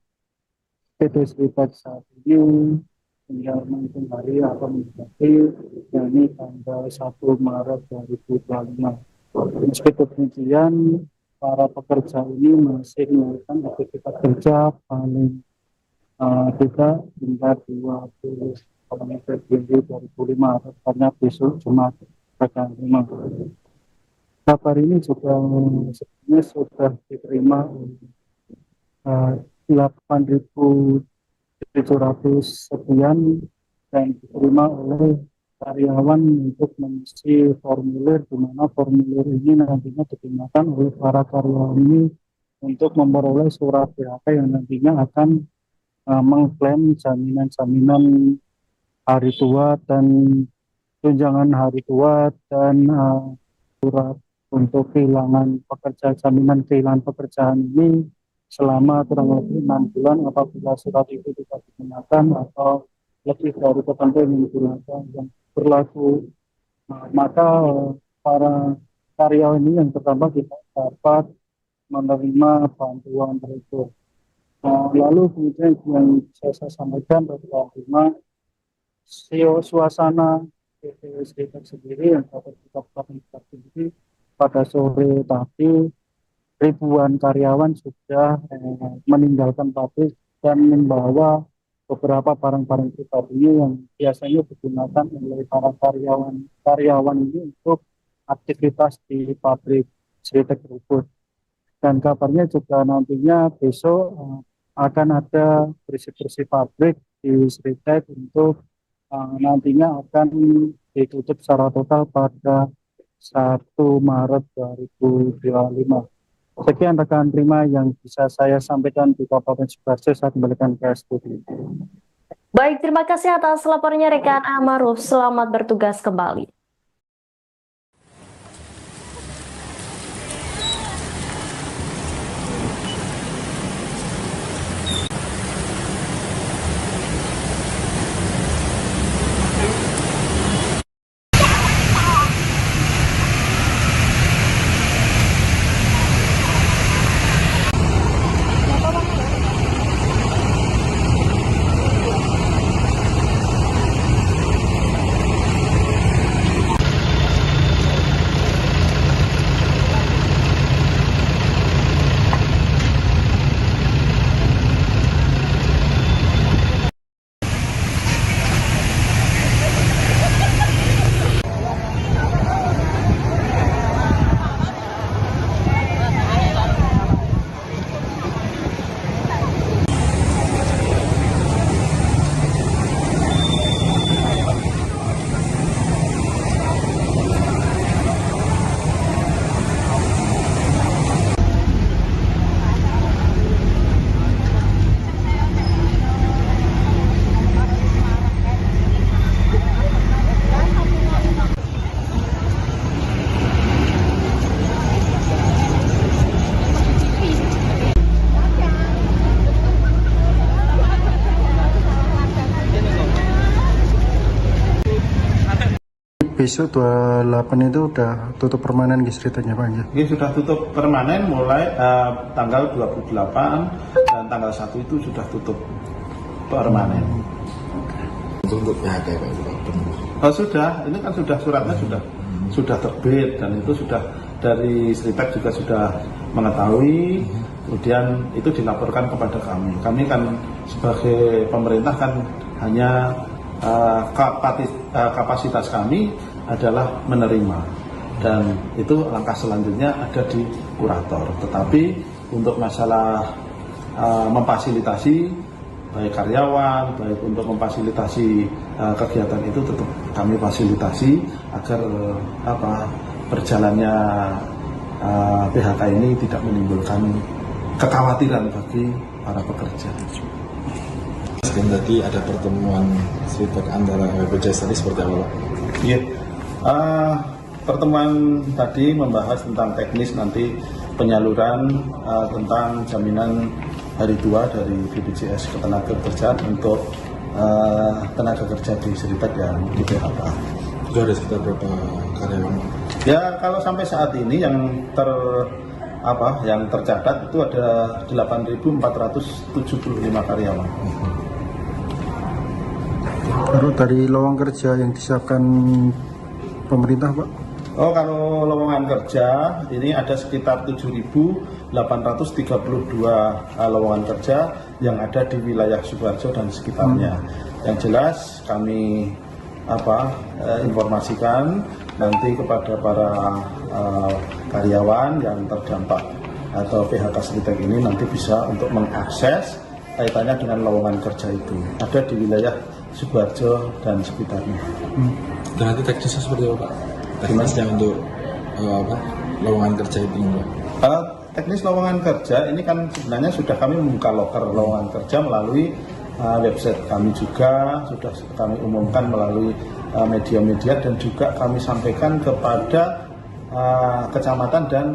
PT Sritek saat ini tinggal menghitung hari atau mendekati, yakni tanggal 1 Maret 2025. Meski demikian, para pekerja ini masih melakukan aktivitas kerja paling tidak hingga 20 Februari 2005, tepatnya besok Jumat tanggal 5. Kabar ini juga sebenarnya sudah diterima 8.700 sekian dan diterima oleh karyawan untuk mengisi formulir, di mana formulir ini nantinya digunakan oleh para karyawan ini untuk memperoleh surat PHK yang nantinya akan mengklaim jaminan-jaminan hari tua dan tunjangan hari tua dan surat untuk kehilangan pekerja, jaminan kehilangan pekerjaan ini selama kurang lebih 6 bulan apabila surat itu tidak digunakan atau lebih dari ketentuan yang digunakan yang berlaku, maka para karyawan ini yang pertama tidak dapat menerima bantuan tersebut. Lalu kemudian yang saya sampaikan bahwa suasana PT Sritek sendiri yang dapat kita sendiri pada sore tadi ribuan karyawan sudah meninggalkan pabrik dan membawa beberapa barang-barang pribadi yang biasanya digunakan oleh para karyawan ini untuk aktivitas di pabrik Sritek tersebut. Dan kabarnya juga nantinya besok akan ada bersih-bersih pabrik di Sritek untuk nantinya akan ditutup secara total pada 1 Maret 2025. Sekian rekan Prima yang bisa saya sampaikan di Kabupaten Sukoharjo. Saya kembalikan ke studio. Baik, terima kasih atas laporannya rekan Amaruf. Selamat bertugas kembali. Besok 28 itu udah tutup permanen di Sriteknya Pak ya? Ini sudah tutup permanen mulai tanggal 28 dan tanggal 1 itu sudah tutup permanen. Untuk PHK Pak? Oh, sudah, ini kan sudah suratnya sudah terbit dan itu sudah dari Sritek juga sudah mengetahui, kemudian itu dilaporkan kepada kami. Kami kan sebagai pemerintah kan hanya kapasitas kami adalah menerima dan itu langkah selanjutnya ada di kurator. Tetapi untuk masalah memfasilitasi baik karyawan, baik untuk memfasilitasi kegiatan itu tetap kami fasilitasi agar berjalannya PHK ini tidak menimbulkan kekhawatiran bagi para pekerja. Dan tadi ada pertemuan Sritek antara BPJS tadi seperti apa Pak? Iya, pertemuan tadi membahas tentang teknis nanti penyaluran tentang jaminan hari tua dari BPJS Ketenagakerjaan untuk tenaga kerja di Sritek yang di PHK. Itu ada sekitar berapa karyawan? Ya, kalau sampai saat ini yang tercatat itu ada 8.475 karyawan. Baru dari lowongan kerja yang disiapkan pemerintah, Pak? Oh, kalau lowongan kerja ini ada sekitar 7.832 lowongan kerja yang ada di wilayah Sukoharjo dan sekitarnya. Yang jelas kami informasikan nanti kepada para karyawan yang terdampak atau PHK Sritek ini nanti bisa untuk mengakses kaitannya dengan lowongan kerja itu. Ada di wilayah Sukoharjo dan sekitarnya. Dan nanti teknisnya seperti apa Pak? Teknisnya untuk lowongan kerja itu Pak? Teknis lowongan kerja ini kan sebenarnya sudah kami membuka loker lowongan kerja melalui website kami juga, sudah kami umumkan melalui media-media dan juga kami sampaikan kepada kecamatan dan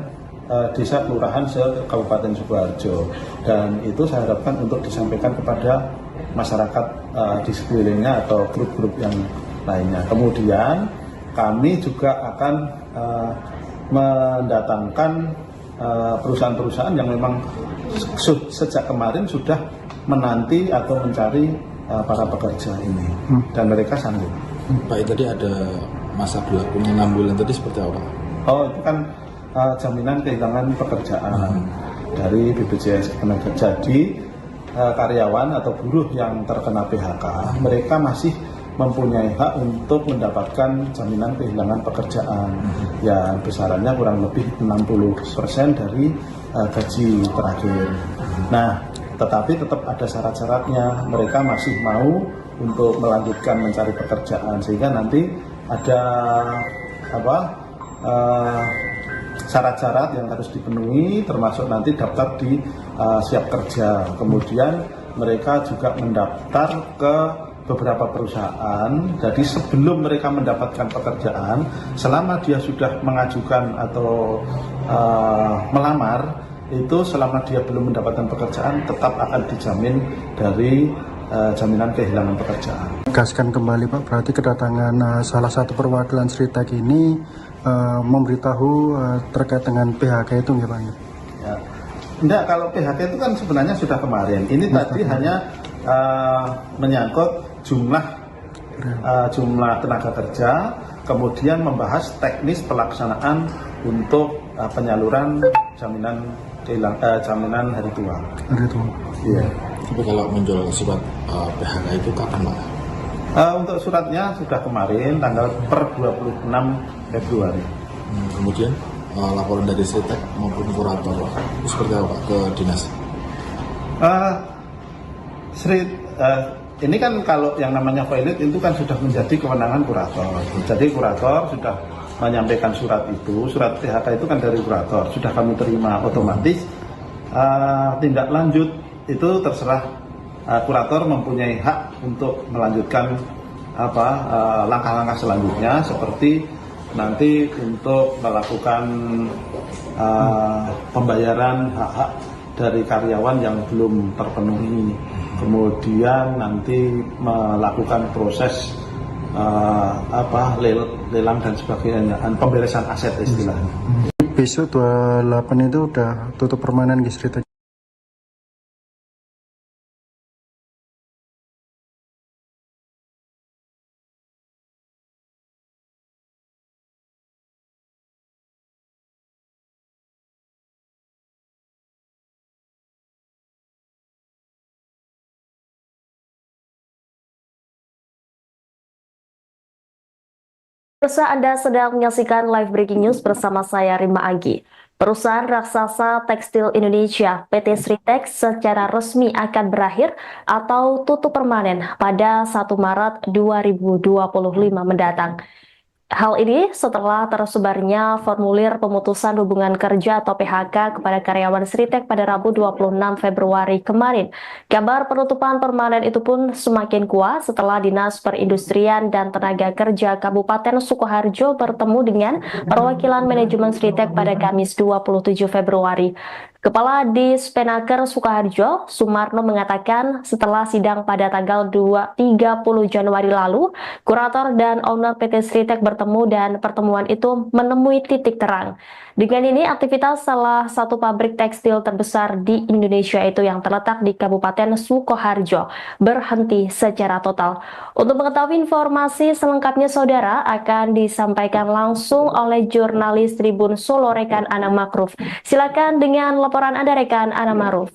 desa kelurahan se-Kabupaten Sukoharjo, dan itu saya harapkan untuk disampaikan kepada masyarakat di sekelilingnya atau grup-grup yang lainnya. Kemudian kami juga akan mendatangkan perusahaan-perusahaan yang memang sejak kemarin sudah menanti atau mencari para pekerja ini dan mereka sanggup. Pak, tadi ada masa berlakunya 6 bulan tadi seperti apa? Oh, itu kan jaminan kehilangan pekerjaan dari BPJS Ketenagakerjaan. Jadi karyawan atau buruh yang terkena PHK mereka masih mempunyai hak untuk mendapatkan jaminan kehilangan pekerjaan yang besarannya kurang lebih 60% dari gaji terakhir. Nah, tetapi tetap ada syarat-syaratnya. Mereka masih mau untuk melanjutkan mencari pekerjaan, sehingga nanti ada syarat-syarat yang harus dipenuhi, termasuk nanti daftar di siap kerja. Kemudian mereka juga mendaftar ke beberapa perusahaan. Jadi sebelum mereka mendapatkan pekerjaan, selama dia sudah mengajukan atau melamar, itu selama dia belum mendapatkan pekerjaan tetap akan dijamin dari jaminan kehilangan pekerjaan. Tegaskan kembali Pak, berarti kedatangan salah satu perwakilan Sritek ini memberitahu terkait dengan PHK itu ya Pak? Ya. Enggak, kalau PHK itu kan sebenarnya sudah kemarin. Ini tadi hanya menyangkut jumlah tenaga kerja, kemudian membahas teknis pelaksanaan untuk penyaluran jaminan hari tua. Hari tua. Iya. Tapi kalau muncul surat PHK itu kapan Pak? Untuk suratnya sudah kemarin tanggal per 26 Februari. Kemudian laporan dari Sritek maupun kurator itu seperti apa Pak ke dinas? Ini kan kalau yang namanya valid itu kan sudah menjadi kewenangan kurator. Jadi kurator sudah menyampaikan surat itu, surat PHK itu kan dari kurator, sudah kami terima otomatis. Tindak lanjut itu terserah kurator mempunyai hak untuk melanjutkan langkah-langkah selanjutnya, seperti nanti untuk melakukan pembayaran hak-hak dari karyawan yang belum terpenuhi, kemudian nanti melakukan proses lelang dan sebagainya, pemberesan aset istilahnya. Besok 28 itu udah tutup permanen di Sritek. Pemirsa, Anda sedang menyaksikan live breaking news bersama saya Rima Agi. Perusahaan raksasa tekstil Indonesia PT Sritex secara resmi akan berakhir atau tutup permanen pada 1 Maret 2025 mendatang. Hal ini setelah tersebarnya formulir pemutusan hubungan kerja atau PHK kepada karyawan Sritex pada Rabu 26 Februari kemarin. Kabar penutupan permanen itu pun semakin kuat setelah Dinas Perindustrian dan Tenaga Kerja Kabupaten Sukoharjo bertemu dengan perwakilan manajemen Sritex pada Kamis 27 Februari. Kepala Dispenaker Sukoharjo, Sumarno, mengatakan setelah sidang pada tanggal 30 Januari lalu, kurator dan owner PT Sritex bertemu dan pertemuan itu menemui titik terang. Dengan ini, aktivitas salah satu pabrik tekstil terbesar di Indonesia itu yang terletak di Kabupaten Sukoharjo berhenti secara total. Untuk mengetahui informasi selengkapnya, saudara, akan disampaikan langsung oleh jurnalis Tribun Solo rekan Ana Makruf. Silakan dengan laporan Anda, rekan Ana Makruf.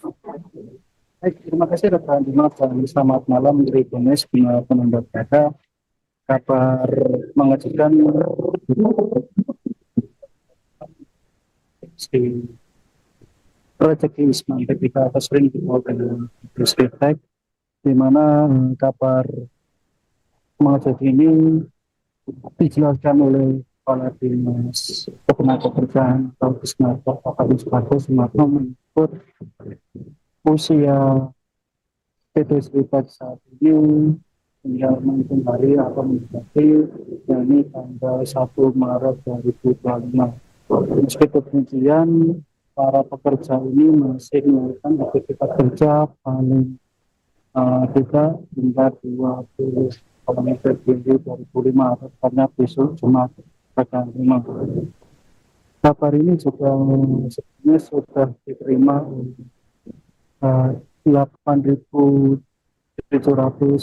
Baik, terima kasih rekan Dimas dan selamat malam Tribunes penonton berada. Kabar mengejutkan si rezeki Isman ketika atas ring dengan Sritex, di mana kabar mengejutkan ini dijelaskan oleh Kepala Dinas Ketenagakerjaan atau Disnaker Kabupaten Sukoharjo, Sumarno, menyebut usia PT Sritex saat ini tinggal menghitung hari atau mendekati, yakni tanggal 1 Maret 2025. Meskipun demikian, para pekerja ini masih melakukan aktivitas kerja paling tidak hingga 20 Februari 2005 karena besok Jumat tanggal 5. Kabar ini juga sebenarnya sudah diterima oleh 8.700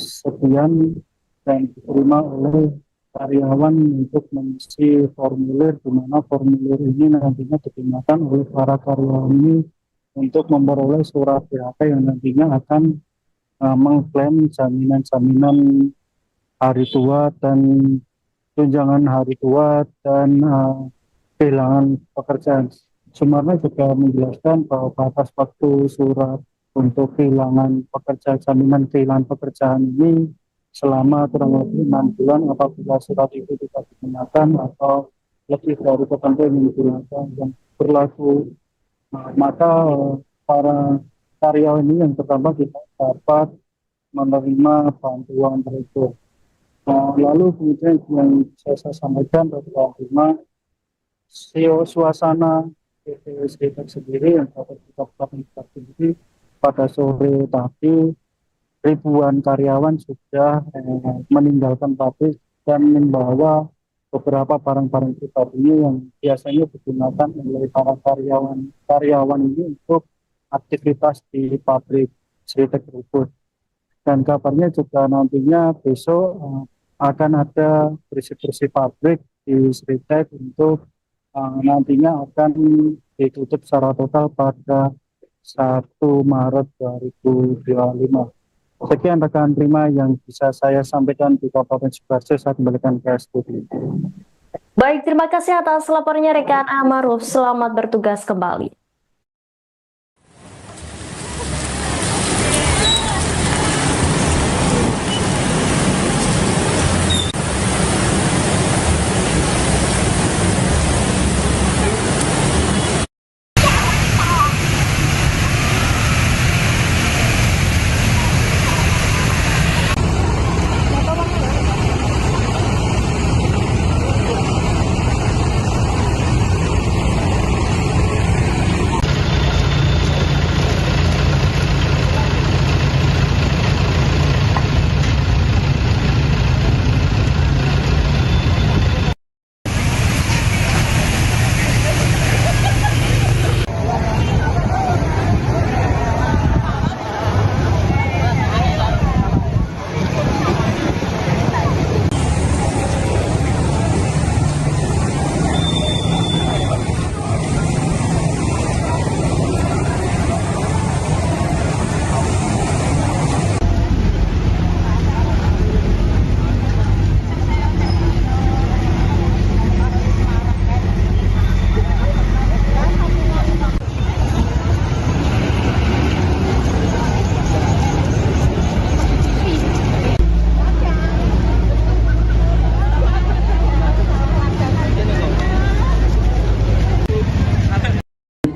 sekian dan diterima oleh karyawan untuk mengisi formulir, di mana formulir ini nantinya digunakan oleh para karyawan ini untuk memperoleh surat PHK yang nantinya akan mengklaim jaminan-jaminan hari tua dan tunjangan hari tua dan kehilangan pekerjaan. Sumarno juga menjelaskan bahwa batas waktu surat untuk kehilangan pekerjaan, jaminan kehilangan pekerjaan ini selama kurang lebih 6 bulan apabila surat itu tidak digunakan atau lebih dari tertentu yang digunakan yang berlaku, maka para karyawan ini yang pertama tidak dapat menerima bantuan tersebut. Lalu kemudian yang saya sampaikan bahwa suasana PT Sritex sendiri yang dapat kita sendiri pada sore tadi ribuan karyawan sudah meninggalkan pabrik dan membawa beberapa barang-barang pribadi yang biasanya digunakan oleh para karyawan ini untuk aktivitas di pabrik Sritex tersebut. Dan kabarnya juga nantinya besok akan ada bersih-bersih pabrik di Sritex untuk nantinya akan ditutup secara total pada 1 Maret 2025. Sekian rekan Prima yang bisa saya sampaikan di Kabupaten Sukoharjo. Saya kembalikan ke studio. Baik, terima kasih atas laporannya rekan Amaruf. Selamat bertugas kembali.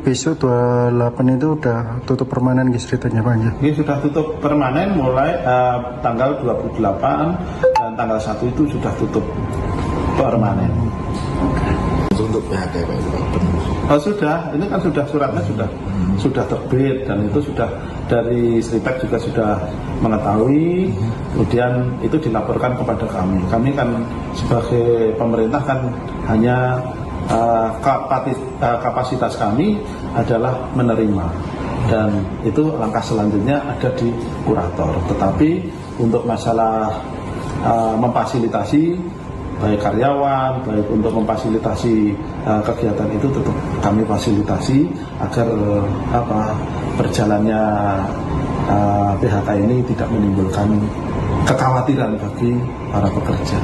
besok 28 itu udah tutup permanen guys ceritanya Pak ya? Ini sudah tutup permanen mulai tanggal 28 dan tanggal 1 itu sudah tutup permanen. Untuk PHK ya Pak? Oh, sudah, ini kan suratnya sudah terbit dan itu sudah dari Sritek juga sudah mengetahui, kemudian itu dilaporkan kepada kami. Kami kan sebagai pemerintah kan hanya kapasitas kami adalah menerima dan itu langkah selanjutnya ada di kurator. Tetapi untuk masalah memfasilitasi baik karyawan, baik untuk memfasilitasi kegiatan itu tetap kami fasilitasi agar berjalannya PHK ini tidak menimbulkan kekhawatiran bagi para pekerja.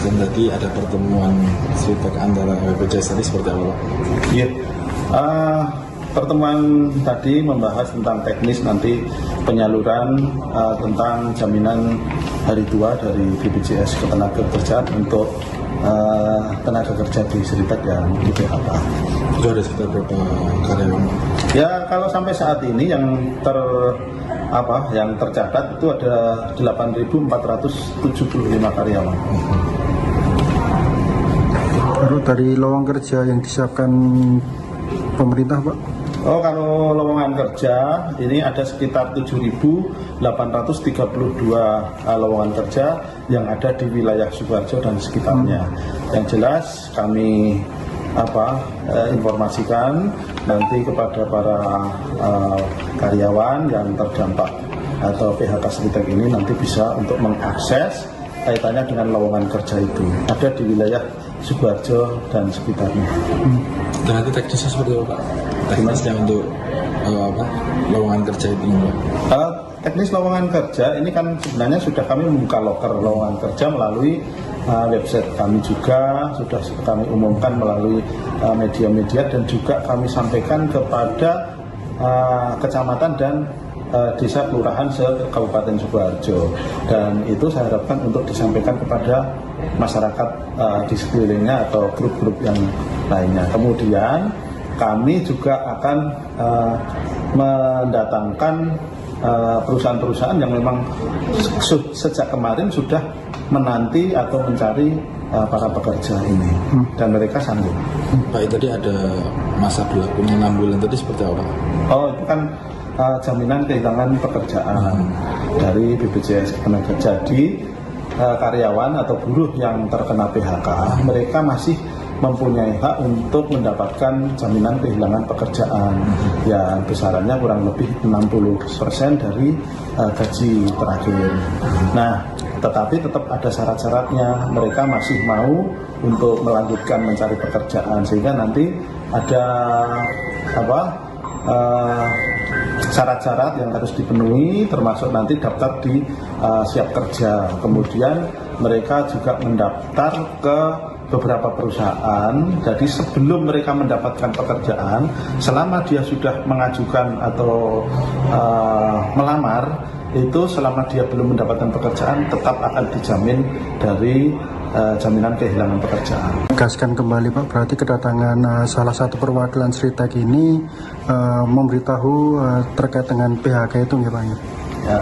Dan tadi ada pertemuan Sritek antara BPJS tadi seperti apa Pak? Iya, pertemuan tadi membahas tentang teknis nanti penyaluran tentang jaminan hari tua dari BPJS Ketenagakerjaan untuk tenaga kerja di Sritek yang di PHK. Itu ada sekitar berapa karyawan? Ya, kalau sampai saat ini yang tercatat itu ada 8.475 karyawan. Baru dari lowongan kerja yang disiapkan pemerintah Pak? Oh, kalau lowongan kerja ini ada sekitar 7.832 lowongan kerja yang ada di wilayah Sukoharjo dan sekitarnya. Yang jelas kami informasikan nanti kepada para karyawan yang terdampak atau PHK Sritek ini nanti bisa untuk mengakses kaitannya dengan lowongan kerja itu ada di wilayah Sukoharjo dan sekitarnya. Dan nanti teknisnya seperti apa Pak? Teknisnya untuk lowongan kerja itu teknis lowongan kerja ini kan sebenarnya sudah kami membuka loker lowongan kerja melalui website kami juga sudah kami umumkan melalui media-media dan juga kami sampaikan kepada kecamatan dan desa kelurahan se-Kabupaten Sukoharjo, dan itu saya harapkan untuk disampaikan kepada masyarakat di sekelilingnya atau grup-grup yang lainnya. Kemudian kami juga akan mendatangkan perusahaan-perusahaan yang memang sejak kemarin sudah menanti atau mencari para pekerja ini dan mereka sanggup. Pak, tadi ada masa berlakunya 6 bulan tadi seperti apa? Oh, itu kan jaminan kehilangan pekerjaan dari BPJS Ketenagakerjaan. Jadi karyawan atau buruh yang terkena PHK mereka masih mempunyai hak untuk mendapatkan jaminan kehilangan pekerjaan yang besarannya kurang lebih 60% dari gaji terakhir. Nah, tetapi tetap ada syarat-syaratnya, mereka masih mau untuk melanjutkan mencari pekerjaan sehingga nanti ada syarat-syarat yang harus dipenuhi, termasuk nanti daftar di siap kerja. Kemudian mereka juga mendaftar ke beberapa perusahaan. Jadi sebelum mereka mendapatkan pekerjaan, selama dia sudah mengajukan atau melamar, itu selama dia belum mendapatkan pekerjaan tetap akan dijamin dari jaminan kehilangan pekerjaan. Tegaskan kembali Pak, berarti kedatangan salah satu perwakilan Sritek ini memberitahu terkait dengan PHK itu nggak Pak? Ya.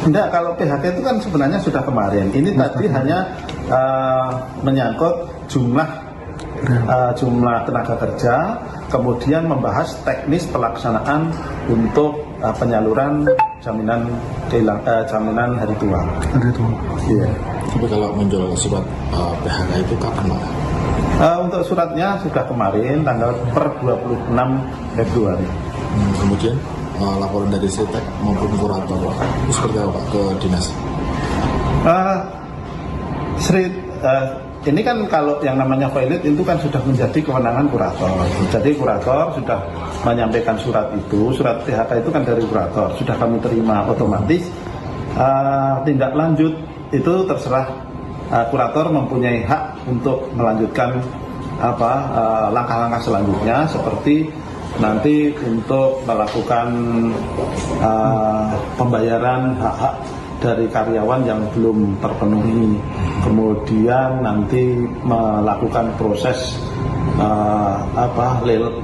Enggak, kalau PHK itu kan sebenarnya sudah kemarin. Ini tadi hanya menyangkut jumlah tenaga kerja, kemudian membahas teknis pelaksanaan untuk penyaluran jaminan hari tua. Hari tua. Iya. Tapi kalau muncul surat PHK itu kapan Pak? Untuk suratnya sudah kemarin tanggal per 26 Februari. Kemudian laporan dari Sritek maupun kurator itu seperti apa Pak ke dinas? Ini kan kalau yang namanya valid itu kan sudah menjadi kewenangan kurator. Jadi kurator sudah menyampaikan surat itu, surat PHK itu kan dari kurator, sudah kami terima otomatis. Tindak lanjut itu terserah kurator mempunyai hak untuk melanjutkan langkah-langkah selanjutnya seperti nanti untuk melakukan pembayaran hak-hak dari karyawan yang belum terpenuhi kemudian nanti melakukan proses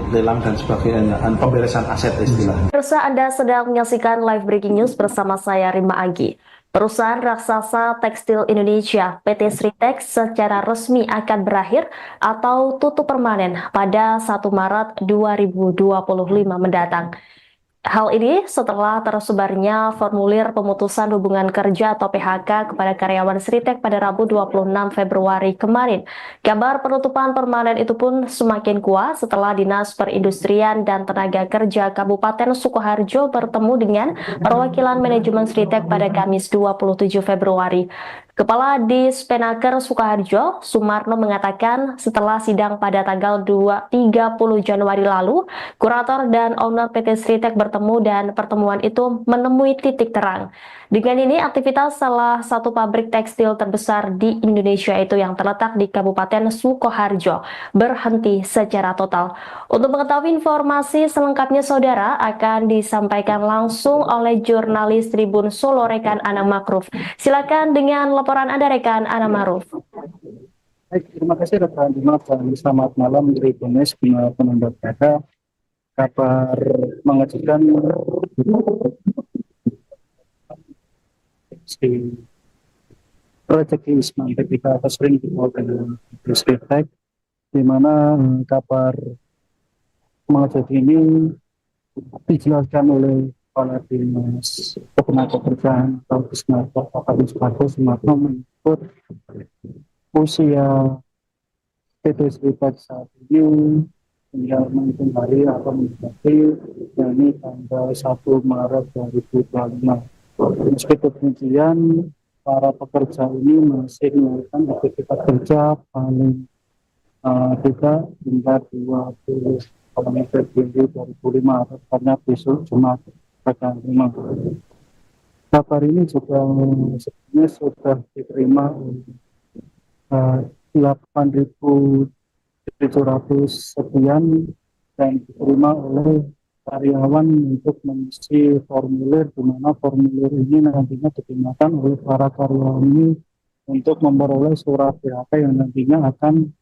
lelang dan sebagainya, pemberesan aset istilahnya. Pemirsa, Anda sedang menyaksikan live breaking news bersama saya Rima Agi. Perusahaan raksasa tekstil Indonesia PT Sritex secara resmi akan berakhir atau tutup permanen pada 1 Maret 2025 mendatang. Hal ini setelah tersebarnya formulir pemutusan hubungan kerja atau PHK kepada karyawan Sritex pada Rabu 26 Februari kemarin. Kabar penutupan permanen itu pun semakin kuat setelah Dinas Perindustrian dan Tenaga Kerja Kabupaten Sukoharjo bertemu dengan perwakilan manajemen Sritex pada Kamis 27 Februari. Kepala Dispenaker Sukoharjo, Sumarno, mengatakan setelah sidang pada tanggal 30 Januari lalu, kurator dan owner PT Sritex bertemu dan pertemuan itu menemui titik terang. Dengan ini, aktivitas salah satu pabrik tekstil terbesar di Indonesia itu yang terletak di Kabupaten Sukoharjo berhenti secara total. Untuk mengetahui informasi selengkapnya, saudara, akan disampaikan langsung oleh jurnalis Tribun Solo rekan Ana Makruf. Silakan dengan laporan Anda, rekan Ana Makruf. Baik, terima kasih rekan Dimas dan selamat malam Tribunes penonton berada. Kabar mengejutkan si rezeki Isman ketika sering dibawa dengan Sritex, di mana kabar mengejutkan ini dijelaskan oleh Kepala Dinas Ketenagakerjaan atau Disnaker Kabupaten Sukoharjo, Sumarno, menyebut usia PT Sritex saat ini tinggal menghitung hari atau mendekati, yakni tanggal 1 Maret 2025. Meski demikian, para pekerja ini masih melakukan aktivitas kerja paling tidak hingga 20 Februari 2005 karena besok Jumat tanggal 5. Kabar ini juga sebenarnya sudah diterima oleh 8.700 sekian dan diterima oleh karyawan untuk mengisi formulir, di mana formulir ini nantinya digunakan oleh para karyawan ini untuk memperoleh surat PHK yang nantinya akan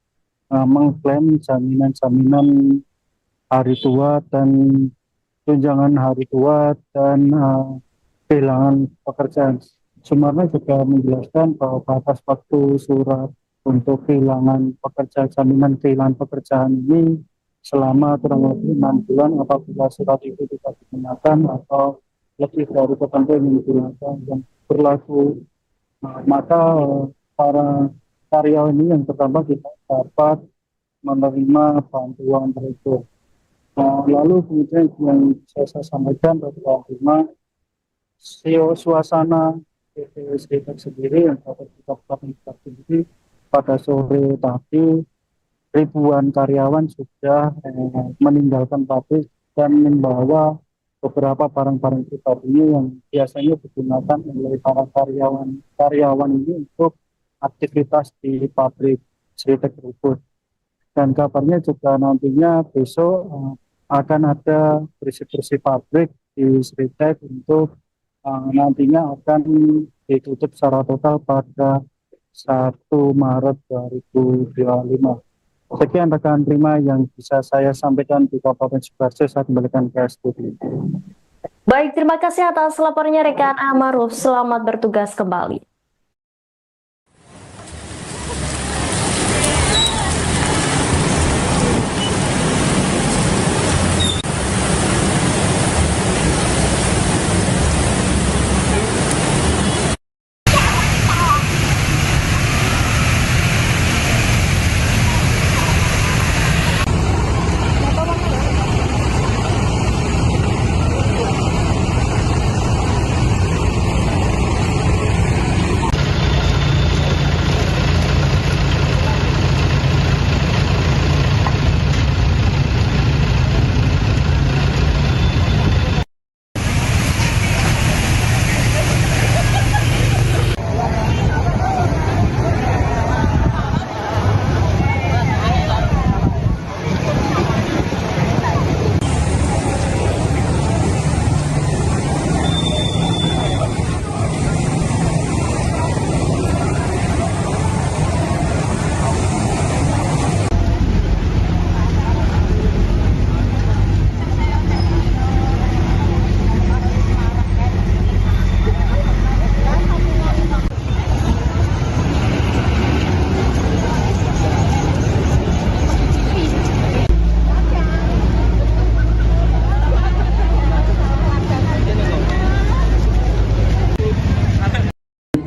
mengklaim jaminan-jaminan hari tua dan tunjangan hari tua dan kehilangan pekerjaan. Sumarno juga menjelaskan bahwa batas waktu surat untuk kehilangan pekerjaan, jaminan kehilangan pekerjaan ini selama kurang lebih 6 bulan apabila surat itu tidak digunakan atau lebih dari tertentu yang digunakan yang berlaku, maka para karyawan ini yang pertama tidak dapat menerima bantuan tersebut. Lalu kemudian yang saya sampaikan bahwa suasana PT Sritex sendiri yang dapat kita sendiri pada sore tadi ribuan karyawan sudah meninggalkan pabrik dan membawa beberapa barang-barang pribadi yang biasanya digunakan oleh para karyawan ini untuk aktivitas di pabrik Sritex tersebut. Dan kabarnya juga nantinya besok akan ada bersih-bersih pabrik di Sritex untuk nantinya akan ditutup secara total pada 1 Maret 2025. Sekian rekan Prima yang bisa saya sampaikan di Kabupaten Sukoharjo. Saya kembalikan ke studio. Baik, terima kasih atas laporannya rekan Amaruf. Selamat bertugas kembali.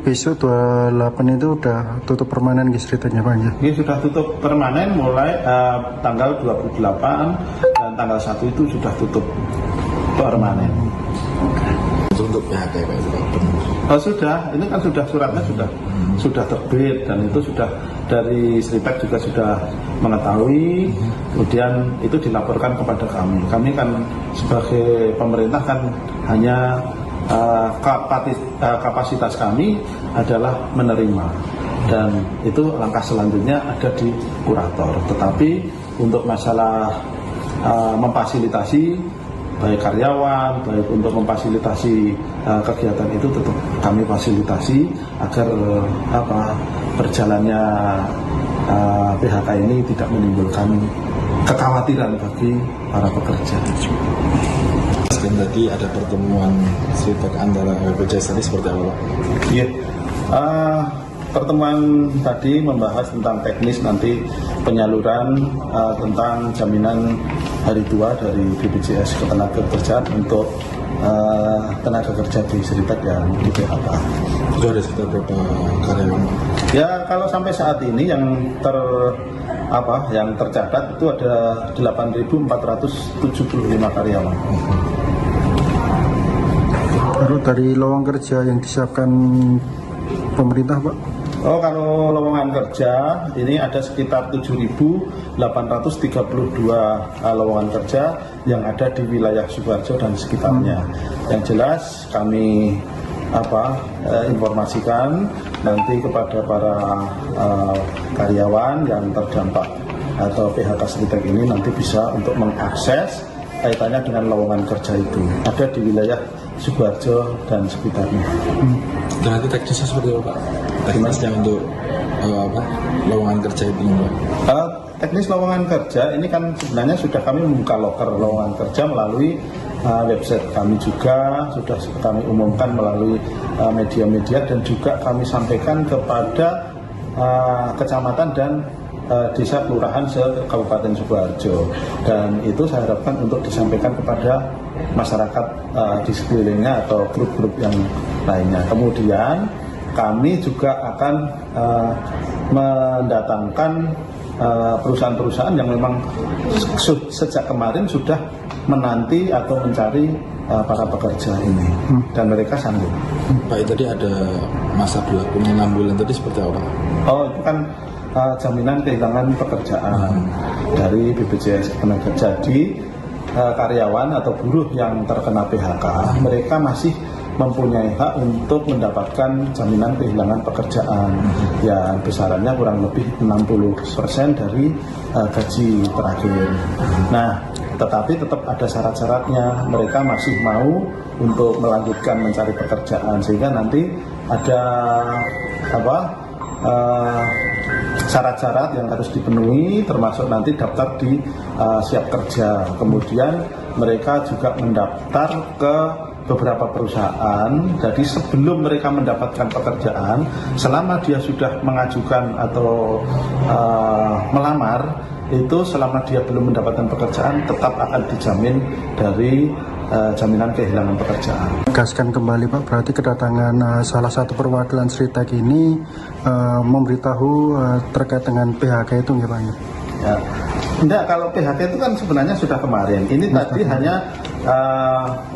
besok 28 itu udah tutup permanen guys ceritanya Pak ya? Ini sudah tutup permanen mulai tanggal 28 dan tanggal 1 itu sudah tutup permanen. Untuk PHK ya Pak itu Pak? Oh, sudah, ini kan sudah suratnya sudah terbit dan itu sudah dari Sritek juga sudah mengetahui, kemudian itu dilaporkan kepada kami. Kami kan sebagai pemerintah kan hanya kapasitas kami adalah menerima dan itu langkah selanjutnya ada di kurator. Tetapi untuk masalah memfasilitasi baik karyawan, baik untuk memfasilitasi kegiatan itu tetap kami fasilitasi agar berjalannya PHK ini tidak menimbulkan kekhawatiran bagi para pekerja. Dan tadi ada pertemuan Sritek antara BPJS tadi seperti apa Pak? Iya, pertemuan tadi membahas tentang teknis nanti penyaluran tentang jaminan hari tua dari BPJS Ketenagakerjaan untuk tenaga kerja di Sritek yang di PHK. Itu ada sekitar berapa karyawan? Ya, kalau sampai saat ini yang tercatat itu ada 8.475 karyawan. Baru dari lowongan kerja yang disiapkan pemerintah Pak? Oh, kalau lowongan kerja ini ada sekitar 7.832 lowongan kerja yang ada di wilayah Sukoharjo dan sekitarnya. Yang jelas kami informasikan nanti kepada para karyawan yang terdampak atau PHK Sritek ini nanti bisa untuk mengakses kaitannya dengan lowongan kerja itu ada di wilayah Sukoharjo dan sekitarnya. Dan nanti teknisnya seperti apa Pak? Teknisnya untuk lowongan kerja itu Pak? Teknis lowongan kerja ini kan sebenarnya sudah kami membuka loker lowongan kerja melalui website kami juga sudah kami umumkan melalui media-media dan juga kami sampaikan kepada kecamatan dan desa kelurahan se-Kabupaten Sukoharjo, dan itu saya harapkan untuk disampaikan kepada masyarakat di sekelilingnya atau grup-grup yang lainnya. Kemudian kami juga akan mendatangkan perusahaan-perusahaan yang memang sejak kemarin sudah menanti atau mencari para pekerja ini dan mereka sanggup. Pak, tadi ada masa berlakunya 6 bulan tadi seperti apa? Oh, itu kan jaminan kehilangan pekerjaan dari BPJS Ketenagakerjaan. Jadi karyawan atau buruh yang terkena PHK mereka masih mempunyai hak untuk mendapatkan jaminan kehilangan pekerjaan yang besarannya kurang lebih 60% dari gaji terakhir. Nah, tetapi tetap ada syarat-syaratnya, mereka masih mau untuk melanjutkan mencari pekerjaan sehingga nanti ada syarat-syarat yang harus dipenuhi, termasuk nanti daftar di siap kerja. Kemudian mereka juga mendaftar ke beberapa perusahaan. Jadi sebelum mereka mendapatkan pekerjaan, selama dia sudah mengajukan atau melamar, itu selama dia belum mendapatkan pekerjaan tetap akan dijamin dari jaminan kehilangan pekerjaan. Tegaskan kembali Pak, berarti kedatangan salah satu perwakilan Sritek ini memberitahu terkait dengan PHK itu ya Pak? Ya. Enggak, kalau PHK itu kan sebenarnya sudah kemarin. Ini tadi hanya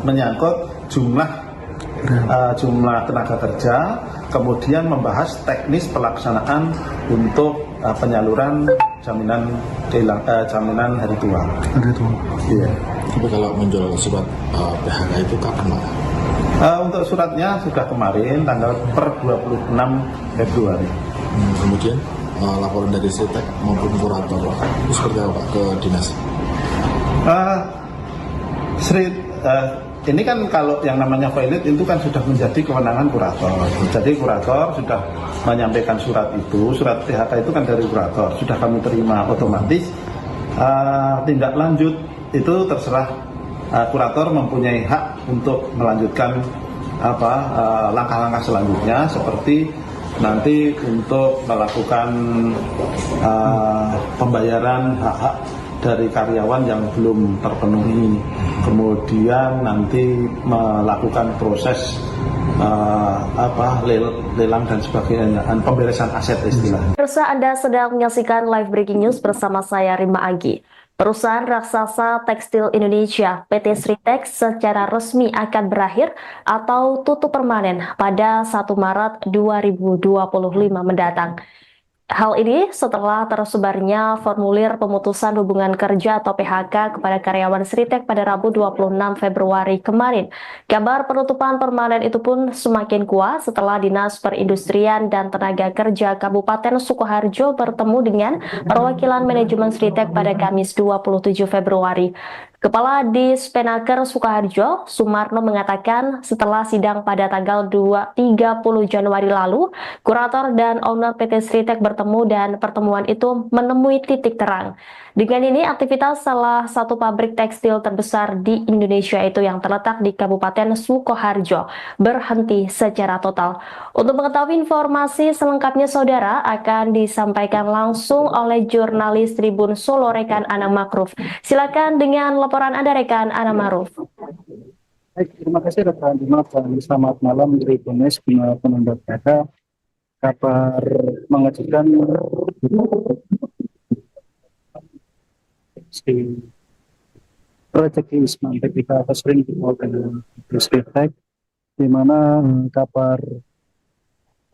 menyangkut jumlah tenaga kerja, kemudian membahas teknis pelaksanaan untuk penyaluran jaminan hari tua. Hari tua. Iya. Tapi kalau menjual surat PHK itu kapan Pak? Untuk suratnya sudah kemarin tanggal per 26 Februari. Kemudian laporan dari Sritek maupun kurator itu seperti apa Pak ke dinas? Ini kan kalau yang namanya valid itu kan sudah menjadi kewenangan kurator. Jadi kurator sudah menyampaikan surat itu, surat PHK itu kan dari kurator, sudah kami terima otomatis. Tindak lanjut itu terserah kurator mempunyai hak untuk melanjutkan langkah-langkah selanjutnya seperti nanti untuk melakukan pembayaran hak-hak dari karyawan yang belum terpenuhi, kemudian nanti melakukan proses lelang dan sebagainya, pemberesan aset istilah. Pemirsa, Anda sedang menyaksikan live breaking news bersama saya Rima Agi. Perusahaan raksasa tekstil Indonesia PT Sritex secara resmi akan berakhir atau tutup permanen pada 1 Maret 2025 mendatang. Hal ini setelah tersebarnya formulir pemutusan hubungan kerja atau PHK kepada karyawan Sritex pada Rabu 26 Februari kemarin. Kabar penutupan permanen itu pun semakin kuat setelah Dinas Perindustrian dan Tenaga Kerja Kabupaten Sukoharjo bertemu dengan perwakilan manajemen Sritex pada Kamis 27 Februari. Kepala Dispenaker Sukoharjo, Sumarno, mengatakan setelah sidang pada tanggal 30 Januari lalu, kurator dan owner PT Sritex bertemu dan pertemuan itu menemui titik terang. Dengan ini, aktivitas salah satu pabrik tekstil terbesar di Indonesia itu yang terletak di Kabupaten Sukoharjo berhenti secara total. Untuk mengetahui informasi selengkapnya, saudara, akan disampaikan langsung oleh jurnalis Tribun Solo rekan Ana Makruf. Silakan dengan laporan Anda, rekan Ana Makruf. Baik, terima kasih rekan Dimas dan selamat malam Tribunes penonton kita. Kabar mengejutkan si rezeki Wisma ketika sering dibawa dengan Sritex, di mana kabar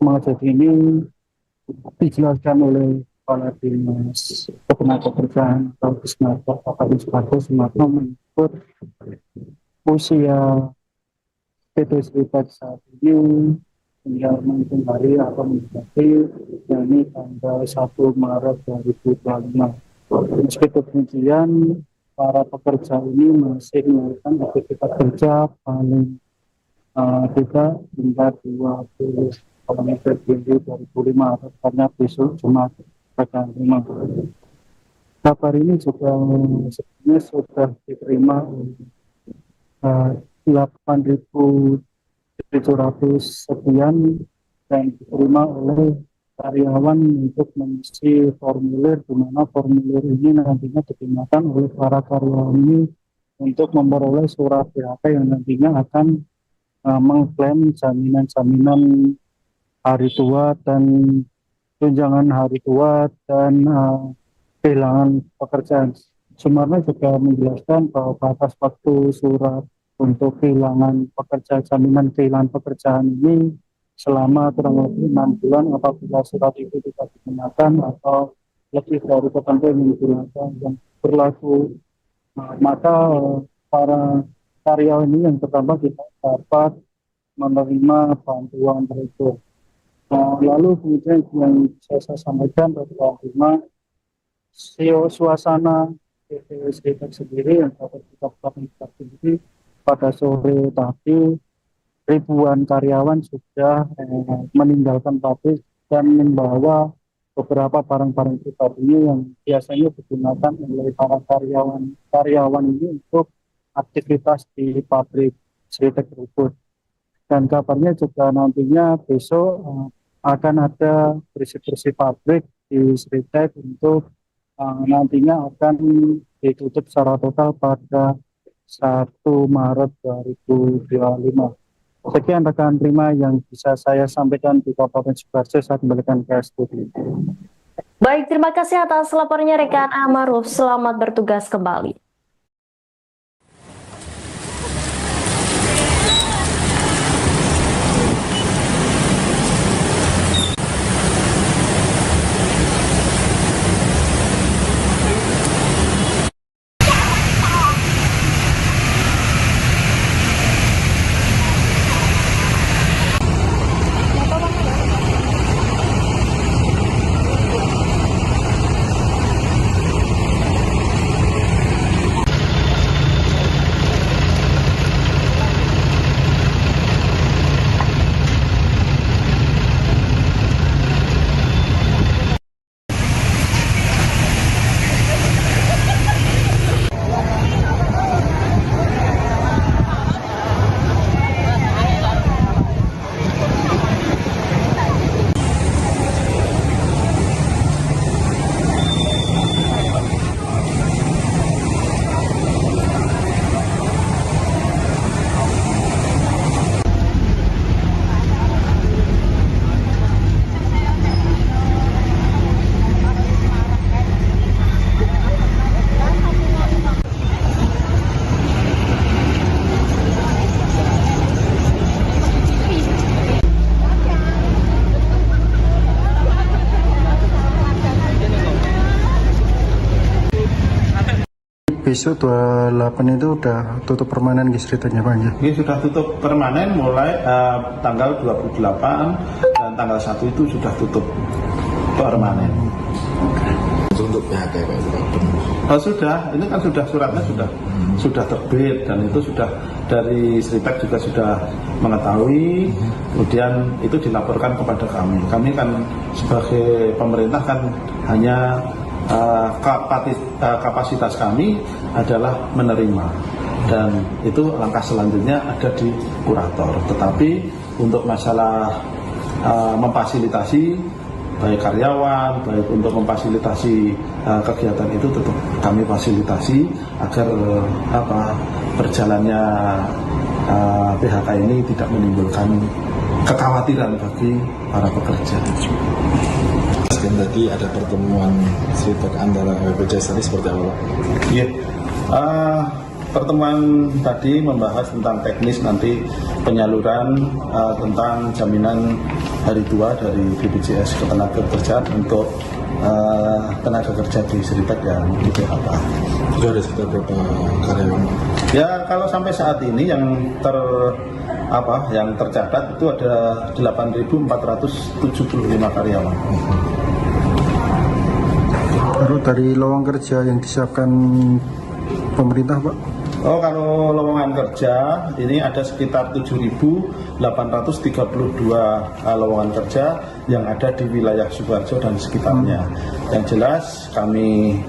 mengejutkan ini dijelaskan oleh Kepala Dinas Ketenagakerjaan atau Disnaker Kabupaten Sumarno menyebut usia PT Sritex saat ini tinggal menghitung hari atau mendekati, yakni tanggal 1 Maret 2025. Meski demikian, para pekerja ini masih melakukan aktivitas kerja paling tidak hingga 20 km dari 2005 karena besok Jumat rekan Rima. Kabar ini juga sebenarnya sudah diterima 8.700 sekian dan diterima oleh karyawan untuk mengisi formulir, di mana formulir ini nantinya digunakan oleh para karyawan ini untuk memperoleh surat PHK yang nantinya akan mengklaim jaminan-jaminan hari tua dan tunjangan hari tua dan kehilangan pekerjaan. Sumarno juga menjelaskan bahwa batas waktu surat untuk kehilangan pekerjaan, jaminan kehilangan pekerjaan ini selama kurang lebih 6 bulan apabila surat itu tidak digunakan atau lebih dari tertentu yang digunakan yang berlaku, maka para karyawan ini yang pertama tidak dapat menerima bantuan tersebut. Lalu kemudian yang saya sampaikan bahwa suasana PT Sritex sendiri yang dapat kita sendiri pada sore tadi ribuan karyawan sudah meninggalkan pabrik dan membawa beberapa barang-barang pribadi yang biasanya digunakan oleh para karyawan ini untuk aktivitas di pabrik Sritex tersebut. Dan kabarnya juga nantinya besok akan ada bersih-bersih pabrik di Sritex untuk nantinya akan ditutup secara total pada 1 Maret 2025. Sekian rekan Prima yang bisa saya sampaikan di Kabupaten Sukoharjo. Saya kembalikan ke studio. Baik, terima kasih atas laporannya rekan Amaruf. Selamat bertugas kembali. besok 28 itu udah tutup permanen guys ceritanya Pak ya? Ini sudah tutup permanen mulai tanggal 28 dan tanggal 1 itu sudah tutup permanen. Untuk PHK ya Pak? Oh, sudah, ini kan suratnya sudah terbit dan itu sudah dari Sritek juga sudah mengetahui, kemudian itu dilaporkan kepada kami. Kami kan sebagai pemerintah kan hanya kapasitas kami adalah menerima dan itu langkah selanjutnya ada di kurator. Tetapi untuk masalah memfasilitasi baik karyawan, baik untuk memfasilitasi kegiatan itu tetap kami fasilitasi agar berjalannya PHK ini tidak menimbulkan kekhawatiran bagi para pekerja. Dan tadi ada pertemuan Sritek antara BPJS tadi seperti apa? Iya, pertemuan tadi membahas tentang teknis nanti penyaluran tentang jaminan hari tua dari BPJS Ketenagakerjaan untuk tenaga kerja di Sritek yang di PHK. Itu ada sekitar berapa karyawan? Ya, kalau sampai saat ini yang tercatat itu ada 8.475 karyawan. Baru dari lowongan kerja yang disiapkan pemerintah Pak? Oh, kalau lowongan kerja ini ada sekitar 7.832 lowongan kerja yang ada di wilayah Sukoharjo dan sekitarnya. Yang jelas kami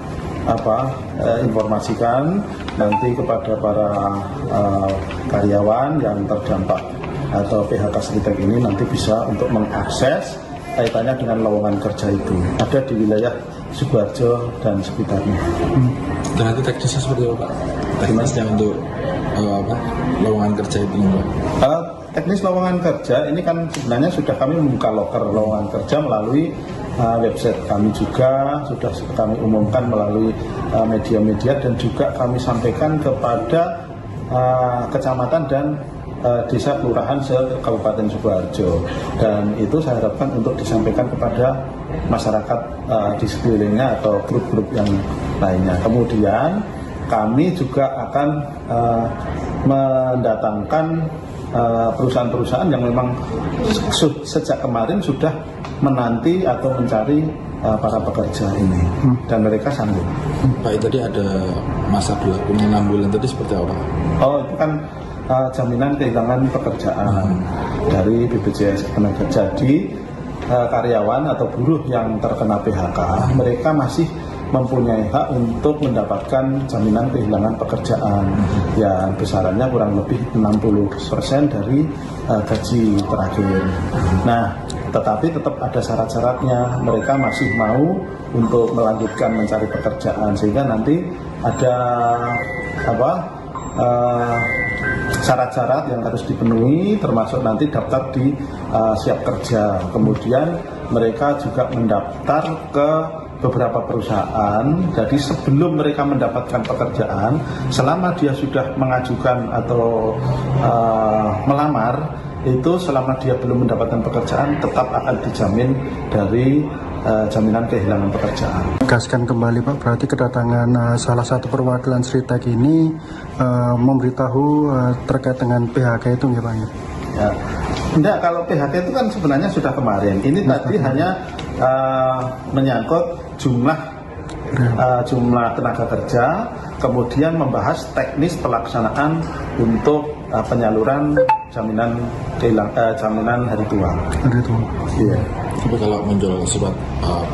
informasikan nanti kepada para karyawan yang terdampak atau PHK Sritek ini nanti bisa untuk mengakses kaitannya dengan lowongan kerja itu ada di wilayah Sukoharjo dan sekitarnya. Dan nanti teknisnya seperti apa Pak? Teknisnya untuk lowongan kerja itu Pak? Teknis lowongan kerja ini kan sebenarnya sudah kami membuka loker lowongan kerja melalui website kami juga sudah kami umumkan melalui media-media dan juga kami sampaikan kepada kecamatan dan desa kelurahan se-Kabupaten Sukoharjo, dan itu saya harapkan untuk disampaikan kepada masyarakat di sekelilingnya atau grup-grup yang lainnya. Kemudian kami juga akan mendatangkan perusahaan-perusahaan yang memang sejak kemarin sudah menanti atau mencari para pekerja ini dan mereka sanggup. Pak, tadi ada masa berlakunya 6 bulan tadi seperti apa? Oh, itu kan jaminan kehilangan pekerjaan dari BPJS Ketenagakerjaan. Jadi karyawan atau buruh yang terkena PHK mereka masih mempunyai hak untuk mendapatkan jaminan kehilangan pekerjaan yang besarannya kurang lebih 60% dari gaji terakhir. Nah, tetapi tetap ada syarat-syaratnya, mereka masih mau untuk melanjutkan mencari pekerjaan sehingga nanti ada syarat-syarat yang harus dipenuhi, termasuk nanti daftar di siap kerja. Kemudian mereka juga mendaftar ke beberapa perusahaan. Jadi sebelum mereka mendapatkan pekerjaan, selama dia sudah mengajukan atau melamar, itu selama dia belum mendapatkan pekerjaan tetap akan dijamin dari jaminan kehilangan pekerjaan. Tegaskan kembali Pak, berarti kedatangan salah satu perwakilan Sritek ini memberitahu terkait dengan PHK itu ya Pak? Ya. Enggak, kalau PHK itu kan sebenarnya sudah kemarin. Ini tadi hanya menyangkut jumlah tenaga kerja, kemudian membahas teknis pelaksanaan untuk penyaluran jaminan hari tua. Hari tua. Iya. Tapi kalau muncul surat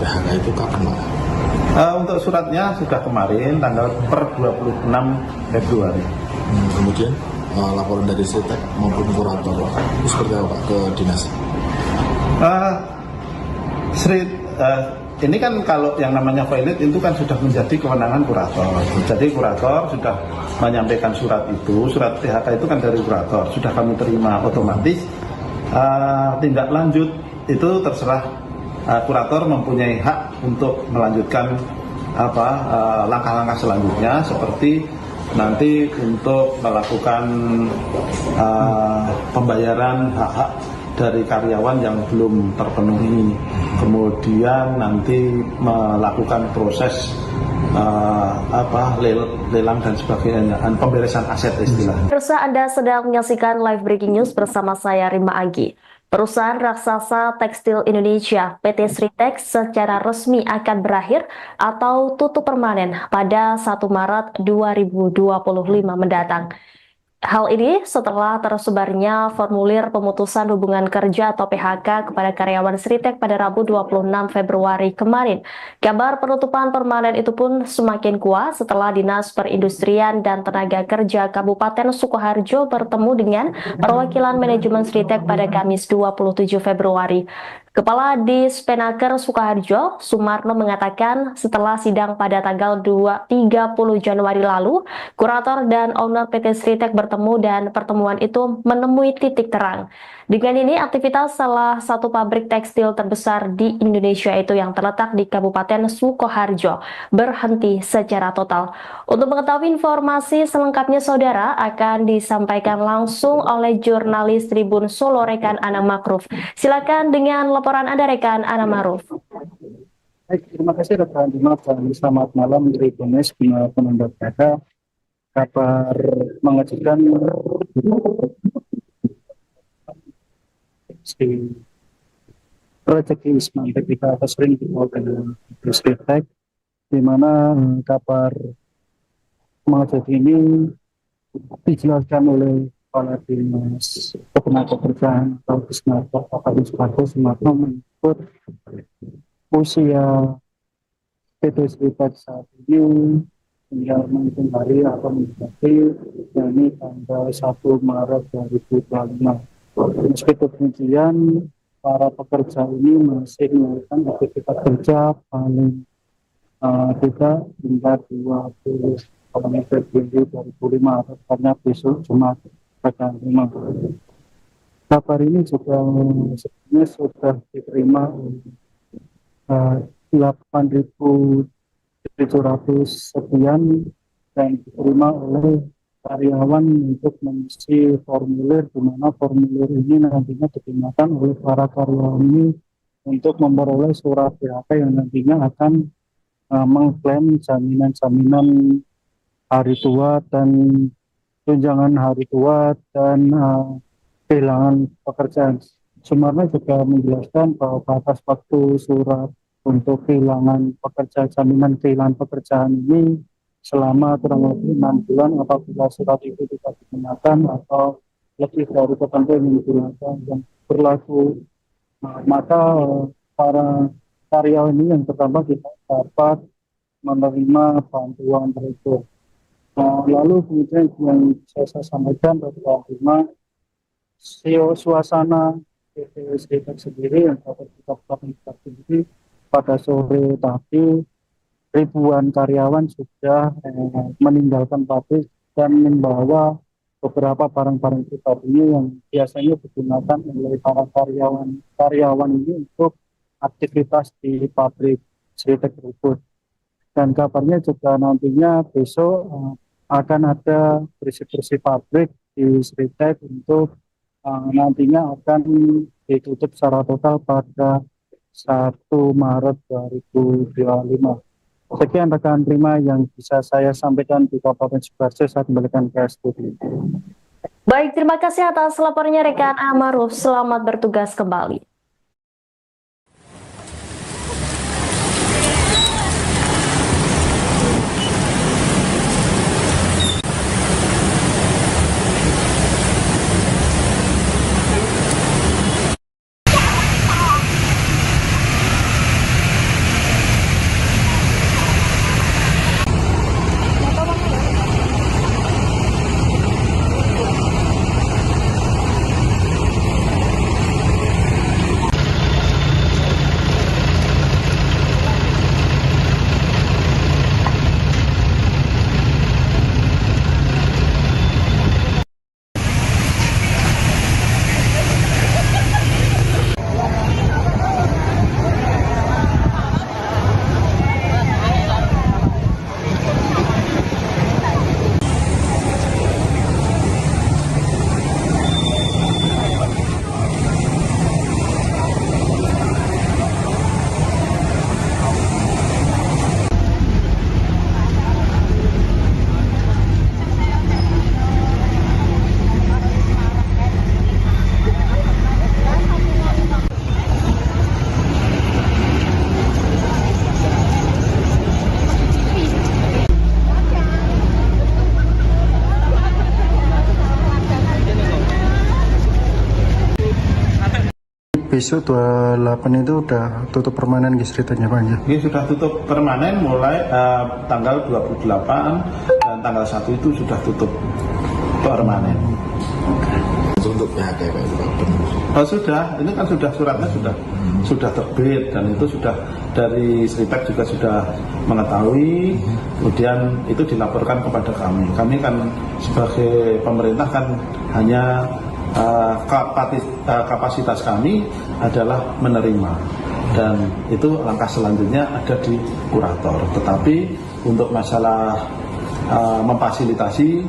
PHK itu kapan Pak? Untuk suratnya sudah kemarin tanggal per 26 Februari. Kemudian laporan dari Sritek maupun kurator itu seperti apa Pak ke dinas? Ini kan kalau yang namanya valid itu kan sudah menjadi kewenangan kurator. Jadi kurator sudah menyampaikan surat itu, surat PHK itu kan dari kurator, sudah kami terima otomatis. Tindak lanjut itu terserah kurator mempunyai hak untuk melanjutkan langkah-langkah selanjutnya seperti nanti untuk melakukan pembayaran hak-hak dari karyawan yang belum terpenuhi, kemudian nanti melakukan proses lelang dan sebagainya, pemberesan aset istilahnya. Pemirsa, Anda sedang menyaksikan live breaking news bersama saya Rima Agi. Perusahaan raksasa tekstil Indonesia PT Sritex secara resmi akan berakhir atau tutup permanen pada 1 Maret 2025 mendatang. Hal ini setelah tersebarnya formulir pemutusan hubungan kerja atau PHK kepada karyawan Sritex pada Rabu 26 Februari kemarin. Kabar penutupan permanen itu pun semakin kuat setelah Dinas Perindustrian dan Tenaga Kerja Kabupaten Sukoharjo bertemu dengan perwakilan manajemen Sritex pada Kamis 27 Februari. Kepala Dispenaker Sukoharjo, Sumarno, mengatakan setelah sidang pada tanggal 30 Januari lalu, kurator dan owner PT Sritex bertemu dan pertemuan itu menemui titik terang. Dengan ini, aktivitas salah satu pabrik tekstil terbesar di Indonesia itu yang terletak di Kabupaten Sukoharjo berhenti secara total. Untuk mengetahui informasi selengkapnya, saudara, akan disampaikan langsung oleh jurnalis Tribun Solo rekan Ana Makruf. Silakan dengan laporan Anda, rekan Ana Makruf. Baik, terima kasih rekan Dimas dan selamat malam dari Bones penunda pada kabar mengejutkan si rezeki Isman ketika atas ring dibawa dengan Sritex, di mana kabar mengejutkan ini dijelaskan oleh Kepala Dinas Ketenagakerjaan atau Disnaker Kabupaten Sukoharjo, Sumarno, menyebut usia PT Sritex saat ini tinggal menghitung hari atau mendekati, yakni tanggal 1 Maret 2025. Meski demikian, para pekerja ini masih melakukan aktivitas kerja paling tidak hingga 20 Februari 2005 karena besok Jumat tanggal 5. Kabar ini juga sebenarnya sudah diterima 8.700 sekian dan diterima oleh karyawan untuk mengisi formulir, di mana formulir ini nantinya digunakan oleh para karyawan ini untuk memperoleh surat PHK yang nantinya akan mengklaim jaminan-jaminan hari tua dan tunjangan hari tua dan kehilangan pekerjaan. Sumarno juga menjelaskan bahwa batas waktu surat untuk kehilangan pekerjaan, jaminan kehilangan pekerjaan ini selama kurang lebih 6 bulan apabila surat itu tidak digunakan atau lebih dari tertentu yang digunakan yang berlaku, maka para karyawan ini yang pertama tidak dapat menerima bantuan tersebut. Lalu kemudian yang saya sampaikan bahwa suasana PT Sritex sendiri yang dapat kita sendiri pada sore tadi ribuan karyawan sudah meninggalkan pabrik dan membawa beberapa barang-barang pribadi yang biasanya digunakan oleh para karyawan ini untuk aktivitas di pabrik Sritex tersebut. Dan kabarnya juga nantinya besok akan ada bersih-bersih pabrik di Sritex untuk nantinya akan ditutup secara total pada 1 Maret 2025. Sekian rekan Prima yang bisa saya sampaikan di Kabupaten Sukoharjo. Saya kembalikan ke studio. Baik, terima kasih atas laporannya rekan Amaruf. Selamat bertugas kembali. Besok 28 itu udah tutup permanen guys ceritanya Pak ya? Ini sudah tutup permanen mulai tanggal 28 dan tanggal 1 itu sudah tutup permanen. Untuk PHK Pak itu Pak, benar. Oh sudah, ini kan sudah suratnya sudah terbit dan itu sudah dari Sritek juga sudah mengetahui, kemudian itu dilaporkan kepada kami. Kami kan sebagai pemerintah kan hanya kapasitas kami adalah menerima dan itu langkah selanjutnya ada di kurator. Tetapi untuk masalah memfasilitasi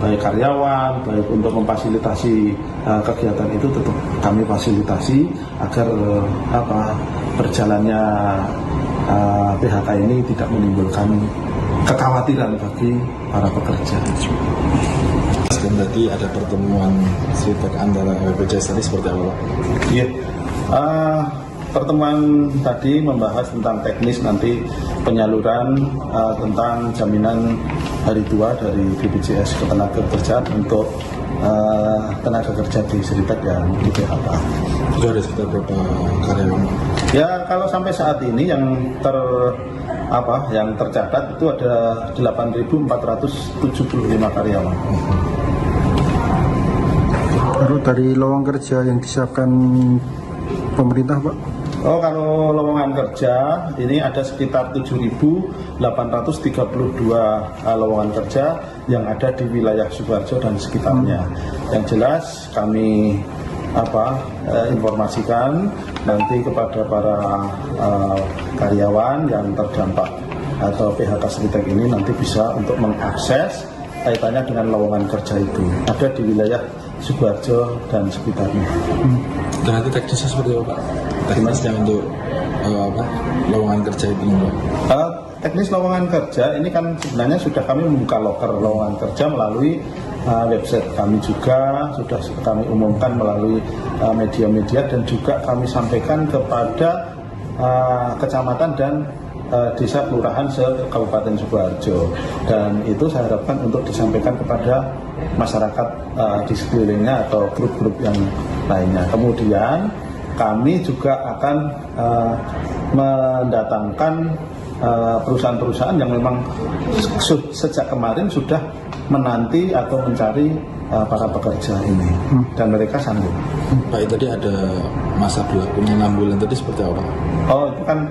baik karyawan, baik untuk memfasilitasi kegiatan itu tetap kami fasilitasi agar berjalannya PHK ini tidak menimbulkan kekhawatiran bagi para pekerja. Dan tadi ada pertemuan Sritek antara BPJS tadi seperti apa Pak? Iya, pertemuan tadi membahas tentang teknis nanti penyaluran tentang jaminan hari tua dari BPJS Ketenagakerjaan untuk tenaga kerja di Sritek yang di PHK. Itu ada sekitar berapa karyawan? Ya kalau sampai saat ini yang tercatat itu ada 8.475 karyawan. Baru dari lowongan kerja yang disiapkan pemerintah Pak? Oh kalau lowongan kerja ini ada sekitar 7.832 lowongan kerja yang ada di wilayah Sidoarjo dan sekitarnya. Yang jelas kami informasikan nanti kepada para karyawan yang terdampak atau PHK Sritek ini nanti bisa untuk mengakses kaitannya dengan lowongan kerja itu ada di wilayah Sidoarjo dan sekitarnya. Dan nanti teknisnya seperti apa Pak? Teknisnya untuk lowongan kerja itu Pak? Teknis lowongan kerja ini kan sebenarnya sudah kami membuka loker lowongan kerja melalui website kami juga sudah kami umumkan melalui media-media dan juga kami sampaikan kepada kecamatan dan desa kelurahan se-Kabupaten Sidoarjo, dan itu saya harapkan untuk disampaikan kepada masyarakat di sekelilingnya atau grup-grup yang lainnya. Kemudian kami juga akan mendatangkan perusahaan-perusahaan yang memang sejak kemarin sudah menanti atau mencari para pekerja ini dan mereka sanggup. Pak, tadi ada masa berlakunya 6 bulan tadi seperti apa? Oh itu kan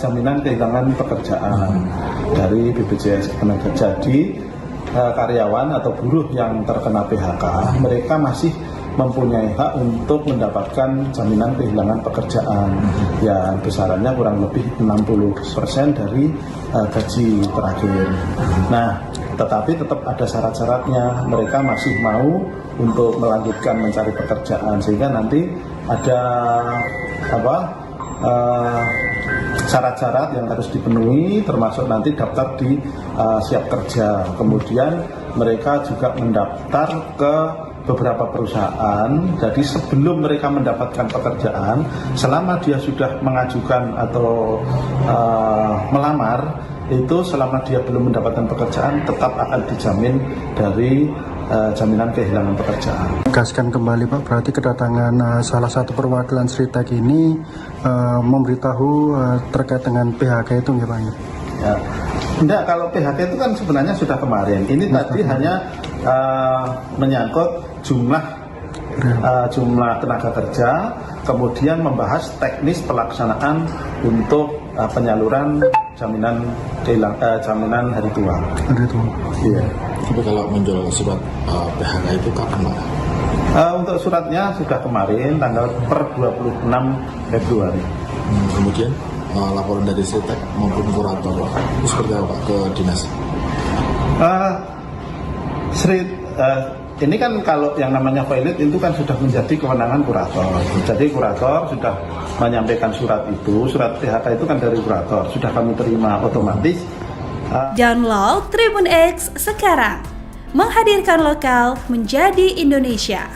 jaminan kehilangan pekerjaan dari BPJS Ketenagakerjaan. Jadi karyawan atau buruh yang terkena PHK mereka masih mempunyai hak untuk mendapatkan jaminan kehilangan pekerjaan yang besarannya kurang lebih 60% dari gaji terakhir. Nah, tetapi tetap ada syarat-syaratnya. Mereka masih mau untuk melanjutkan mencari pekerjaan sehingga nanti ada syarat-syarat yang harus dipenuhi, termasuk nanti daftar di siap kerja. Kemudian mereka juga mendaftar ke beberapa perusahaan. Jadi sebelum mereka mendapatkan pekerjaan, selama dia sudah mengajukan atau melamar, itu selama dia belum mendapatkan pekerjaan tetap akan dijamin dari jaminan kehilangan pekerjaan. Tegaskan kembali Pak, berarti kedatangan salah satu perwakilan Sritek ini memberitahu terkait dengan PHK itu ya Pak? Ya. Enggak, kalau PHK itu kan sebenarnya sudah kemarin. Ini tadi hanya menyangkut jumlah tenaga kerja, kemudian membahas teknis pelaksanaan untuk penyaluran jaminan hari tua. Hari tua. Iya. Tapi kalau muncul surat PHK itu kapan Pak? Untuk suratnya sudah kemarin tanggal per 26 Februari. Kemudian laporan dari Sritek maupun kurator itu seperti apa Pak ke dinas? Ini kan kalau yang namanya valid itu kan sudah menjadi kewenangan kurator. Jadi kurator sudah menyampaikan surat itu, surat PHK itu kan dari kurator, sudah kami terima otomatis. Download Tribun X sekarang, menghadirkan lokal menjadi Indonesia.